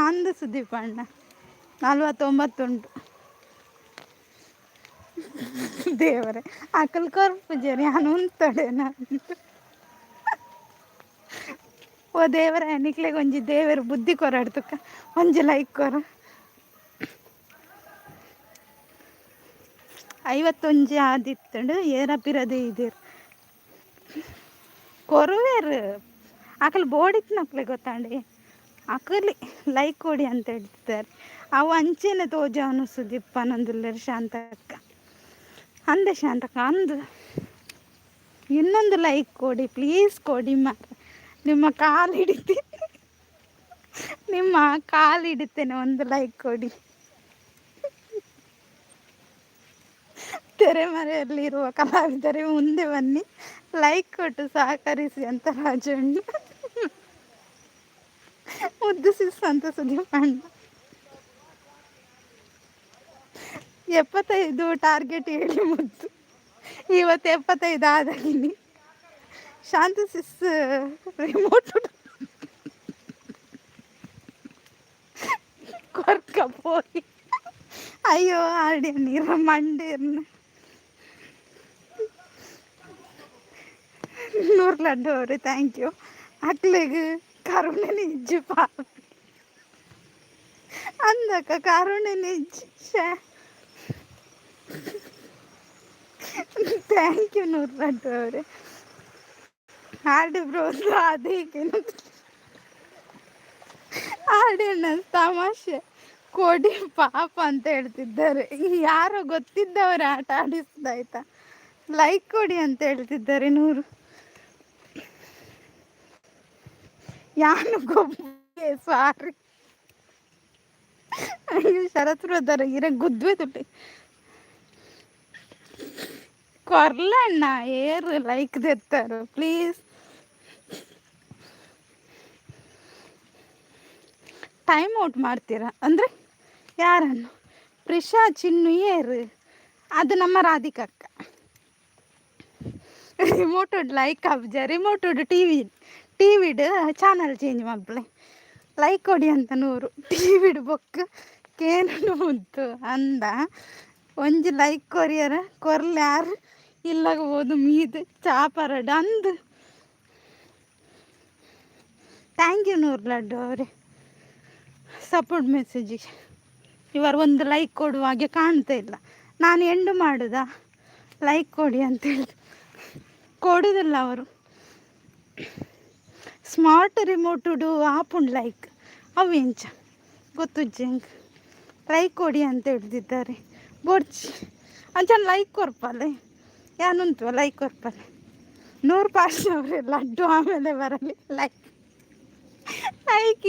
ಅಂದ ಸುದೀಪ್ ಅಣ್ಣ 49 ಉಂಟು ದೇವರೇ ಅಕಲ್ ಕೊರ್ಪುಜರಿ ನಾನು ಉಂತಡೆ ಓ ದೇವರ ನಿಕ್ಲೆಗೆ ಒಂಜಿ ದೇವರು ಬುದ್ಧಿ ಕೊರಾಡ್ತಕ್ಕ ಒಂಜಿ ಲೈಕ್ ಕೊರ 51 ಆದಿತ್ತಂಡು ಏರಪಿರದೆ ಇದೇರು ಕೊರುವೇರು ಅಕಲ್ ಬೋಡಿತ್ನಕ್ಲೆ ಗೊತ್ತಾಂಡಿ ಅಕಲಿ ಲೈಕ್ ಕೊಡಿ ಅಂತ ಹೇಳ್ತಿದ್ದಾರೆ ಅವು ಅಂಚೆನೆ ತೋಜವನು ಸುದೀಪ್ ಅನ್ನೊಂದುಲ್ಲೇರು ಶಾಂತಕ್ಕ ಅಂದೆ ಶಾಂತಕ್ಕ ಅಂದು ಇನ್ನೊಂದು ಲೈಕ್ ಕೊಡಿ ಪ್ಲೀಸ್ ಕೊಡಿ ಮಾರ ನಿಮ್ಮ ಕಾಲು ಹಿಡಿತೀನಿ ನಿಮ್ಮ ಕಾಲು ಹಿಡಿತೇನೆ ಒಂದು ಲೈಕ್ ಕೊಡಿ ತೆರೆಮರೆಯಲ್ಲಿರುವ ಕಲಾವಿದರೆ ಮುಂದೆ ಬನ್ನಿ ಲೈಕ್ ಕೊಟ್ಟು ಸಹಕರಿಸಿ ಅಂತ ರಾಜಣ್ಣ ಮುದ್ದು ಸಿಸ್ ಸುದೀಪ್ ಅಣ್ಣ 75 ಟಾರ್ಗೆಟ್ ಹೇಳಿ ಮುದ್ದು ಇವತ್ತು 75 ಆದಾಗಿನಿ ಶಾಂತ ಸಿಸ್ ರಿಮೋಟ್ ಕೊರ್ಕ ಪೋಯಿ ಅಯ್ಯೋ ಆಡಿ ನೀರ ಮಂಡೇರ್ನ 100 ಲಡ್ಡು ಅವ್ರಿ ಥ್ಯಾಂಕ್ ಯು ಅಕ್ಲೆಗೆ ಕರುಣೆ ನಿಜ್ಜು ಪಾಪ ಅಂದಕ್ಕ ಕರುಣೆ ನಿಜ್ಜು ಥ್ಯಾಂಕ್ ಯು 100 ಲಡ್ಡು ಅವ್ರೆ ಹಾಡು ಬ್ರೋದು ಅದಕ್ಕೇನು ಹಾಡೇನ ತಮಾಷೆ ಕೊಡಿ ಪಾಪ ಅಂತ ಹೇಳ್ತಿದ್ದಾರೆ ಯಾರೋ ಗೊತ್ತಿದ್ದವರು ಆಟ ಆಡಿಸ್ದಾಯ್ತಾ ಲೈಕ್ ಕೊಡಿ ಅಂತ ಹೇಳ್ತಿದ್ದಾರೆ 100 ಯಾನು ಗೊಬ್ಬೆ ಸಾರಿ ಅಯ್ಯೋ ಶರತ್ ಬ್ರದರ್ ಇರ ಗುದ್ವೆ ತುಟ್ಟಿ ಕೊರ್ಲಣ್ಣ ಏರು ಲೈಕ್ ತೆತ್ತಾರು ಪ್ಲೀಸ್ ಟೈಮ್ ಔಟ್ ಮಾಡ್ತೀರಾ ಅಂದರೆ ಯಾರನ್ನು ಪ್ರಿಷಾ ಚಿನ್ನು ಏರು ಅದು ನಮ್ಮ ರಾಧಿಕಕ್ಕ ರಿಮೋಟೋಡ್ ಲೈಕ್ ಆಬ್ಜ ರಿಮೋಟೋಡ್ ಟಿವಿಡ್ ಚಾನಲ್ ಚೇಂಜ್ ಮಬ್ಬಳೆ ಲೈಕ್ ಕೊಡಿ ಅಂತ 100 ಟಿವಿಡ್ ಬೊಕ್ಕ ಕೇನು ಮುದ್ದು ಅಂದ ಒಂಜಿ ಲೈಕ್ ಕೊರಿಯರ ಕೊರ್ಲ ಯಾರು ಇಲ್ಲಾಗಬೋದು ಮೀದು ಚಾಪರಡ್ ಅಂದು ಥ್ಯಾಂಕ್ ಯು 100 ಲಡ್ಡು ಅವರೇ ಸಪೋರ್ಟ್ ಮೆಸೇಜಿಗೆ ಇವರು ಒಂದು ಲೈಕ್ ಕೊಡುವ ಹಾಗೆ ಕಾಣ್ತಾ ಇಲ್ಲ ನಾನು ಎಂಡು ಮಾಡುದಾ ಲೈಕ್ ಕೊಡಿ ಅಂತೇಳಿ ಕೊಡುವುದಿಲ್ಲ ಅವರು ಸ್ಮಾರ್ಟ್ ರಿಮೋಟುಡು ಆಪುಂಡು ಲೈಕ್ ಅವು ಎಂಚ ಗೊತ್ತುಜ್ಜಂಗೆ ಲೈಕ್ ಕೊಡಿ ಅಂತ ಹೇಳ್ತಿದ್ದಾರೆ ಬೋಡ್ಚಿ ಅಂಚನ್ ಲೈಕ್ ಕೊರ್ಪಲ್ಲೆ ಯಾನುಂಟು ಲೈಕ್ ಕೊರ್ಪಲ್ಲೆ 100 ಪಾಸ್ ಅವರೇ ಲಡ್ಡು ಆಮೇಲೆ ಬರಲಿ ಲೈಕ್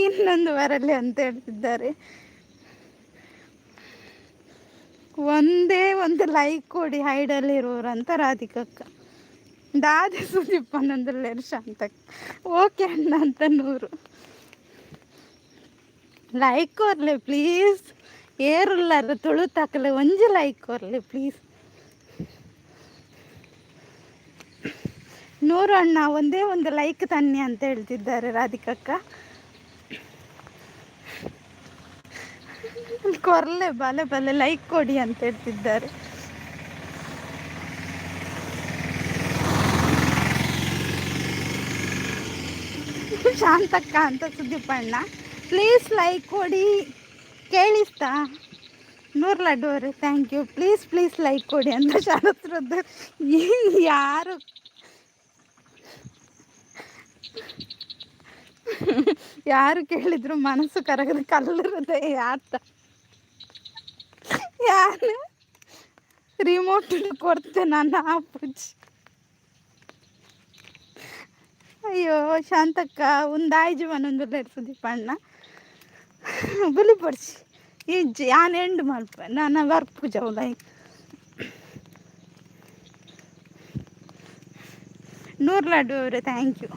ಇನ್ನೊಂದು ಬರಲಿ ಅಂತ ಹೇಳ್ತಿದ್ದಾರೆ ಒಂದೇ ಒಂದು ಲೈಕ್ ಕೊಡಿ ಹೈಡಲ್ಲಿರೋರು ಅಂತ ರಾಧಿಕಕ್ಕ ದಾದಿ ಸುದೀಪ್ 11 ಶಾಂತಕ್ಕ ಓಕೆ ಅಣ್ಣ ಅಂತ 100 ಲೈಕ್ ಕೊರ್ಲೆ ಪ್ಲೀಸ್. ಏರುಲ್ಲಾರ ತುಳುತಾಕಲೆ ಒಂಜಿ ಲೈಕ್ ಕೊರ್ಲೆ ಪ್ಲೀಸ್. ನೂರು ಅಣ್ಣ ಒಂದೇ ಒಂದು ಲೈಕ್ ತನ್ನಿ ಅಂತ ಹೇಳ್ತಿದ್ದಾರೆ ರಾಧಿಕಕ್ಕ. ಕೊರ್ಲೆ ಬಲೆ ಬಲೆ ಲೈಕ್ ಕೊಡಿ ಅಂತ ಹೇಳ್ತಿದ್ದಾರೆ. ಶಾಂತಕ್ಕ ಅಂತ ಸುದೀಪಣ್ಣ ಪ್ಲೀಸ್ ಲೈಕ್ ಕೊಡಿ. ಕೇಳಿಸ್ತಾ? ನೂರು ಲಡ್ಡು ಅವರೇ thank you. Please please like ಕೊಡಿ ಅಂತ ಶಾರತ್ರದ್ದು. ಯಾರು ಯಾರು ಕೇಳಿದ್ರು ಮನಸ್ಸು ಕರಗದ ಕಲ್ಲುತ್ತದೆ ಯಾತ. ಯಾರು ರಿಮೋಟ್ ಕೊಡ್ತೆ ನನ್ನ ಅಪ್ಪುಜಿ. ಅಯ್ಯೋ ಶಾಂತಕ್ಕ ಒಂದಾಯ್ಜು ಮನೊಂದು ಸುದೀಪಣ್ಣ ಬುಲಿಪಡಿಸಿ ಇಜ್ಜಿ ಯಾನ್ ಎಂಡ್ ಮಲ್ಪ ನಾನು ವರ್ಕ್ ಪೂಜಾ ಲೈಕ್. ನೂರು ಲಡ್ಡು ಅವರೇ ಥ್ಯಾಂಕ್ ಯು.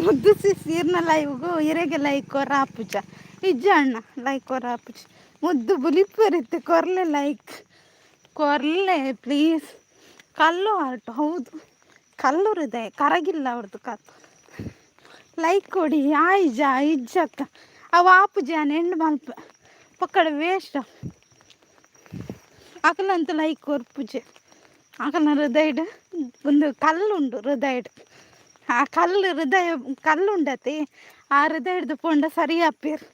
ಮುದ್ದು ಸೀರ್ನ ಲೈವ್ಗೂ ಇರೆಗೆ ಲೈಕ್ ಕೊರ ಪೂಜ ಇಜ್ಜ ಅಣ್ಣ ಲೈಕ್ ಕೊರ ಪೂಜ ಮುದ್ದು ಬುಲಿಪರಿತ್ತೆ ಕೊರ್ಲೆ ಲೈಕ್ ಕೊರ್ಲೆ ಪ್ಲೀಸ್. ಕಲ್ಲು ಆರ್ಟು ಹೌದು ಕಲ್ಲು ಹೃದಯ ಕರಗಿಲ್ಲ ಅವ್ರದ್ದು ಕಲ್ಲು. ಲೈಕ್ ಕೊಡಿ ಆಯ್ಜ ಇಜ್ಜಕ್ಕ ಅವ ಆಪುಜ ಎಂಡು ಮಲ್ಪ ಪಕ್ಕಡ ವೇಸ್ಟ್ ಅಕಲಂತೂ ಲೈಕ್ ಕೊರ್ ಪೂಜೆ. ಅಕಲ್ನ ಹೃದಯಡ್ ಒಂದು ಕಲ್ಲುಂಡು ಹೃದಯಡ್. ಆ ಕಲ್ಲು ಹೃದಯ ಕಲ್ಲುಂಡತಿ ಆ ಹೃದಯದ ಪೊಂಡ ಸರಿ ಅಪ್ಪೇರು.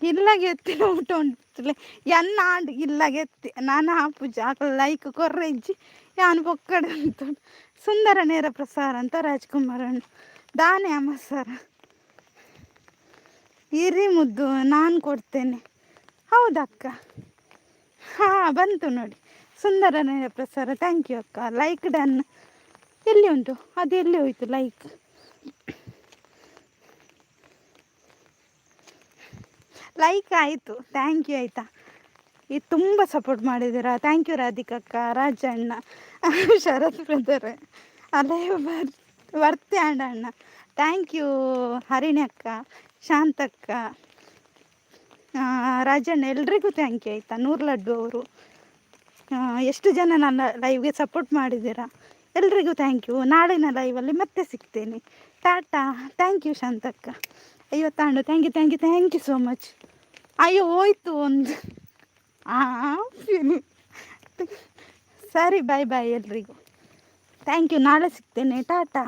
ಇಲ್ಲಾಗೆ ಎತ್ತಿ ಊಟ ಉಂಟಲೆ ಎನ್ನ ಆಂಡ್ ಇಲ್ಲಾಗೆ ಎತ್ತಿ ನಾನು ಆಪುಜ ಆಕಲ ಲೈಕ್ ಕೊರ್ರೆ ಇಜ್ಜಿ ಯಾನು ಪೊಕ್ಕಡೆ ಅಂತ. ಸುಂದರ ನೇರ ಪ್ರಸಾರ ಅಂತ ರಾಜ್ಕುಮಾರ್ ಅಣ್ಣ ದಾನೆ ಅಮ್ಮ ಸರ್ ಇರಿ ಮುದ್ದು ನಾನು ಕೊಡ್ತೇನೆ. ಹೌದಕ್ಕ ಹಾಂ ಬಂತು ನೋಡಿ ಸುಂದರ ನೇರ ಪ್ರಸಾರ ಥ್ಯಾಂಕ್ ಯು ಅಕ್ಕ. ಲೈಕ್ ಡನ್ ಎಲ್ಲಿ ಉಂಟು ಅದು ಎಲ್ಲಿ ಹೋಯ್ತು ಲೈಕ್. ಲೈಕ್ ಆಯಿತು ಥ್ಯಾಂಕ್ ಯು ಆಯಿತಾ. ಇದು ತುಂಬ ಸಪೋರ್ಟ್ ಮಾಡಿದ್ದೀರಾ ಥ್ಯಾಂಕ್ ಯು ರಾಧಿಕಕ್ಕ ರಾಜಣ್ಣ ಶರತ್ ಬ್ರದರ್ ಅಲ್ಲೇ ವರ್ತಿ ಅಣ್ಣ ಥ್ಯಾಂಕ್ ಯು. ಹರಿಣಿ ಅಕ್ಕ ಶಾಂತಕ್ಕ ರಾಜಣ್ಣ ಎಲ್ರಿಗೂ ಥ್ಯಾಂಕ್ ಯು ಆಯಿತಾ. ನೂರು ಲಡ್ಡು ಅವರು ಎಷ್ಟು ಜನ ನನ್ನ ಲೈವ್ಗೆ ಸಪೋರ್ಟ್ ಮಾಡಿದ್ದೀರಾ ಎಲ್ರಿಗೂ ಥ್ಯಾಂಕ್ ಯು. ನಾಳಿನ ಲೈವಲ್ಲಿ ಮತ್ತೆ ಸಿಗ್ತೇನೆ. ಟಾಟಾ. ಥ್ಯಾಂಕ್ ಯು ಶಾಂತಕ್ಕ. ಅಯ್ಯೋ ತಾಂಡು thank you thank you thank you so much. ಅಯ್ಯೋ ಹೋಯ್ತು ಒಂದು ಸರಿ ಬಾಯ್ ಬಾಯ್ ಎಲ್ರಿಗೂ ಥ್ಯಾಂಕ್ ಯು. ನಾಳೆ ಸಿಗ್ತೇನೆ ಟಾಟಾ.